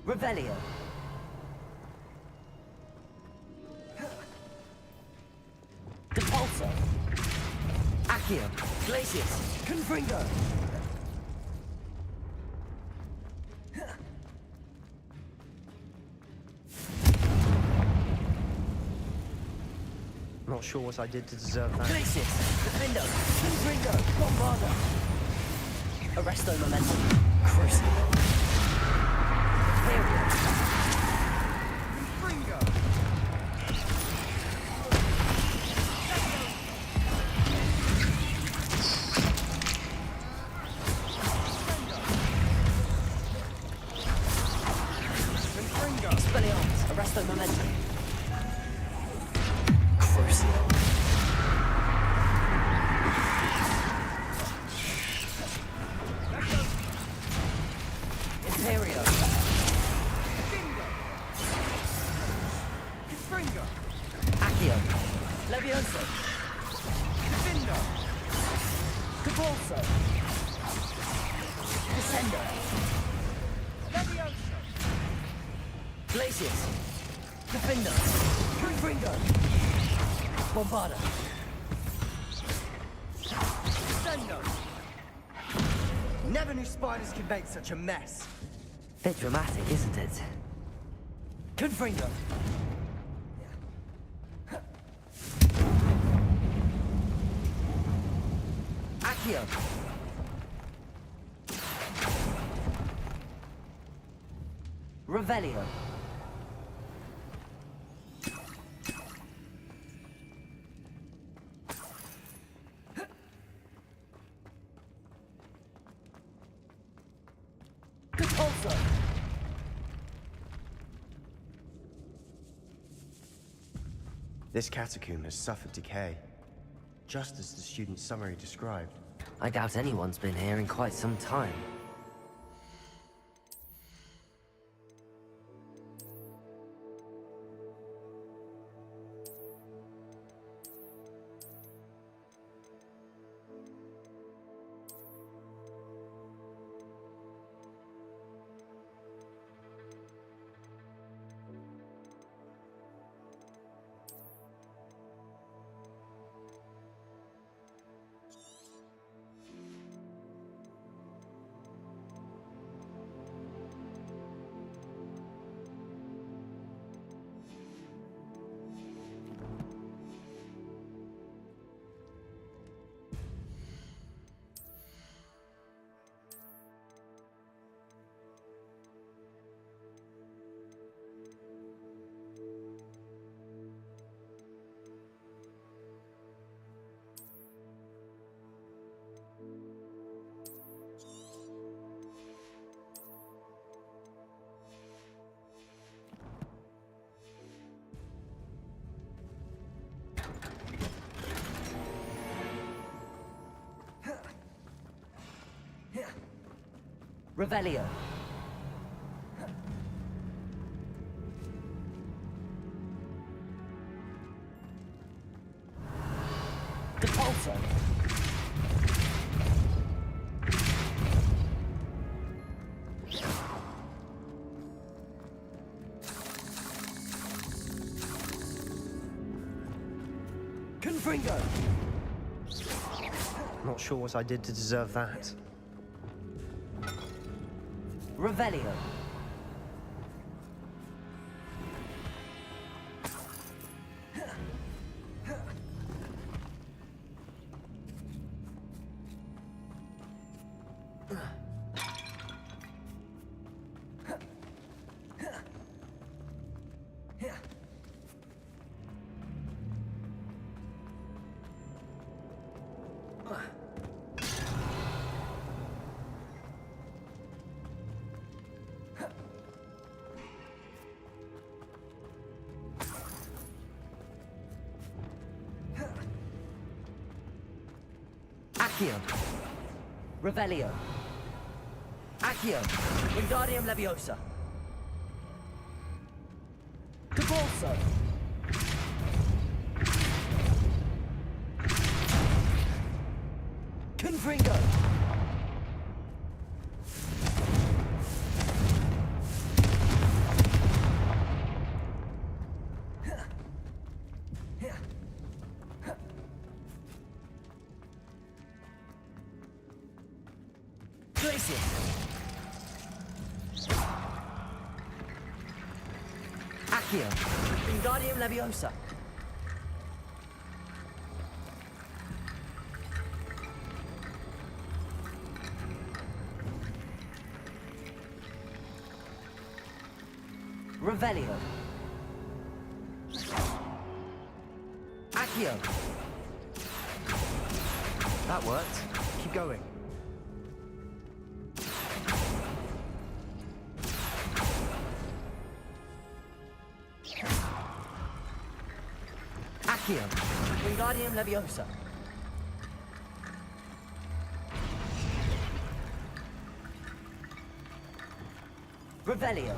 Revelio. Depulso. Accio. Glacius. Confringo. Not sure what I did to deserve that. Glacius. Defendo. Confringo. Bombarda. Arresto momentum. Crucible. Confringo. Expelliarmus. Arresto momentum. Crucible. Imperio. Confringo. Accio. Levioso. Defendo. Compulso. Descendo. Levioso. Glacius. Defendo. Confringo. Bombarda. Descendo. Never knew spiders could make such a mess. Bit dramatic, isn't it? Confringo. Accio. Revelio. Compulso. This catacomb has suffered decay, just as the student's summary described. I doubt anyone's been here in quite some time. Revelio. Depulso. Confringo. Not sure what I did to deserve that. Revelio. Accio. Revelio. Accio. Wingardium Leviosa. Depulso. Confringo. Accio. Wingardium Leviosa. Revelio. Accio. That worked. Keep going. Accio. Wingardium Leviosa. Revelio.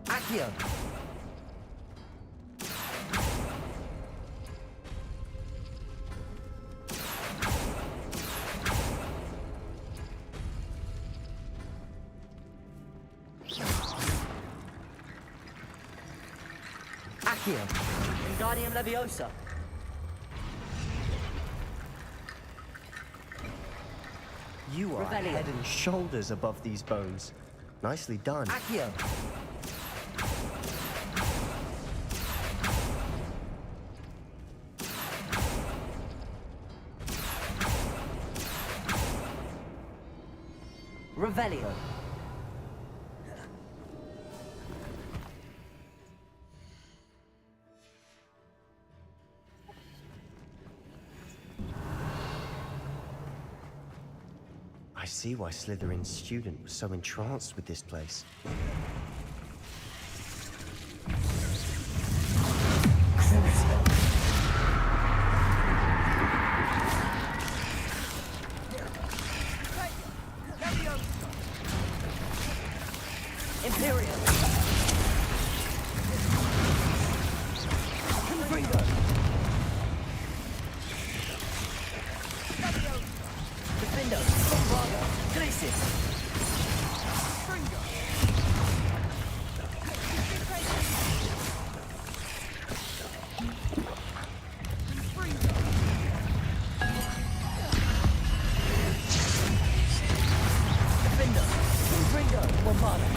Accio. Accio. Wingardium Leviosa. You are Revelio. head and shoulders above these bones. Nicely done. Accio. Revelio. I see why Slytherin's student was so entranced with this place. Imperial. Confringo. Defendo. Bombardo. Glacis. Defendo. Confringo. Bombardo.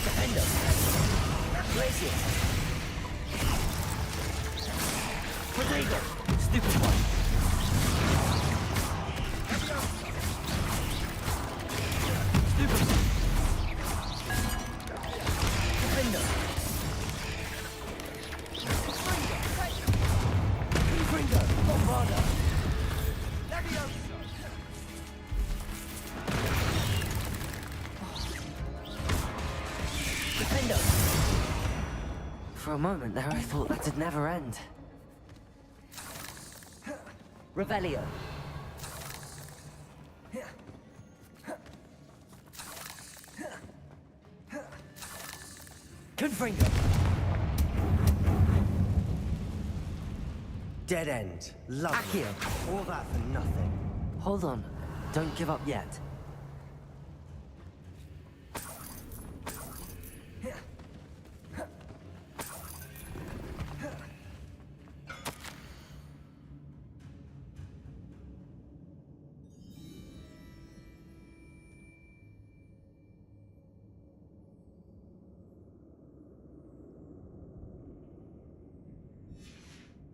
Defender. Glacius. Rodrigo. Stupid one. Stupid. Defender. Defender! For a moment there, I thought that'd never end. Revelio. Confringo. Dead end. Lovely. Accio. All that for nothing. Hold on. Don't give up yet.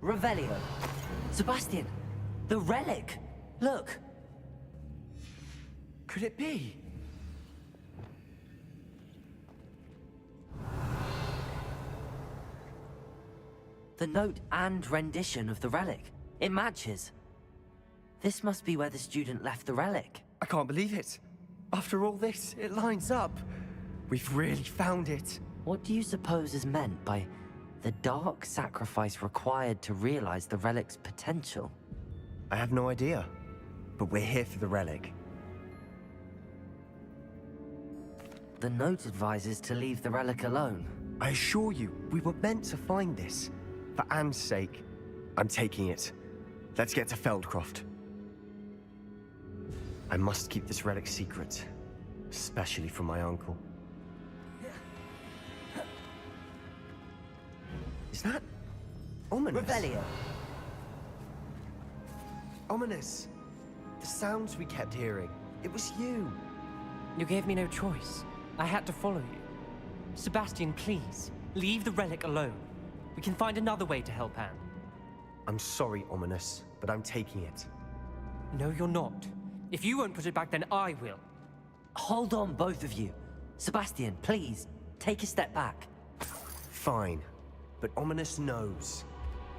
Revelio. Sebastian, the relic. Look. Could it be? The note and rendition of the relic. It matches. This must be where the student left the relic. I can't believe it. After all this, it lines up. We've really found it. What do you suppose is meant by the dark sacrifice required to realize the relic's potential? I have no idea. But we're here for the relic. The note advises to leave the relic alone. I assure you, we were meant to find this. For Anne's sake, I'm taking it. Let's get to Feldcroft. I must keep this relic secret, especially from my uncle. Is that ominous? Revelio. Ominous. The sounds we kept hearing. It was you. You gave me no choice. I had to follow you. Sebastian, please, leave the relic alone. We can find another way to help Anne. I'm sorry, Ominous, but I'm taking it. No, you're not. If you won't put it back, then I will. Hold on, both of you. Sebastian, please, take a step back. Fine, but Ominous knows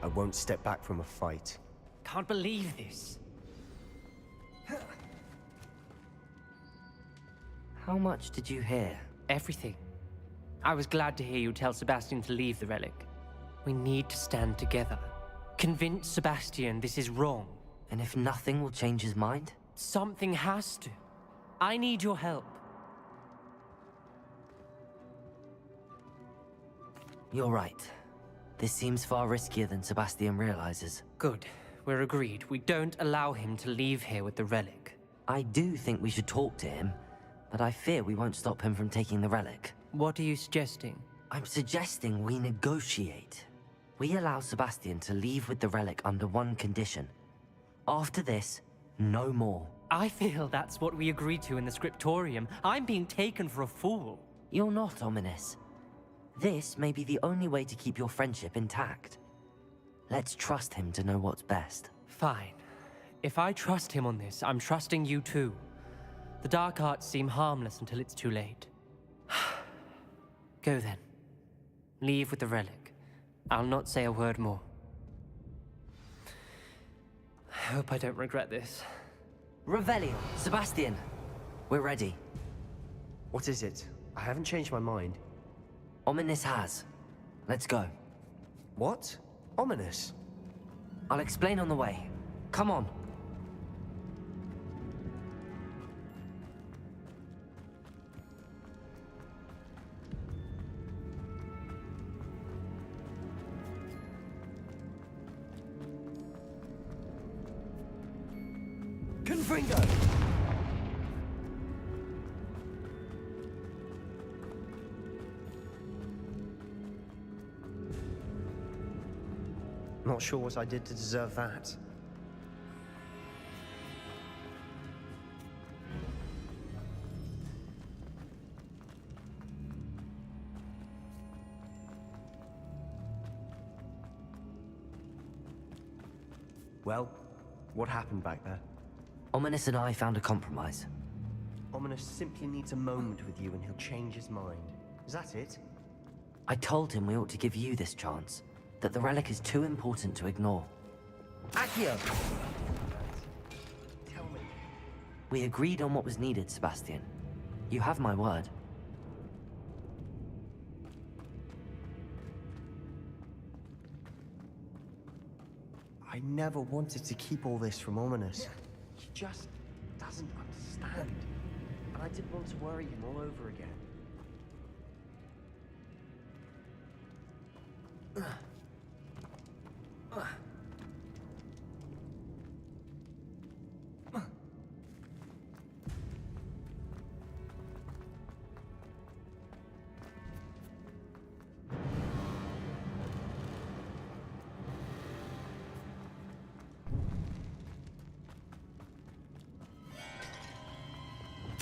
I won't step back from a fight. Can't believe this. How much did you hear? Everything. I was glad to hear you tell Sebastian to leave the relic. We need to stand together. Convince Sebastian this is wrong. And if nothing will change his mind? Something has to. I need your help. You're right. This seems far riskier than Sebastian realizes. Good. We're agreed. We don't allow him to leave here with the relic. I do think we should talk to him, but I fear we won't stop him from taking the relic. What are you suggesting? I'm suggesting we negotiate. We allow Sebastian to leave with the relic under one condition. After this, no more. I feel that's what we agreed to in the scriptorium. I'm being taken for a fool. You're not, Ominous. This may be the only way to keep your friendship intact. Let's trust him to know what's best. Fine. If I trust him on this, I'm trusting you too. The dark arts seem harmless until it's too late. Go then. Leave with the relic. I'll not say a word more. I hope I don't regret this. Revelio, Sebastian. We're ready. What is it? I haven't changed my mind. Ominous has. Let's go. What? Ominous? I'll explain on the way. Come on. Confringo! Not sure what I did to deserve that. Well, what happened back there? Ominous and I found a compromise. Ominous simply needs a moment with you and he'll change his mind. Is that it? I told him we ought to give you this chance. That the relic is too important to ignore. Accio! Tell me. We agreed on what was needed, Sebastian. You have my word. I never wanted to keep all this from Ominous. He just doesn't understand. And I didn't want to worry him all over again.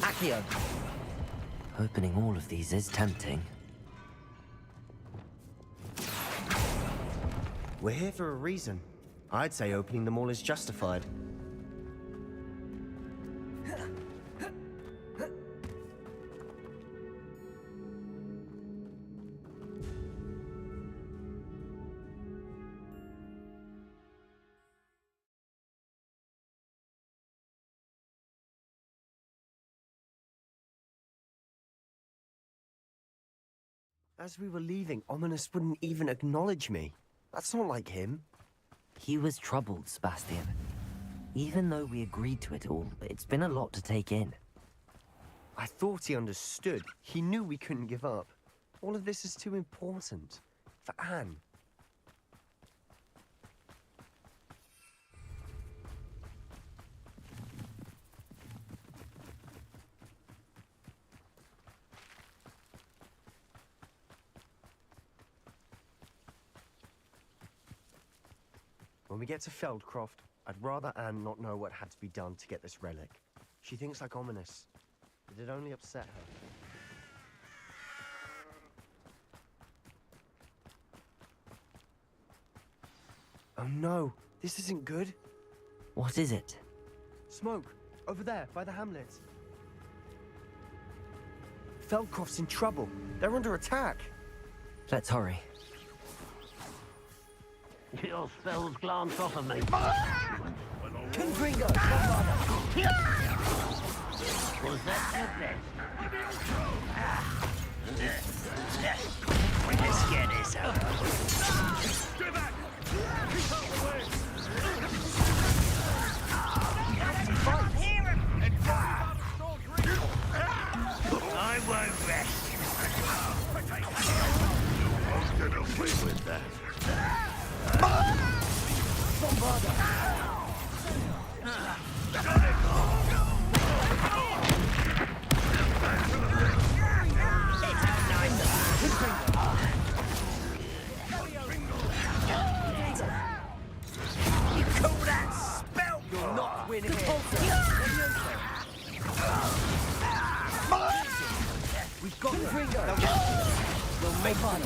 Accio! Opening all of these is tempting. We're here for a reason. I'd say opening them all is justified. As we were leaving, Ominous wouldn't even acknowledge me. That's not like him. He was troubled, Sebastian. Even though we agreed to it all, it's been a lot to take in. I thought he understood. He knew we couldn't give up. All of this is too important. For Anne. When we get to Feldcroft, I'd rather Anne not know what had to be done to get this relic. She thinks like Ominous, but it only upset her. Oh no, this isn't good. What is it? Smoke, over there, by the hamlet. Feldcroft's in trouble. They're under attack. Let's hurry. Your spells glance off of me. Confringo! Was that the best? Let's get this over. Stay back! Keep out the way! I won't rest. You won't get away with that. You call that spell? You're not winning here. We've got Confringo. We'll make fun.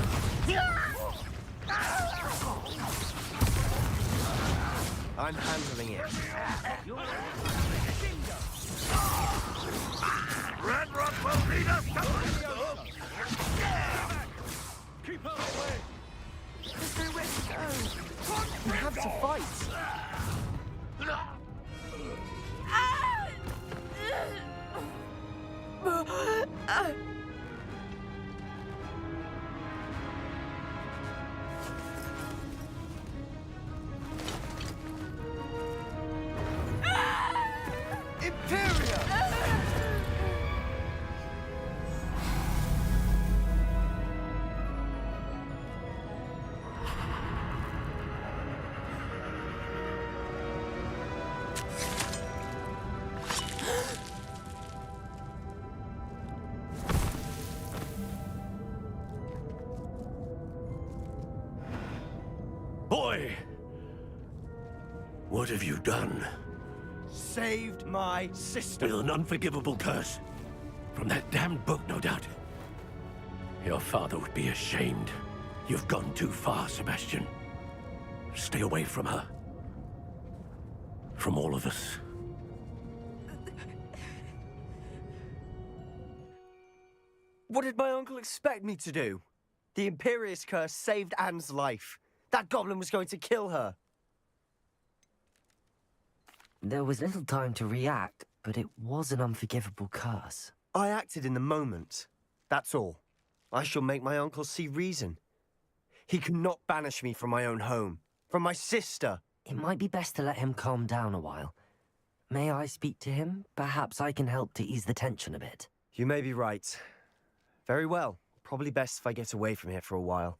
I'm handling it. Red Rock will lead us to Keep out of the way! There's nowhere to go! We have to fight! Boy! What have you done? Saved my sister. With an unforgivable curse. From that damned book, no doubt. Your father would be ashamed. You've gone too far, Sebastian. Stay away from her. From all of us. What did my uncle expect me to do? The Imperious curse saved Anne's life. That goblin was going to kill her. There was little time to react, but it was an unforgivable curse. I acted in the moment. That's all. I shall make my uncle see reason. He cannot banish me from my own home, from my sister, It might be best to let him calm down a while. May I speak to him? Perhaps I can help to ease the tension a bit. You may be right. Very well. Probably best if I get away from here for a while.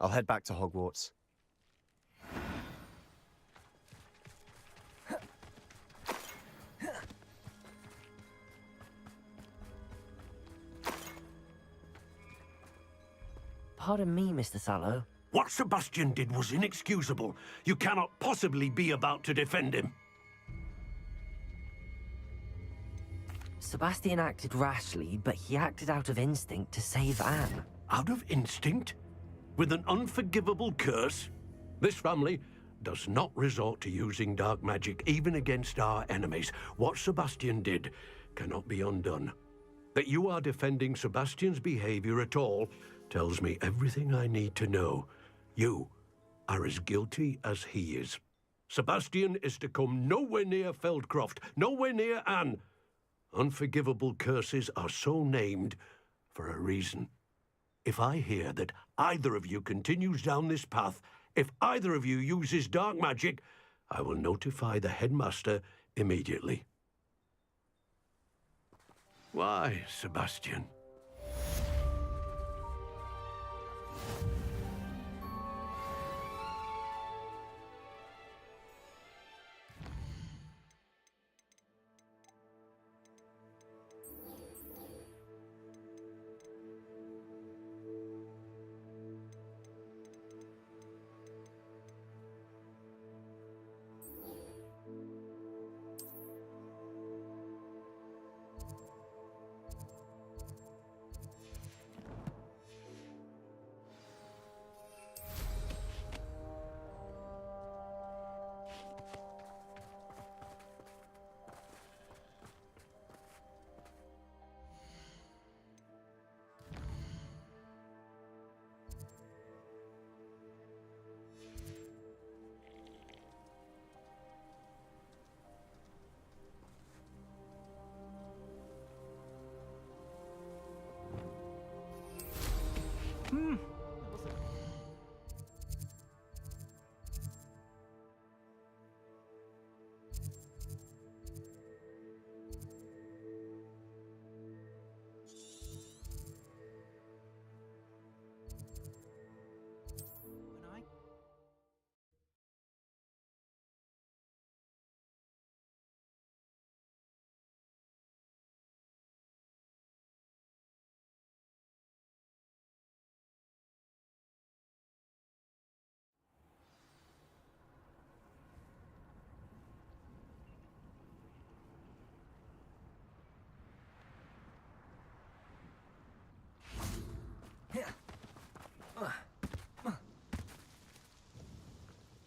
I'll head back to Hogwarts. Pardon me, Mr. Sallow. What Sebastian did was inexcusable. You cannot possibly be about to defend him. Sebastian acted rashly, but he acted out of instinct to save Anne. Out of instinct? With an unforgivable curse? This family does not resort to using dark magic even against our enemies. What Sebastian did cannot be undone. That you are defending Sebastian's behavior at all tells me everything I need to know. You are as guilty as he is. Sebastian is to come nowhere near Feldcroft, nowhere near Anne. Unforgivable curses are so named for a reason. If I hear that either of you continues down this path, if either of you uses dark magic, I will notify the headmaster immediately. Why, Sebastian?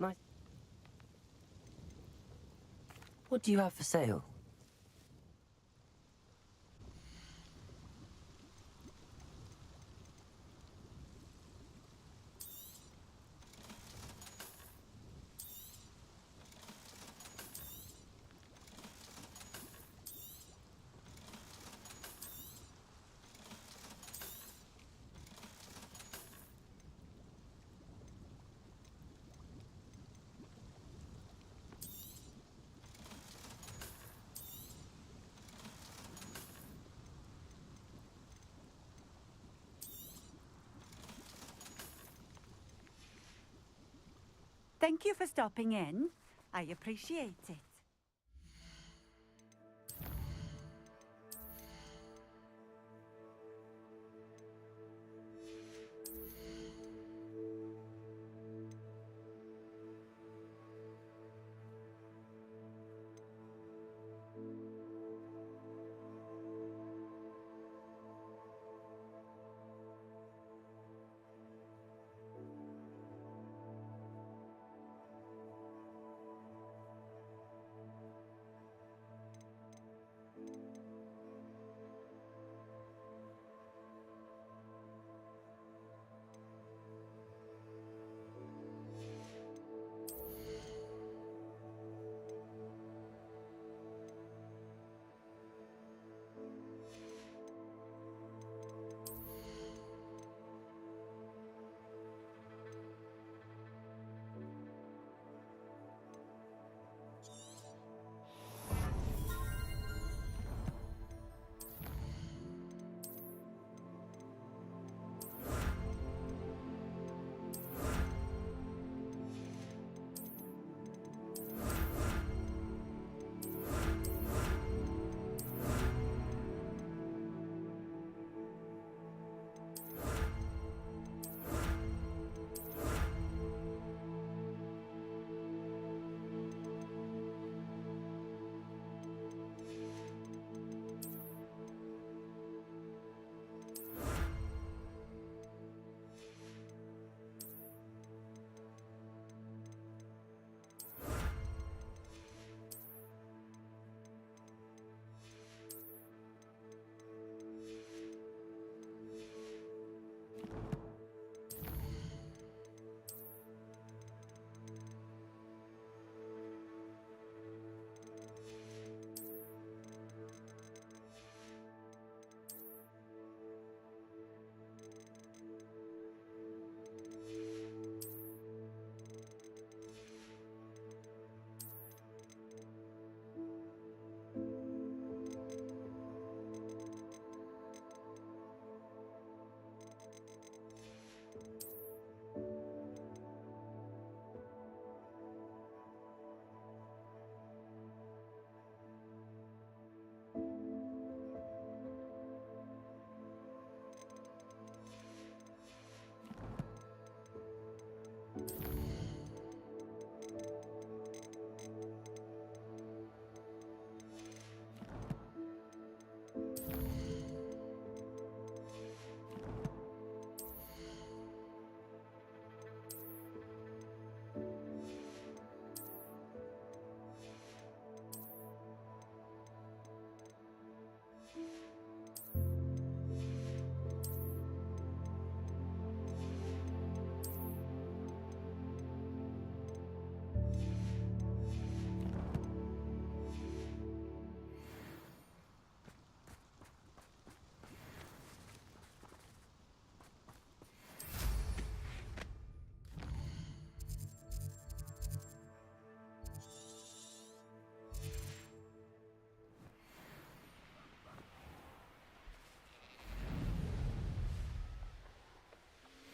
Nice. What do you have for sale? Thank you for stopping in. I appreciate it.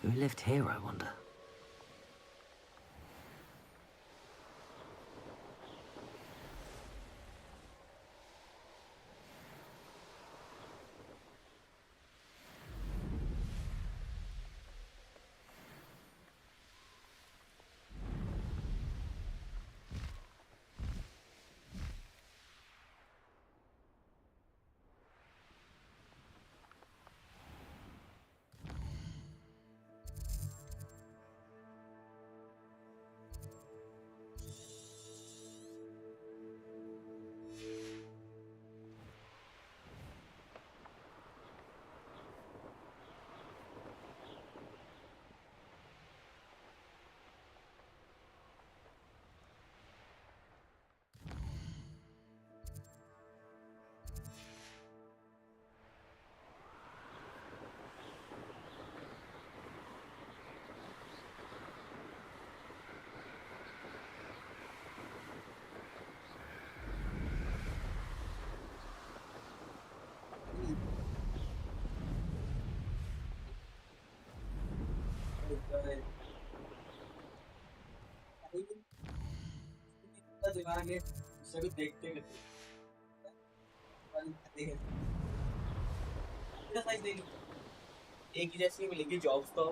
Who lived here, I wonder? दिमाग है सभी देखते करते एक ही जैसी मिलेगी jobs तो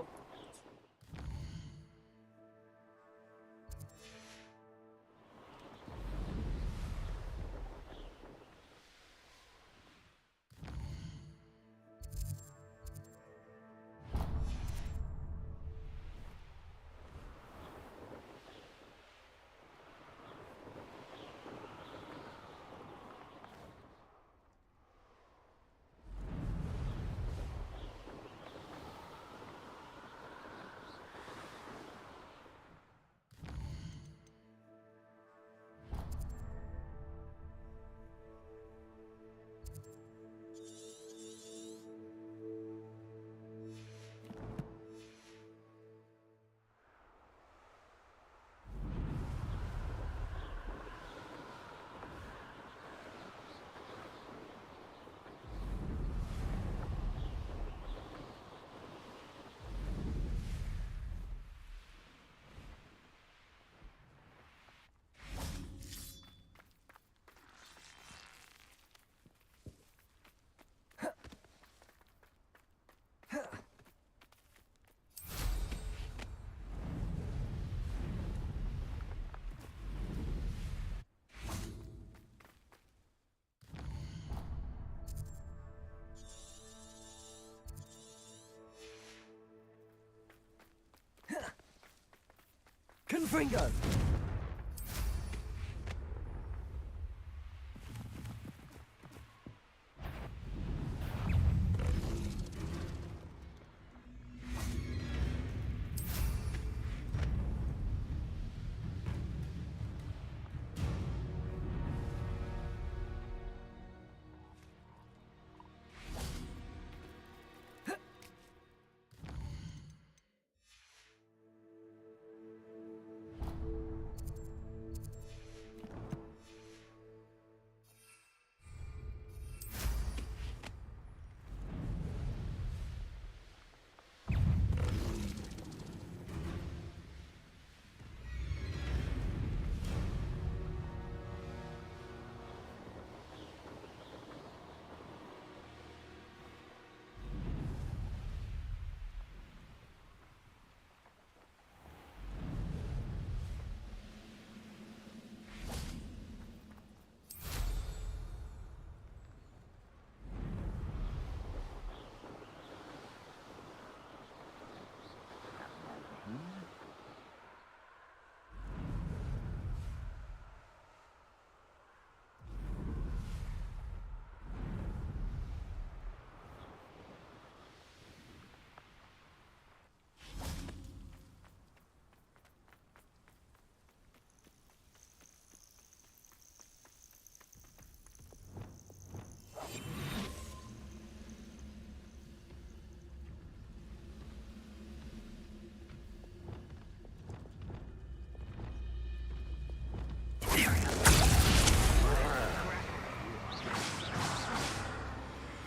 Confringo!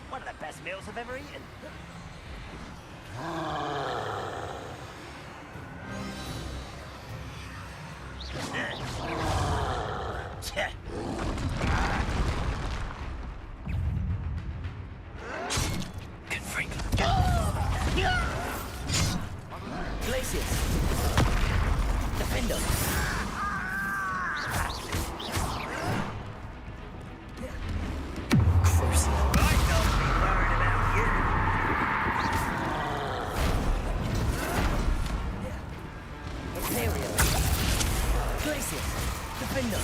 One of the best meals I've ever eaten. Glacius. Defender. Imperial. Glacius. Defender.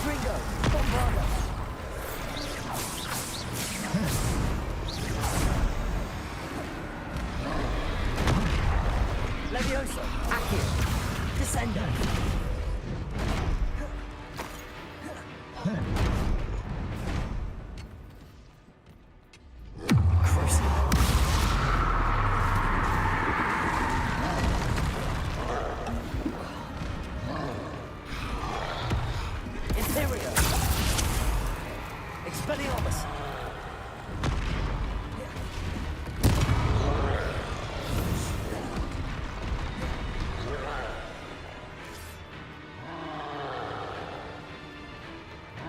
Gringo. Bombarder. Levioso. Accio. Descender. Imperio. Expelliarmus.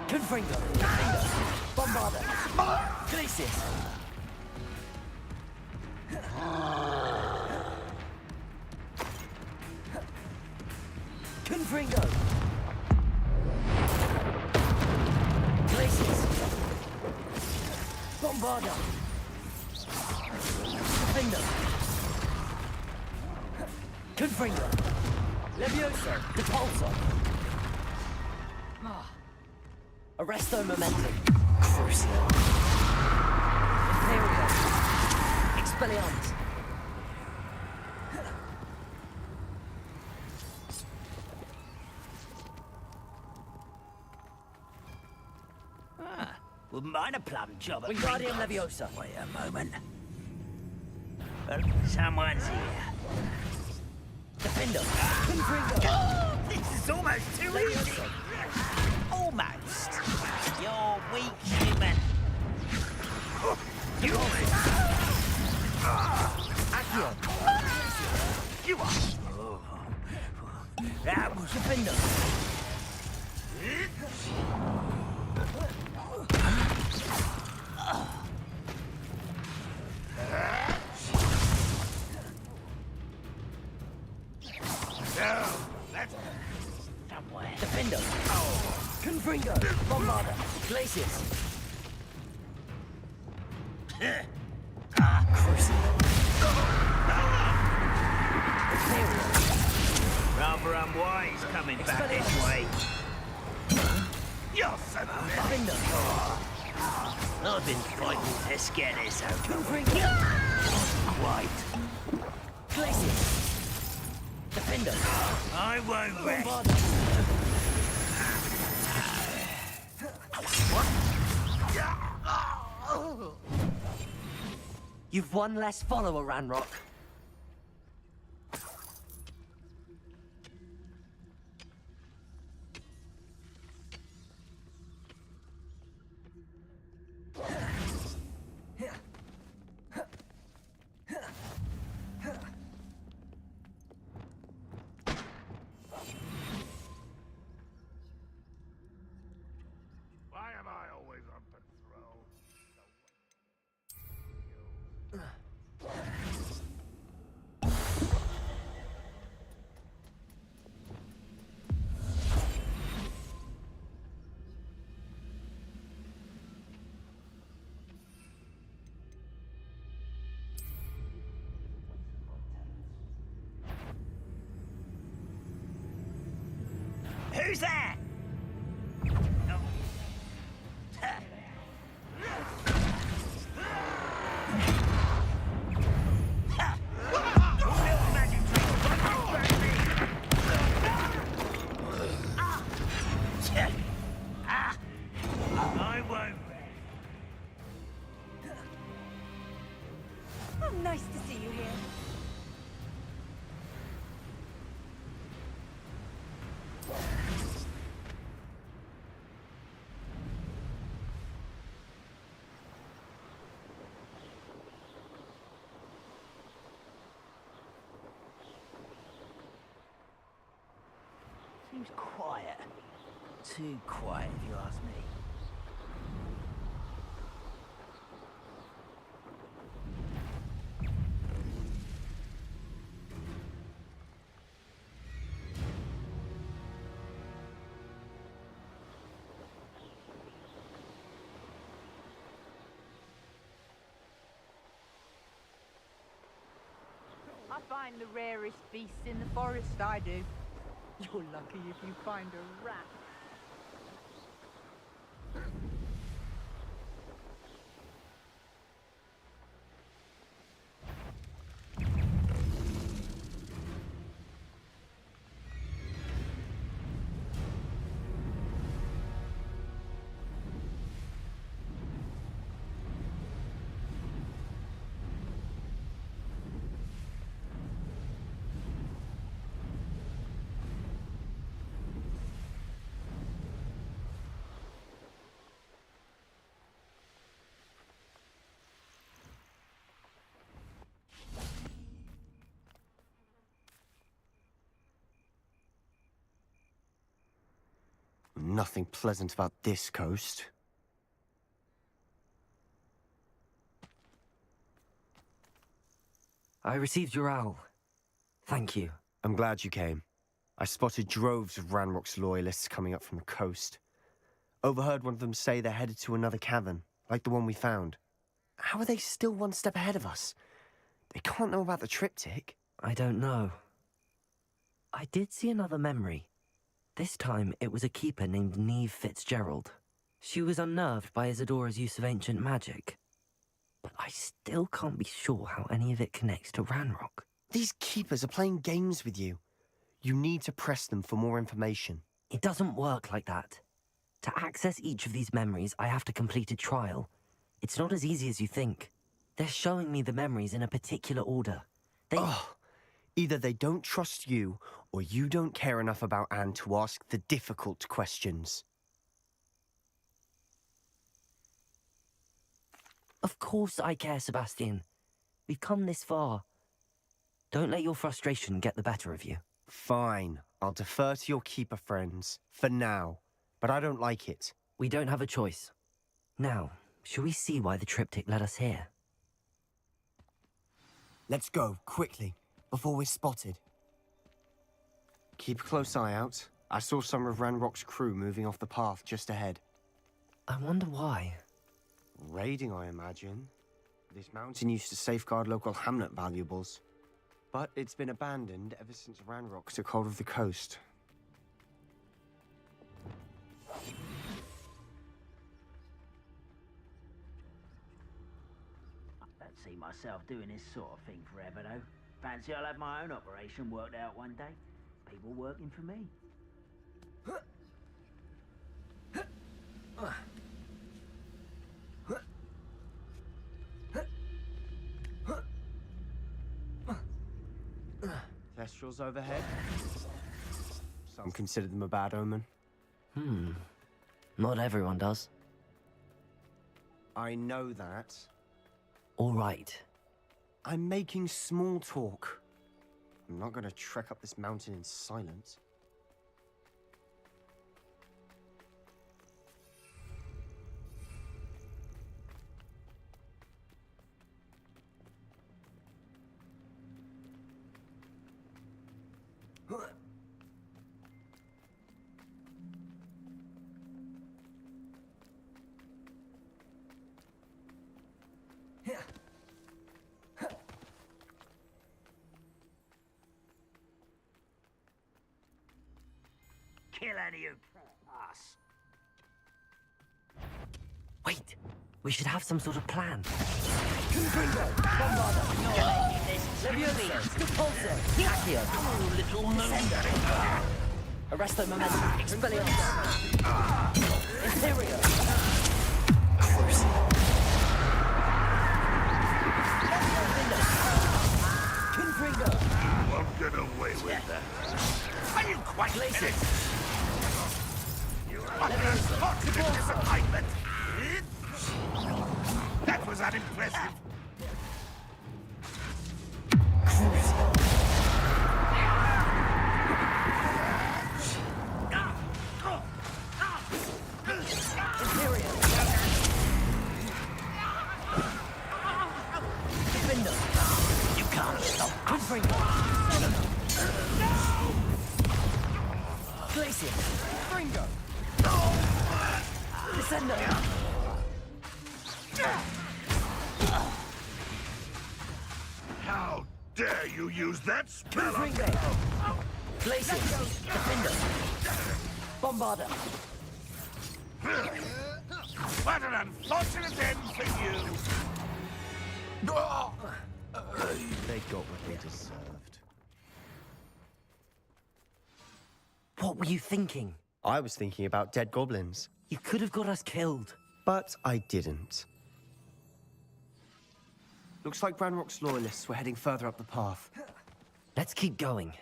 Confringo. Bombarder. Glacius. Confringo. Glacius. Bombarder. Defender. Confringo. Levioso. Repulsor. Arresto momentum. Crucio. Imperio. Expelliarmus. Wouldn't mind a plum job at Wingardium Leviosa. Wait a moment. Well, someone's here. Defender. Confringo. This is almost too easy. Almost. You're weak, human. You Accio. You are. That was Defender. somewhere. Defender. Confringo. Bombarder. Glacius. Rather unwise coming back this way. You're so Defender. I've been fighting this get this out. Confringo. Quite. Glacius. Defender. I won't rest. Bombarder. You've one less follower, Ranrock. Why am I always on patrol? Who's that? I won't. Oh, nice to see you here. seems quiet. Too quiet, if you ask me. I find the rarest beasts in the forest, I do. You're lucky if you find a rat. Nothing pleasant about this coast. I received your owl. Thank you. I'm glad you came. I spotted droves of Ranrock's loyalists coming up from the coast. Overheard one of them say they're headed to another cavern, like the one we found. How are they still one step ahead of us? They can't know about the triptych. I don't know. I did see another memory. This time, it was a keeper named Neve Fitzgerald. She was unnerved by Isadora's use of ancient magic. But I still can't be sure how any of it connects to Ranrock. These keepers are playing games with you. You need to press them for more information. It doesn't work like that. To access each of these memories, I have to complete a trial. It's not as easy as you think. They're showing me the memories in a particular order. Either they don't trust you, or you don't care enough about Anne to ask the difficult questions. Of course I care, Sebastian. We've come this far. Don't let your frustration get the better of you. Fine. I'll defer to your keeper friends, for now. But I don't like it. We don't have a choice. Now, shall we see why the triptych led us here? Let's go, quickly, before we're spotted. Keep a close eye out. I saw some of Ranrock's crew moving off the path just ahead. I wonder why. Raiding, I imagine. This mountain used to safeguard local hamlet valuables. But it's been abandoned ever since Ranrock took hold of the coast. I don't see myself doing this sort of thing forever, though. Fancy I'll have my own operation worked out one day. People working for me. Thestrals overhead. Some consider them a bad omen. Not everyone does. I know that. All right. I'm making small talk. I'm not going to trek up this mountain in silence. Kill any who trespass. Wait, we should have some sort of plan. Arresto momentum. Expelliarmus. Interior. Confringo. You won't get away with that. Are you quite lazy? You are a disappointment. That was unimpressive. Glacier. Fringo. Descendo. How dare you use that spell on Fringo. Glacier. Defender. Bombarder. What an unfortunate end for you! They got what they deserved. What were you thinking? I was thinking about dead goblins. You could have got us killed. But I didn't. Looks like Ranrock's loyalists were heading further up the path. Let's keep going.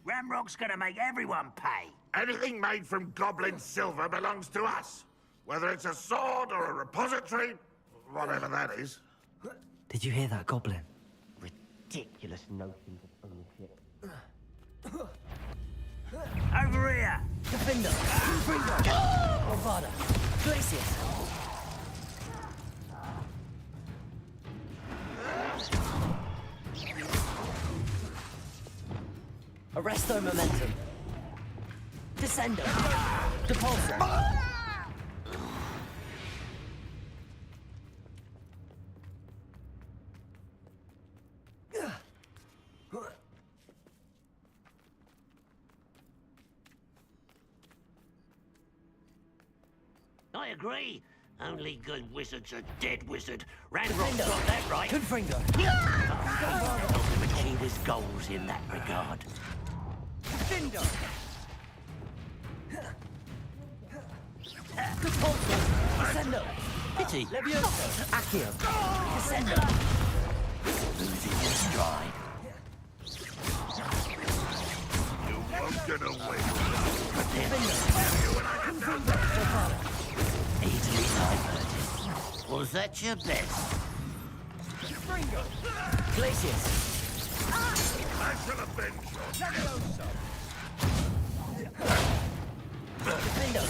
Ramrock's gonna make everyone pay. Anything made from goblin silver belongs to us. Whether it's a sword or a repository, whatever that is. Did you hear that, Goblin? Ridiculous notions of ownership. Over here! Defender! Fringo! Bombarder! Glacier! Arresto momentum. Descendo. Depulsor. I agree. Only good wizards are dead wizard. Ranrock got that right. Confringo. Help him achieve his goals in that regard. Defender. Depulsor. Descendo. Pity. Levioso. Accio. Descendo. Losing your stride. You won't get away. Easily diverted. Was that your best? Fringo. Glacius. I shall avenge you. Levioso. Defendo.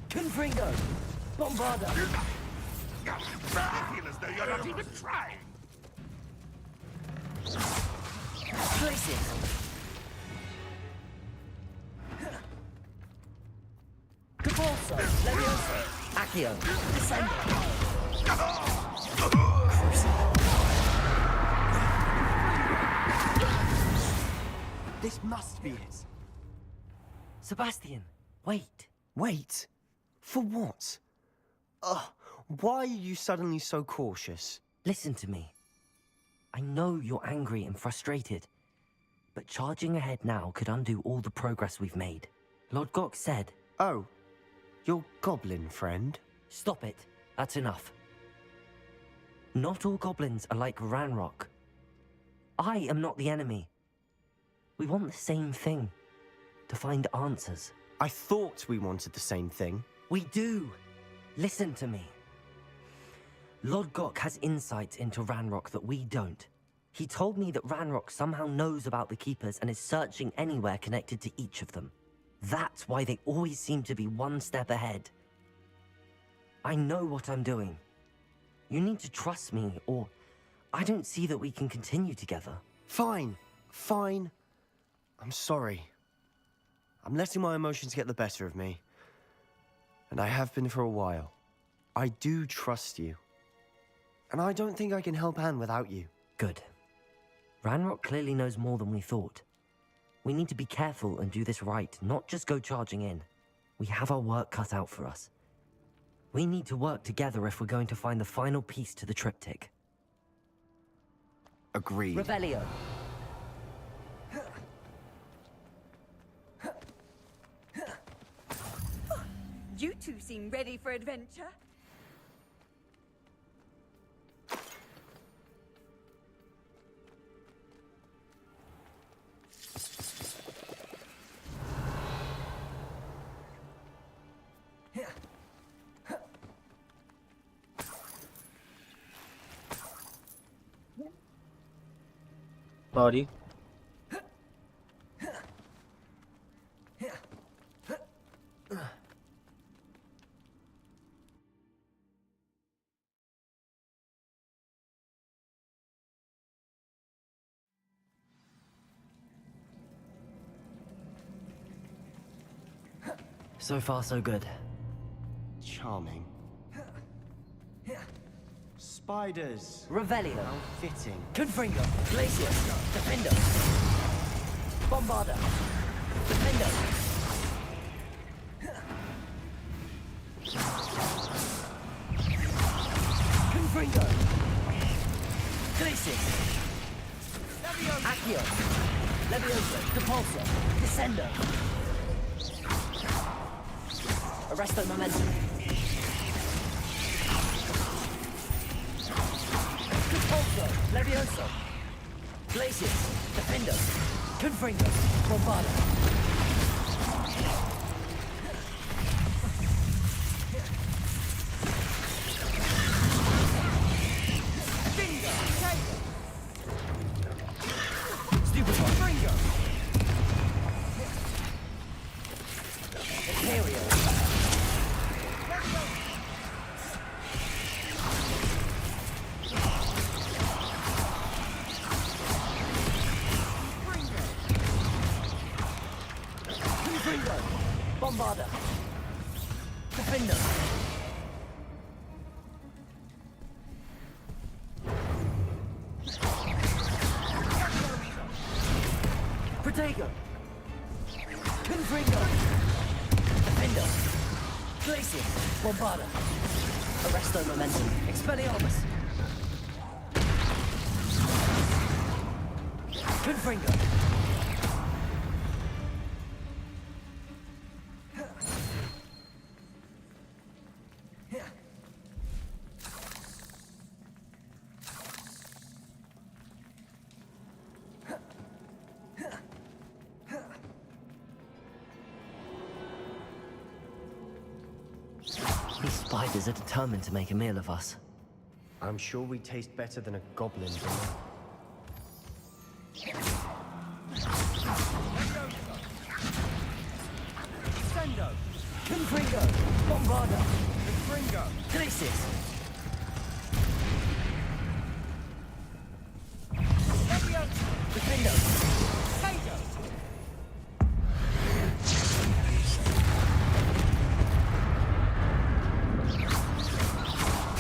Confringo. Bombarder. I feel as though you're not even trying. Glacius. Depulsor. Levioso. Accio. Descendo. This must be it. Sebastian, wait. Wait? For what? Why are you suddenly so cautious? Listen to me. I know you're angry and frustrated, but charging ahead now could undo all the progress we've made. Lord Gok said... Oh, your goblin friend? Stop it. That's enough. Not all goblins are like Ranrock. I am not the enemy. We want the same thing. To find answers. I thought we wanted the same thing. We do. Listen to me. Lord Gok has insight into Ranrock that we don't. He told me that Ranrock somehow knows about the Keepers and is searching anywhere connected to each of them. That's why they always seem to be one step ahead. I know what I'm doing. You need to trust me, or I don't see that we can continue together. Fine. I'm sorry. I'm letting my emotions get the better of me. And I have been for a while. I do trust you. And I don't think I can help Anne without you. Good. Ranrock clearly knows more than we thought. We need to be careful and do this right, not just go charging in. We have our work cut out for us. We need to work together if we're going to find the final piece to the triptych. Agreed. Revelio. You two seem ready for adventure. Sorry. So far, so good. Charming. Spiders. Revelio. How fitting. Confringo. Glacius. Defendo. Bombarda. Defendo. Confringo. Glacius. Accio. Levioso. Depulso. Descendo. Arresto momentum. Depulso. Levioso. Glacius. Defendo. Confringo. Bombarda. Bombarda. Defender. Protego. Confringo. Defender. Glacius. Bombarda. Arresto momentum. Expelliarmus. Confringo. These spiders are determined to make a meal of us. I'm sure we taste better than a goblin dinner. Descendo. Confringo. Bombarda. Confringo. Glacius. Defendo.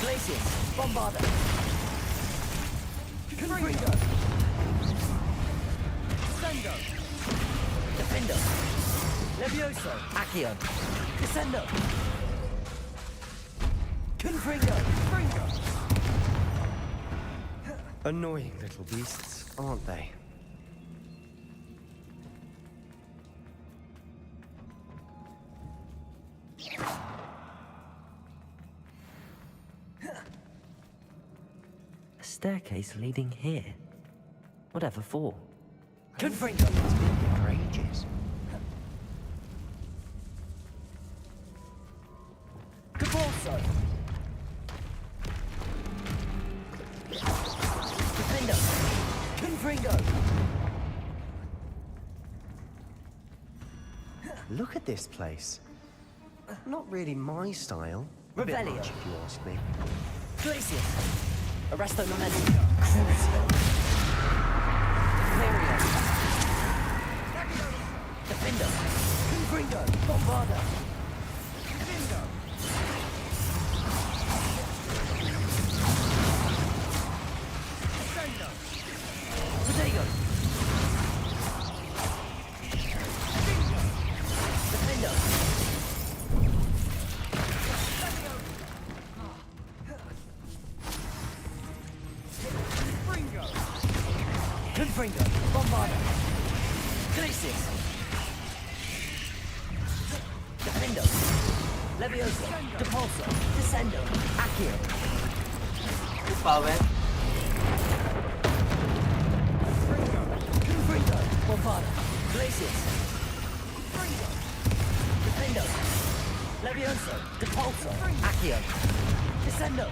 Glacius. Bombarda. Confringo. Descendo. Defendo. Levioso. Accio. Descendo. Confringo. Confringo. Annoying little beasts, aren't they? A staircase leading here. Whatever for? Confringo. It's been here for ages. Depulso. Defendo. Confringo. Look at this place. Not really my style. A bit Revelio. much, if you ask me. Glacius. Arresto momentum. Crucible. Imperio. Defendo. Confringo. Bombarda. Defendo. Defendo. Protego. Defendo. Confringo. Bombarda. Glacius. Defendo. Levioso. Depulso. Descendo. Accio. Power. Confringo. Bombarda. Glacius. Defendo. Levioso. Depulso. Accio. Descendo.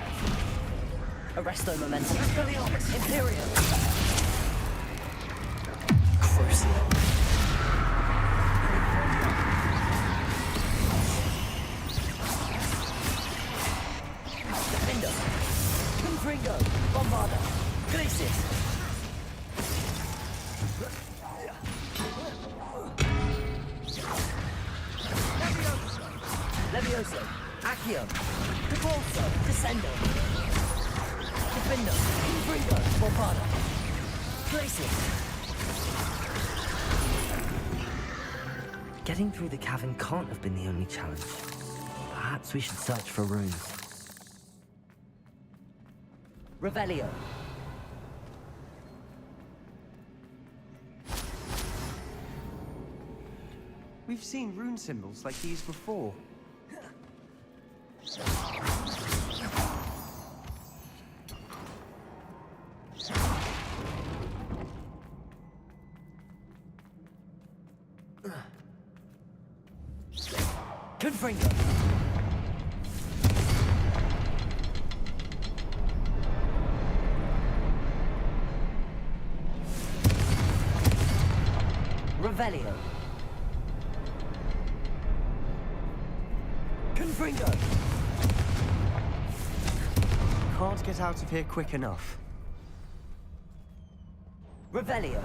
Arresto momentum. Imperio. Crucible. Defendo. Confringo. Bombarda. Glacius. Levioso. Levioso. Accio. Repulso. Descendo. Defendo. Confringo. Bombada. Glacius. Getting through the cavern can't have been the only challenge. Perhaps we should search for runes. Revelio. We've seen rune symbols like these before. Confringo. Revelio. Confringo. Can't get out of here quick enough. Revelio.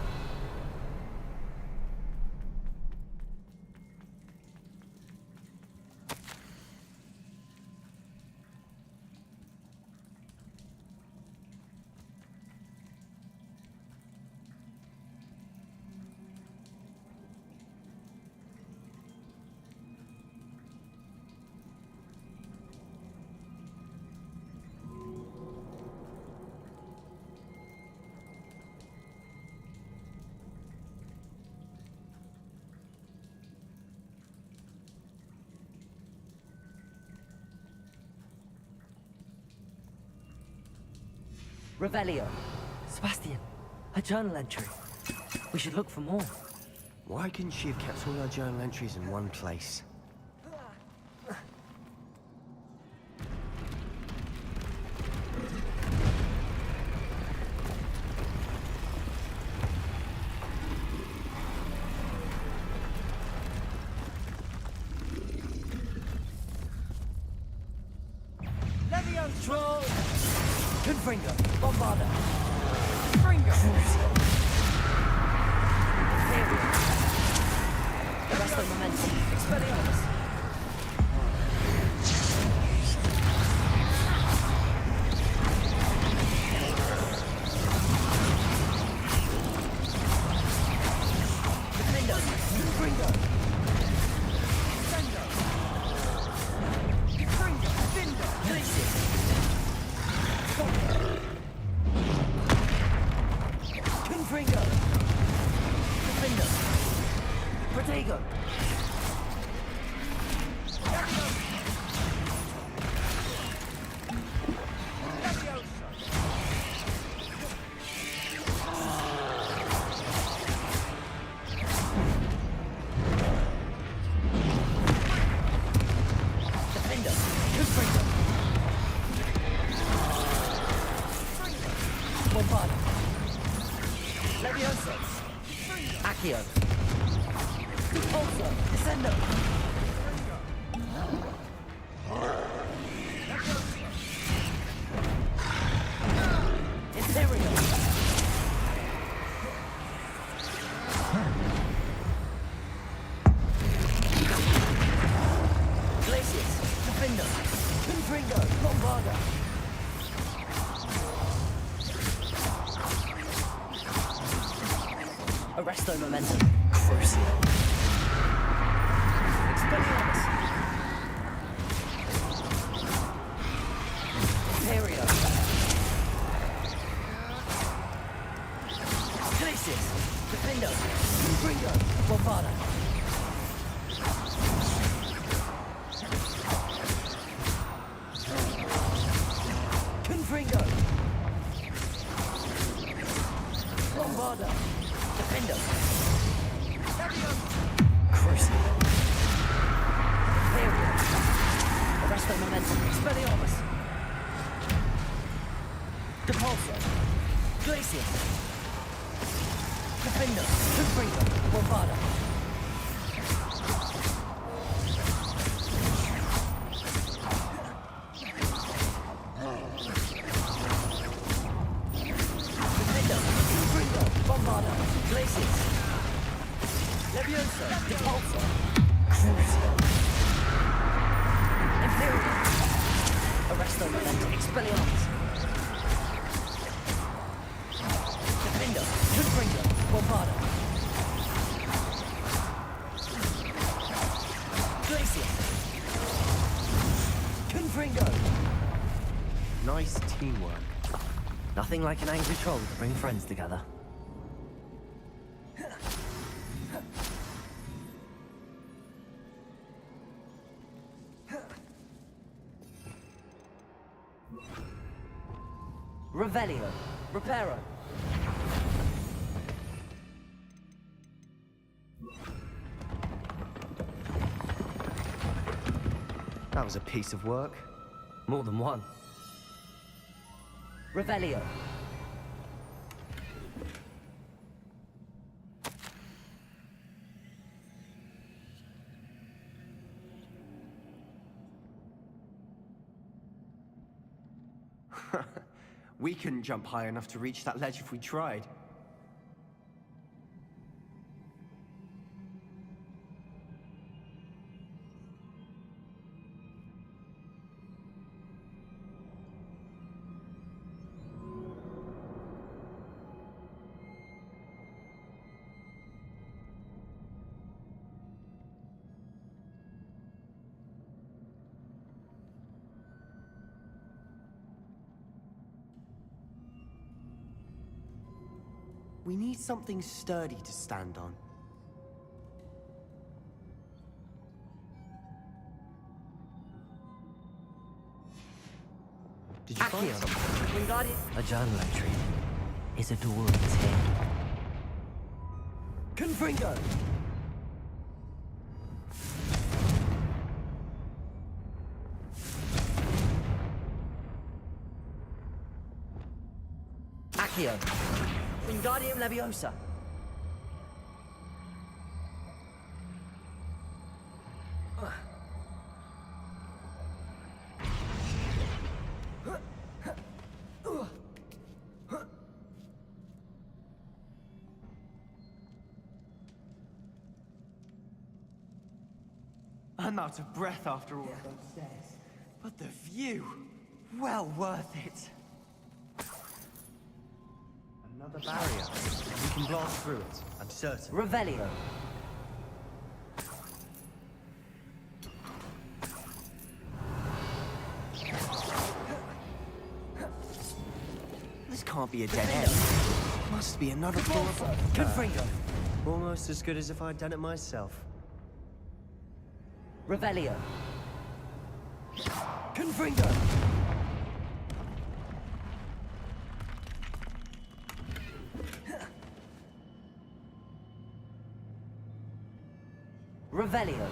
Revelio. Sebastian, a journal entry. We should look for more. Why couldn't she have kept all her journal entries in one place? Levioso. Confringo. Bombarda. Confringo. Arresto momentum. Expelliarmus. Defendo. Confringo. Descendo. Confringo. Defendo. Glacius. Confringo. Defendo. Protego. Defendo. Confringo. Bombarda. Levioso. Accio. Repulso. Descendo. Imperio. Glacius. Defendo. Confringo. Bombarda. Arresto momentum. Crucio. Expelliarmus. Imperio. Glacius. Defendo. Confringo. Bombarda. Confringo. Bombarda. Defendo. Crucio. Imperio. Arresto momentum. Expelliarmus. Depulso. Glacius. Defendo. Confringo. Bombarda. Defendo. Confringo. Bombarda. Glacius. Levioso. Depulso. Crucio. Expelliarmus! Defender! Confringo! Bombarda! Glacier! Confringo! Nice teamwork. Nothing like an angry troll to bring friends together. Revelio. Reparo. That was a piece of work. More than one. Revelio. We couldn't jump high enough to reach that ledge if we tried. We need something sturdy to stand on. Did you find something? Wingardium. A journal entry. Isadora is here. Confringo! Accio. Wingardium Leviosa. I'm out of breath after all of those stairs. But the view, well worth it. Another barrier. We can blast through it, I'm certain. Revelio. This can't be a dead end. Must be another floor above. Confringo. Almost as good as if I'd done it myself. Revelio. Confringo. Revelio.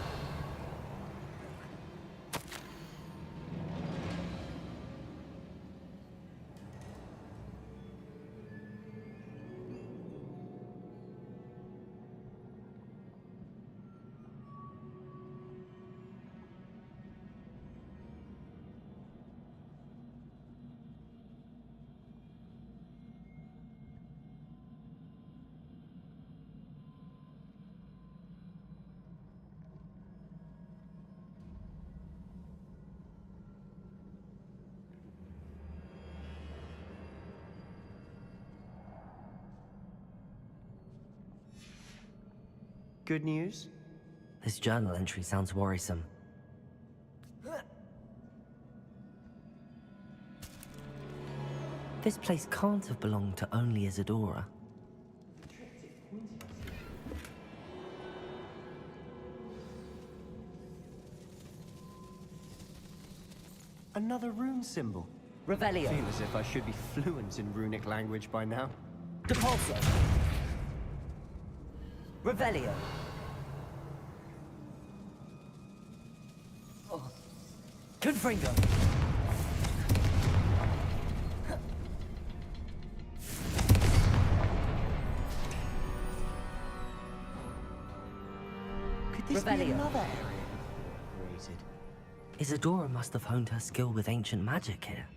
Good news? This journal entry sounds worrisome. This place can't have belonged to only Isadora. Another rune symbol. Revelio. Feel as if I should be fluent in runic language by now. Depulso. Revelio. Confringo. Could this be Revelio. another area created? Isadora must have honed her skill with ancient magic here.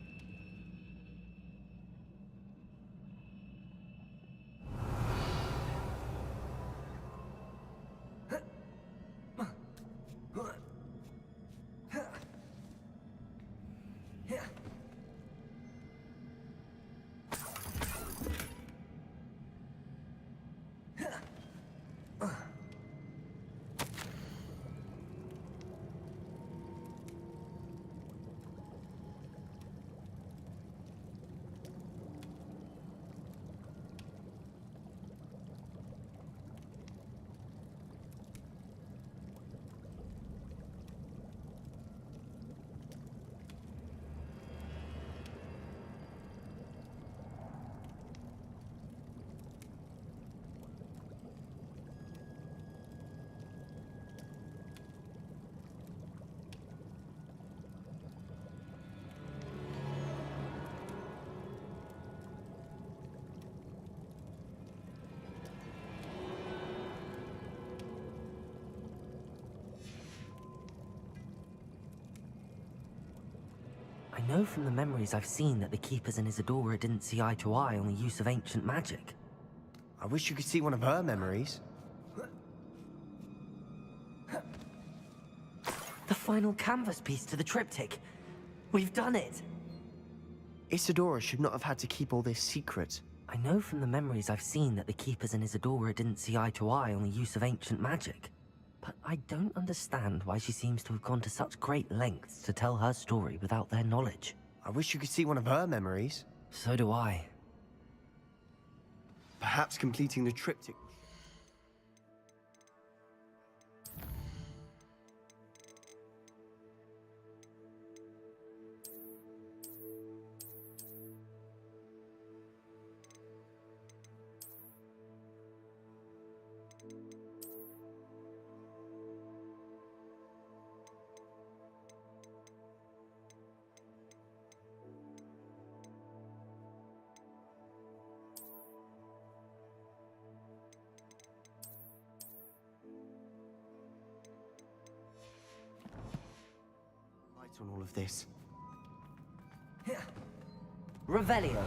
I know from the memories I've seen that the Keepers and Isadora didn't see eye to eye on the use of ancient magic. I wish you could see one of her memories. The final canvas piece to the triptych. We've done it! Isadora should not have had to keep all this secret. I know from the memories I've seen that the Keepers and Isadora didn't see eye to eye on the use of ancient magic. But I don't understand why she seems to have gone to such great lengths to tell her story without their knowledge. I wish you could see one of her memories. So do I. Perhaps completing the triptych. On all of this. Revelio.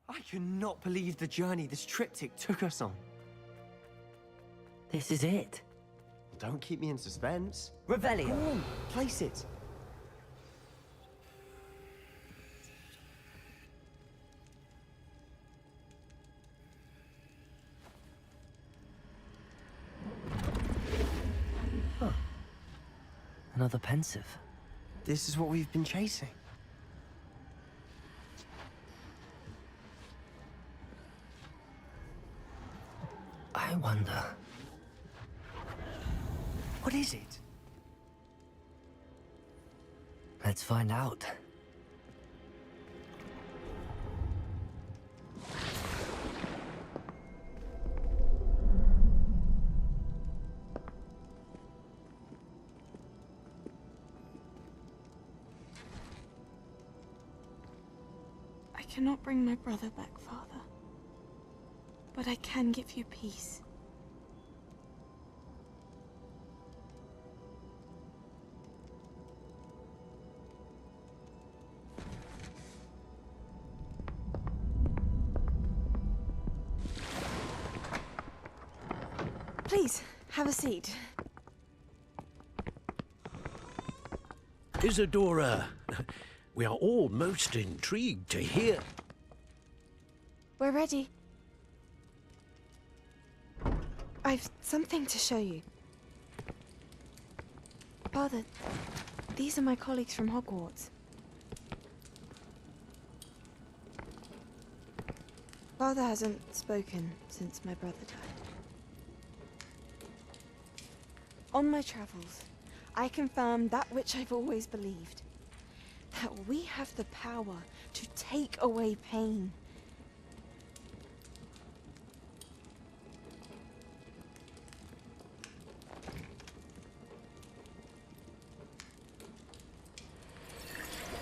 I cannot believe the journey this triptych took us on. This is it. Don't keep me in suspense. Revelio. Come on, place it. Another pensive. This is what we've been chasing. I wonder... What is it? Let's find out. I cannot bring my brother back, Father. But I can give you peace. Please, have a seat. Isadora, we are all most intrigued to hear. We're ready. I've something to show you. Father, these are my colleagues from Hogwarts. Father hasn't spoken since my brother died. On my travels, I confirmed that which I've always believed. That we have the power to take away pain.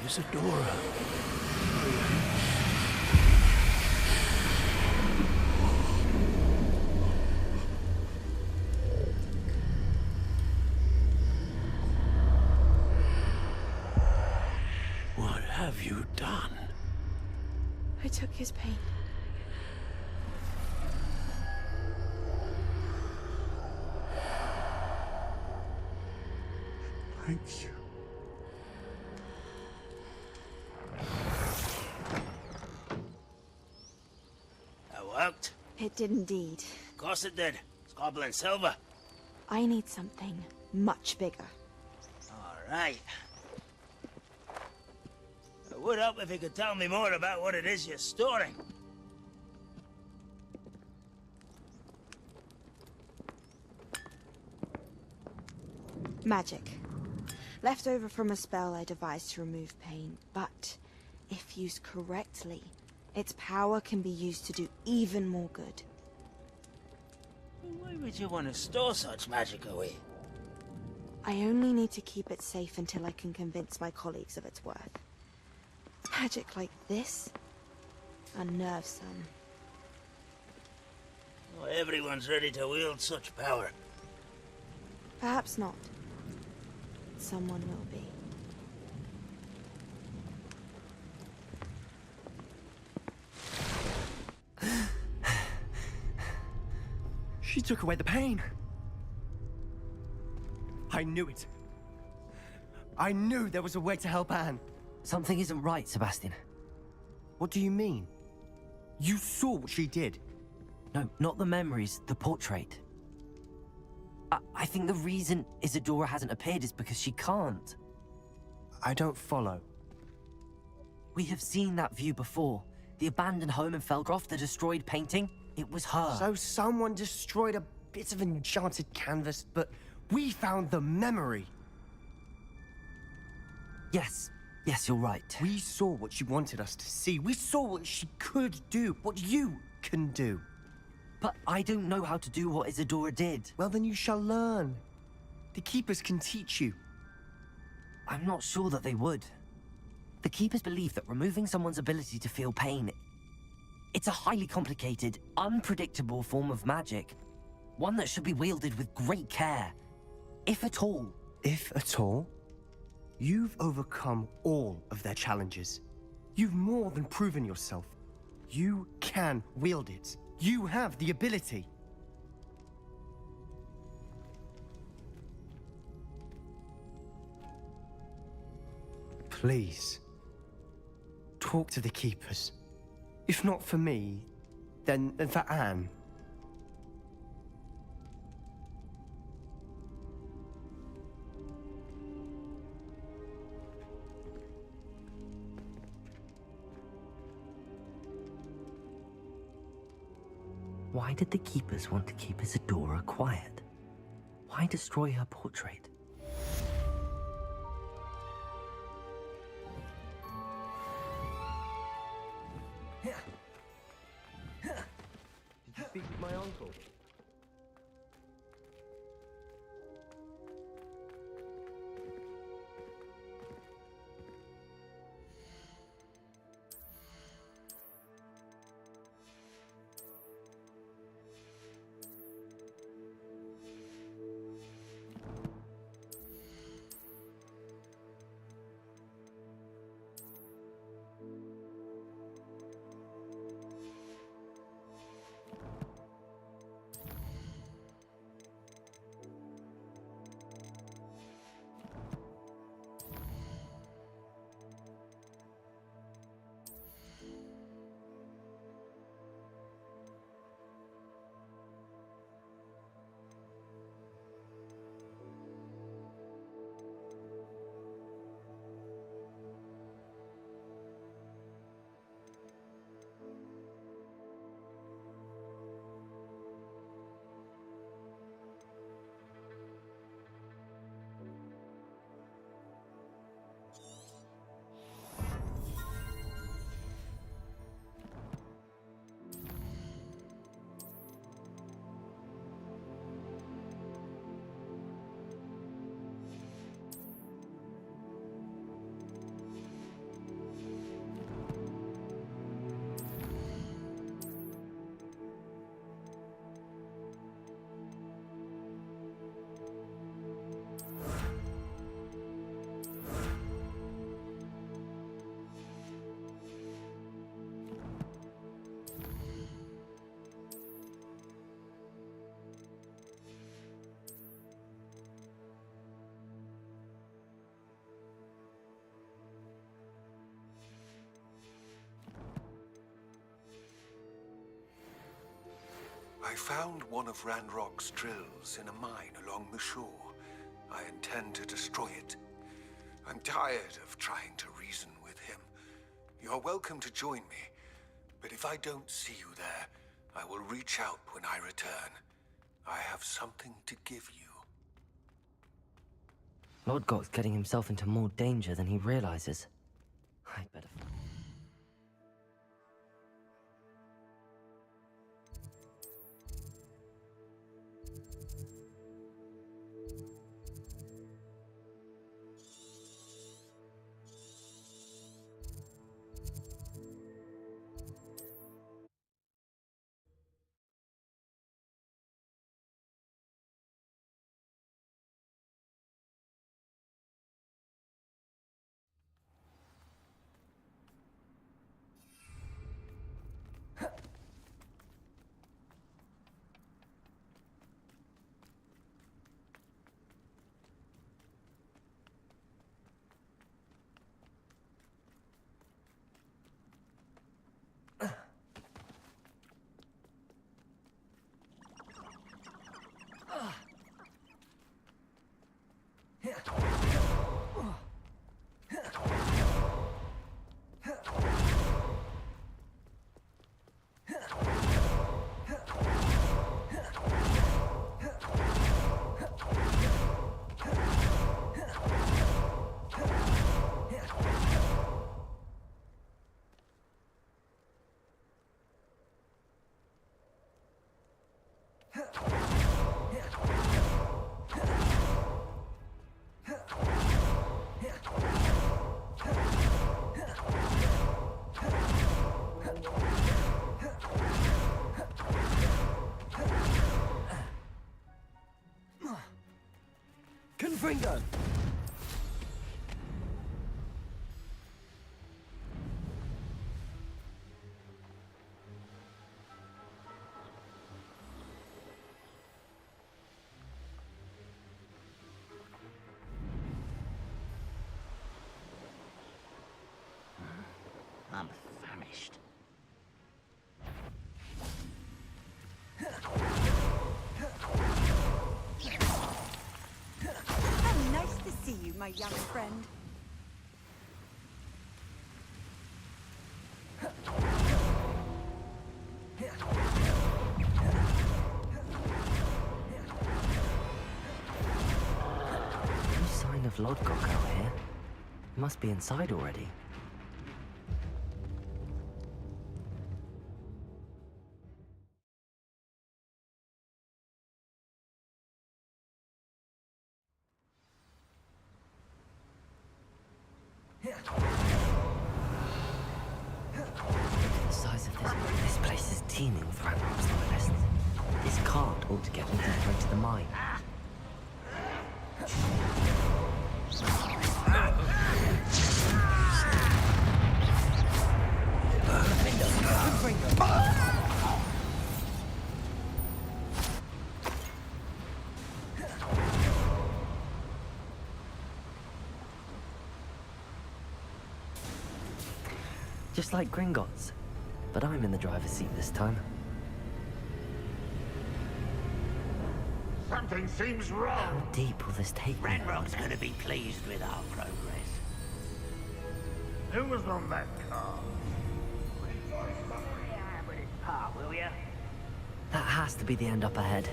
Isadora. What have you done? I took his pain. Thank you. That worked? It did indeed. Of course it did. It's goblin silver. I need something much bigger. All right. It would help if you could tell me more about what it is you're storing. Magic. Left over from a spell I devised to remove pain, but if used correctly, its power can be used to do even more good. Why would you want to store such magic away? I only need to keep it safe until I can convince my colleagues of its worth. Magic like this Unnervesome. Not everyone's ready to wield such power. Perhaps not. Someone will be. She took away the pain. I knew it. I knew there was a way to help Anne. Something isn't right, Sebastian. What do you mean? You saw what she did. No, not the memories, the portrait. I think the reason Isadora hasn't appeared is because she can't. I don't follow. We have seen that view before. The abandoned home in Felcroft, the destroyed painting, it was her. So someone destroyed a bit of enchanted canvas, but we found the memory. Yes, you're right. We saw what she wanted us to see. We saw what she could do, what you can do. But I don't know how to do what Isadora did. Well, then you shall learn. The Keepers can teach you. I'm not sure that they would. The Keepers believe that removing someone's ability to feel pain, it's a highly complicated, unpredictable form of magic. One that should be wielded with great care. If at all. If at all? You've overcome all of their challenges. You've more than proven yourself. You can wield it. You have the ability. Please, talk to the Keepers. If not for me, then for Anne. Why did the Keepers want to keep Isadora quiet? Why destroy her portrait? Did you speak with my uncle? I found one of Ranrock's drills in a mine along the shore. I intend to destroy it. I'm tired of trying to reason with him. You're welcome to join me, but if I don't see you there, I will reach out when I return. I have something to give you. Lord Gok's getting himself into more danger than he realizes. I'd better... Confringo! I'm famished. How nice to see you, my young friend. No sign of Lodgok out here. He must be inside already. The size of this place is teeming with Ranrock's loyalists. This cart ought to get me deeper into the mine. Just like Gringotts, but I'm in the driver's seat this time. Something seems How wrong. deep will this take me? Ranrock's gonna be pleased with our progress. Who was on that car? Yeah, with his part, will ya? That has to be the end up ahead.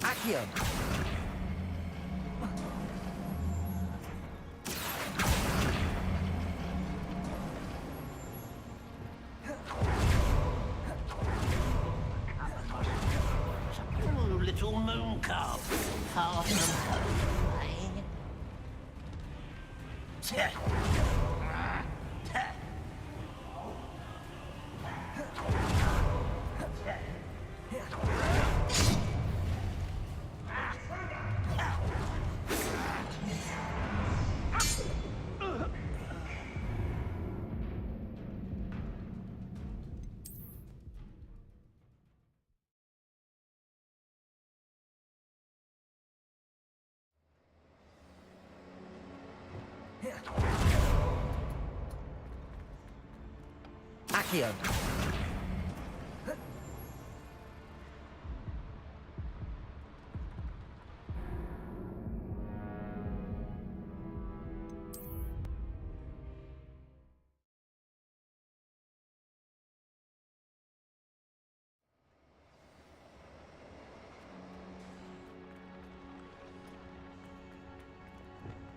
Accio! Little moon calf, far from home, eh? Accio!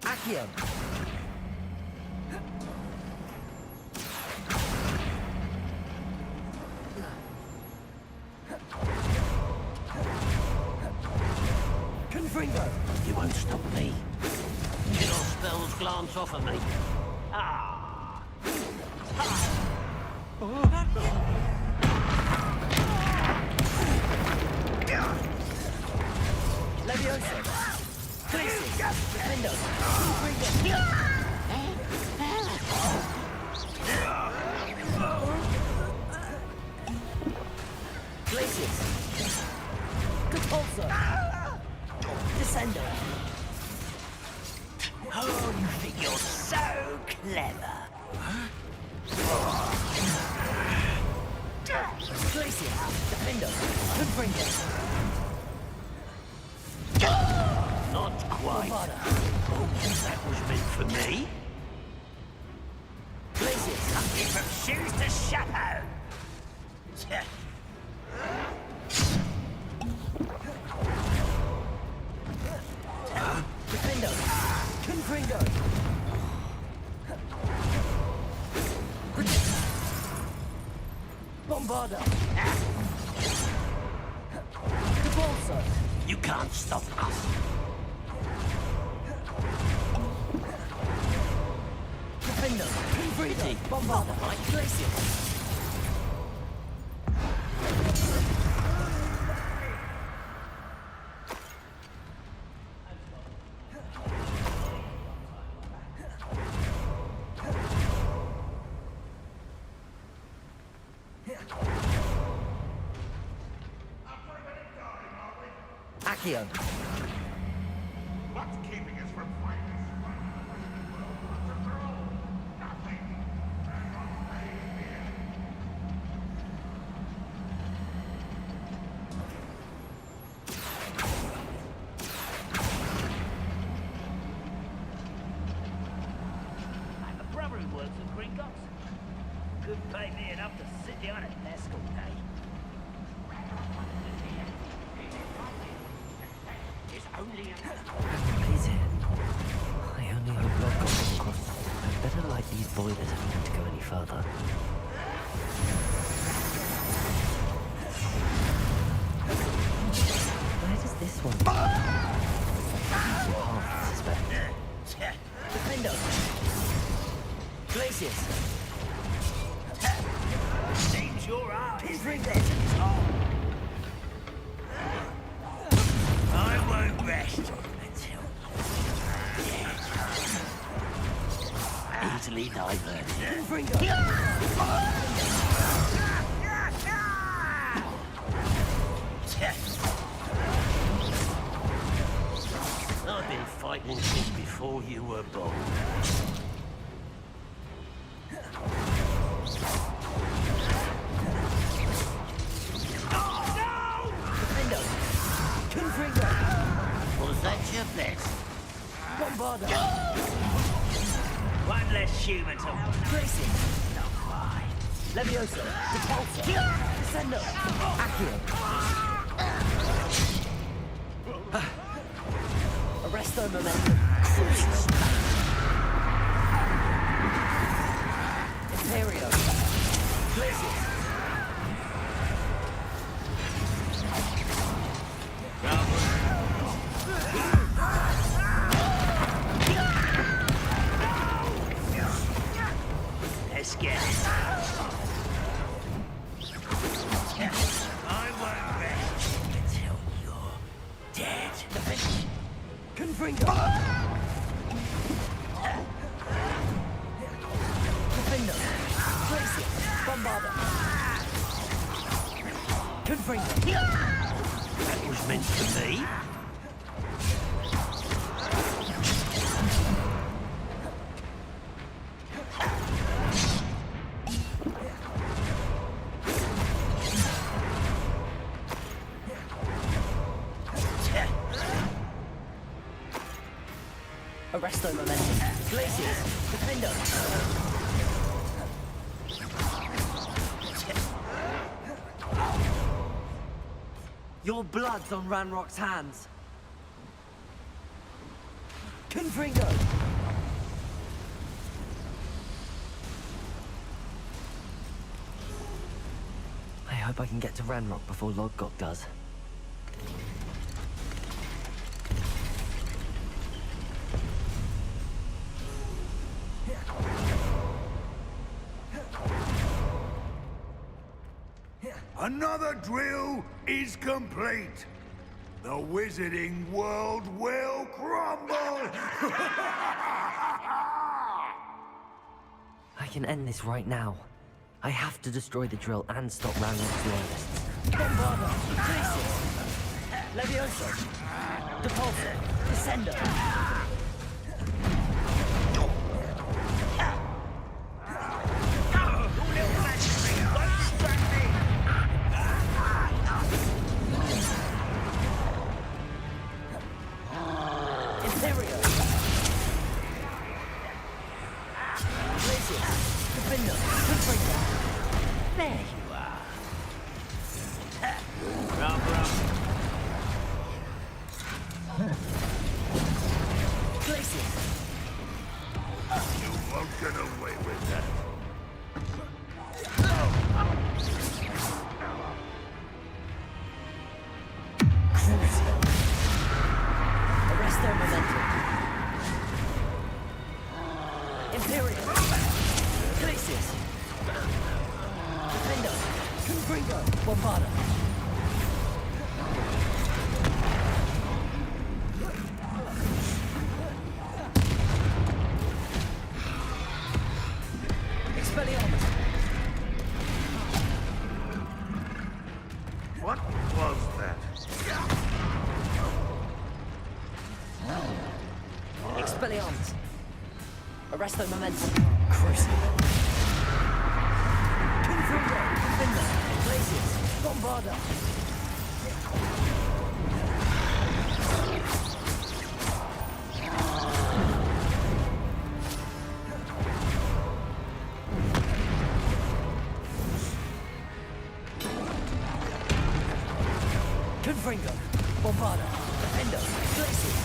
Accio! Confringo! You won't stop me. Till your spells glance off of me. Ah! Levioso! Glacius! Defendo! Confringo! Glacius! Capulso! Descendo! Oh, you think you're so clever. Glacius! Defendo! Confringo! Not quite. Oh, that was meant for me. Glacius! Something from shoes to chapeau. Defendo! Confringo! Bombarda! Capulso! You can't stop us. Defendo! Confringo! Bombarda! Glacius! Accio! What's keeping us from fighting? Nothing. I have a brother who works at Gringotts. Could pay me enough to sit behind a desk all day. It's only a... Is it? I only hope not got them across. I'd better light these boilers if we need to go any further. Where does this one go? Half suspect. Defendo! Glacius! Seems your art is Confringo! I won't rest until... Easily diverted. Confringo! I've been fighting since before you were born. Defendo! Confringo! Was that your best? Bombarda! One less human to... Glacius! Not quite. Levioso! Repulsor! Descendo! Accio! Arrest their momentum. Imperio. Glacius. Let's get it. I won't rest until you're dead. Confringo. Defender. Glacius. Bombarda. Confringo. That was meant to be. Arresto momentum. Glacius. Defender. Your blood's on Ranrock's hands. Confringo. I hope I can get to Ranrock before Lodgok does. Another drill is complete. The wizarding world will crumble! I can end this right now. I have to destroy the drill and stop Ranrock's loyalists. Bombarda! Glacius! Levioso! Depulsor! Descender! Imperio! Glacius! Defender! Confringo! There you are! Glacius! You won't get away with that. Arrest their momentum. Imperial. Glacius. Defender. Confringo. Bombarda. Expelliarmus. What was that? Expelliarmus. Arrest their momentum. Crucible. Confringo. Defender. Glacius. Bombarda. Confringo. Bombarda. Defender. Glacius.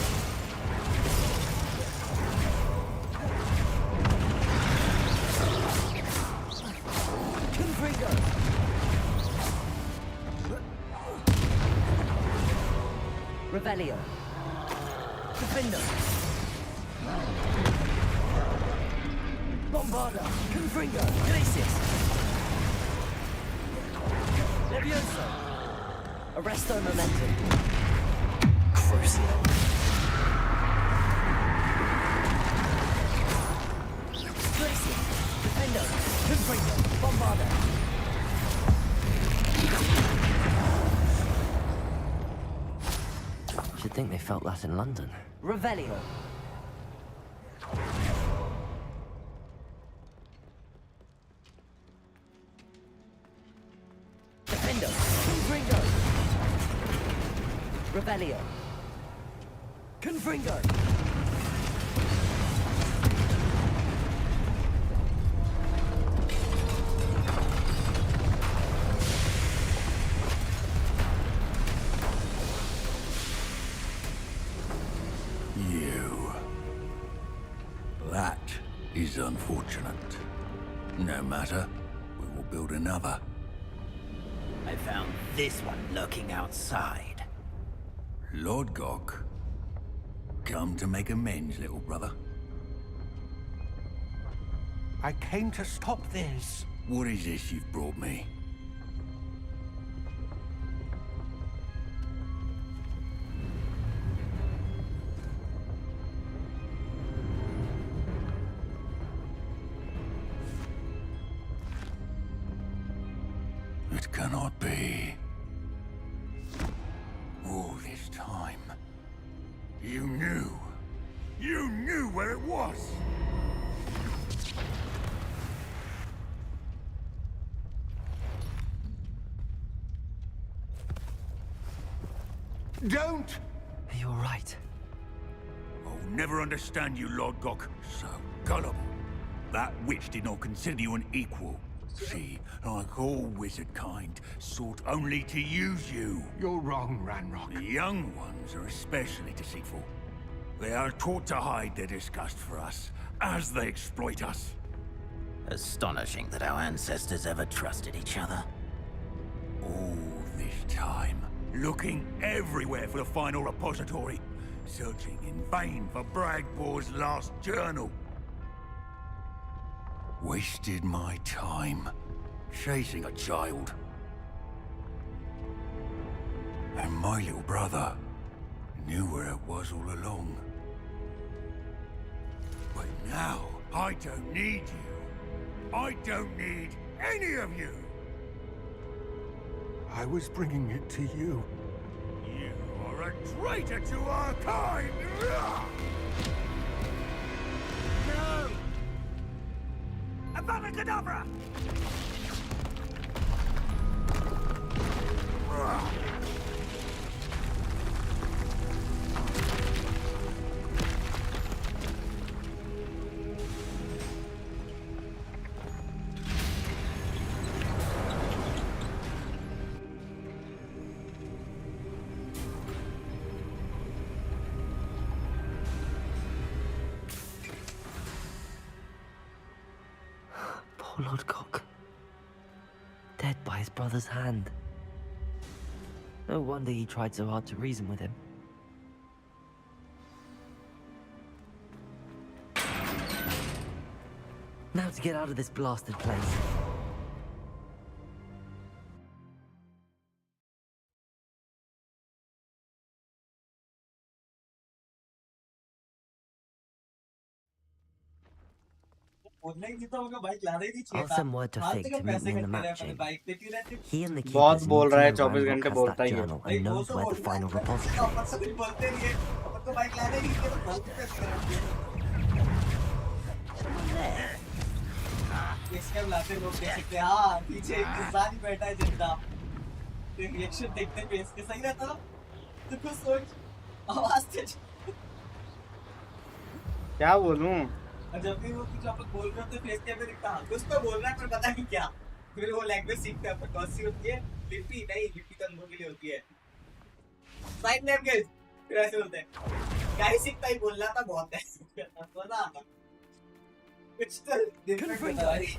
Confringo. Revelio. Defender. Bombarda. Confringo. Glacius. Levioso. Arresto momentum. Crucio. Glacius. Defender. Confringo. Bombarda. Should think they felt that in London. Revelio. Defender. Confringo. Revelio. Confringo. unfortunate. No matter, we will build another. I found this one lurking outside. Lord Gok, come to make amends, little brother. I came to stop this. What is this you've brought me? It cannot be. All this time, you knew. You knew where it was! Don't! You're right. I'll never understand you, Lord Gok. So gullible. That witch did not consider you an equal. She, like all wizard kind, sought only to use you. You're wrong, Ranrock. The young ones are especially deceitful. They are taught to hide their disgust for us, as they exploit us. Astonishing that our ancestors ever trusted each other. All this time, looking everywhere for the final repository, searching in vain for Bragbor's last journal. Wasted my time, chasing a child. And my little brother knew where it was all along. But now, I don't need you. I don't need any of you. I was bringing it to you. You are a traitor to our kind! No! Avada Kedavra! Poor Lord Cock. Dead by his brother's hand. No wonder he tried so hard to reason with him. Now to get out of this blasted place. I'll send word to Fig to meet me in the map chamber. He and the keepers need to बोल know रहा है 24 Ranrock घंटे has बोलता that ही है journal and knows where the final repository is. Reaction देखते face के सही रहता ना तो कुछ सोच आवाज से क्या बोलूं जब भी वो कुछ आप बोल रहे होते फेस कैसे दिखता कुछ तो बोल रहा है पर पता नहीं क्या फिर वो लैंग्वेज सीखता है पर कौन सी होती है लिपि नहीं लिपि तो अंदर के लिए होती है साइड नेम के फिर ऐसे होते हैं क्या ही सीखता ही बोलना था बहुत है तो ना कुछ तो डिफरेंट बता रही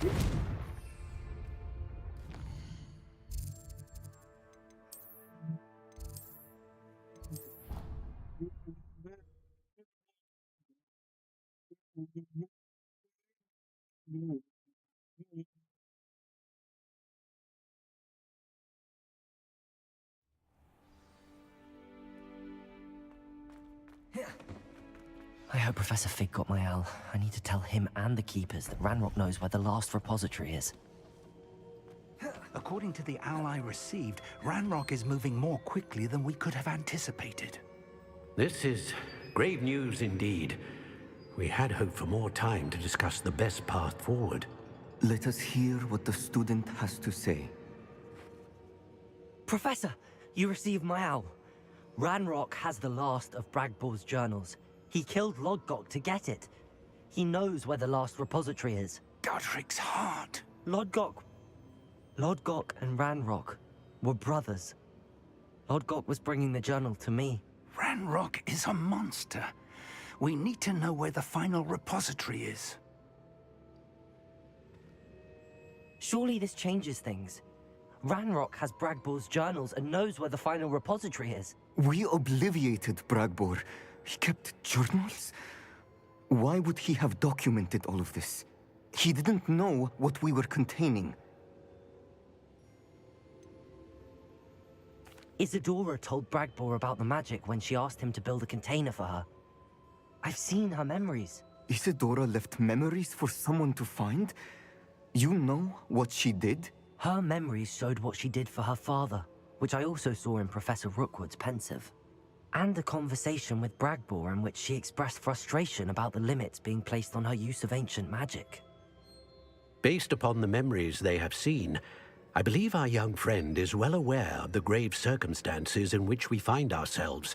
I hope Professor Fig got my owl. I need to tell him and the keepers that Ranrock knows where the last repository is. According to the owl I received, Ranrock is moving more quickly than we could have anticipated. This is grave news indeed. We had hoped for more time to discuss the best path forward. Let us hear what the student has to say. Professor, you received my owl. Ranrock has the last of Bragbor's journals. He killed Lodgok to get it. He knows where the last repository is. Godric's heart. Lodgok and Ranrock were brothers. Lodgok was bringing the journal to me. Ranrock is a monster. We need to know where the final repository is. Surely this changes things. Ranrock has Bragbor's journals and knows where the final repository is. We obliviated Bragbor. He kept journals? Why would he have documented all of this? He didn't know what we were containing. Isadora told Bragbor about the magic when she asked him to build a container for her. I've seen her memories. Isadora left memories for someone to find? You know what she did? Her memories showed what she did for her father, which I also saw in Professor Rookwood's pensive. And a conversation with Bragbor in which she expressed frustration about the limits being placed on her use of ancient magic. Based upon the memories they have seen, I believe our young friend is well aware of the grave circumstances in which we find ourselves.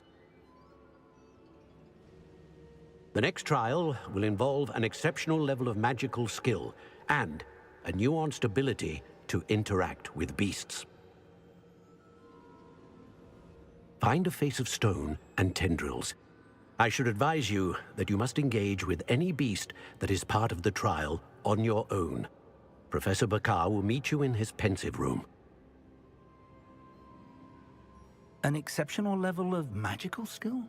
The next trial will involve an exceptional level of magical skill and a nuanced ability to interact with beasts. Find a face of stone and tendrils. I should advise you that you must engage with any beast that is part of the trial on your own. Professor Bakar will meet you in his pensive room. An exceptional level of magical skill?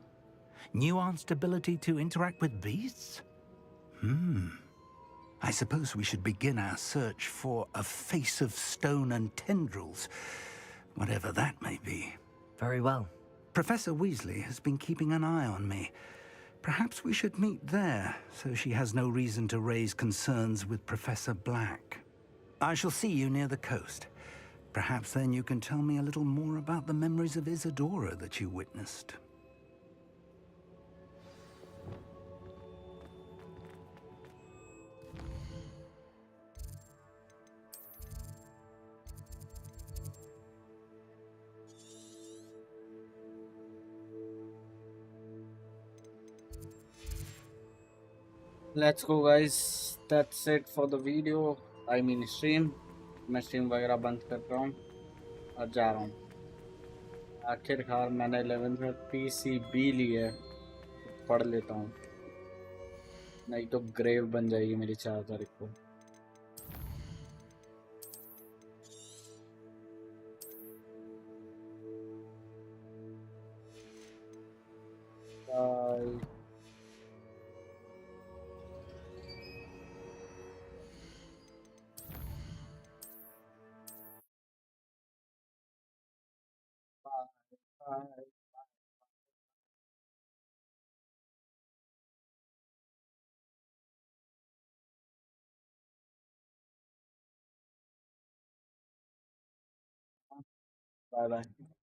Nuanced ability to interact with beasts? I suppose we should begin our search for a face of stone and tendrils, whatever that may be. Very well. Professor Weasley has been keeping an eye on me. Perhaps we should meet there, so she has no reason to raise concerns with Professor Black. I shall see you near the coast. Perhaps then you can tell me a little more about the memories of Isadora that you witnessed. Let's go guys, that's it for the video. I mean stream. मैं stream वगैरह बंद कर रहा हूँ और जा रहा हूँ। आखिरकार मैंने 11th में PCB लिया है, पढ़ लेता हूँ, नहीं तो ग्रेव बन जाएगी मेरी 4 तारीख को। बाय। Bye. Bye bye.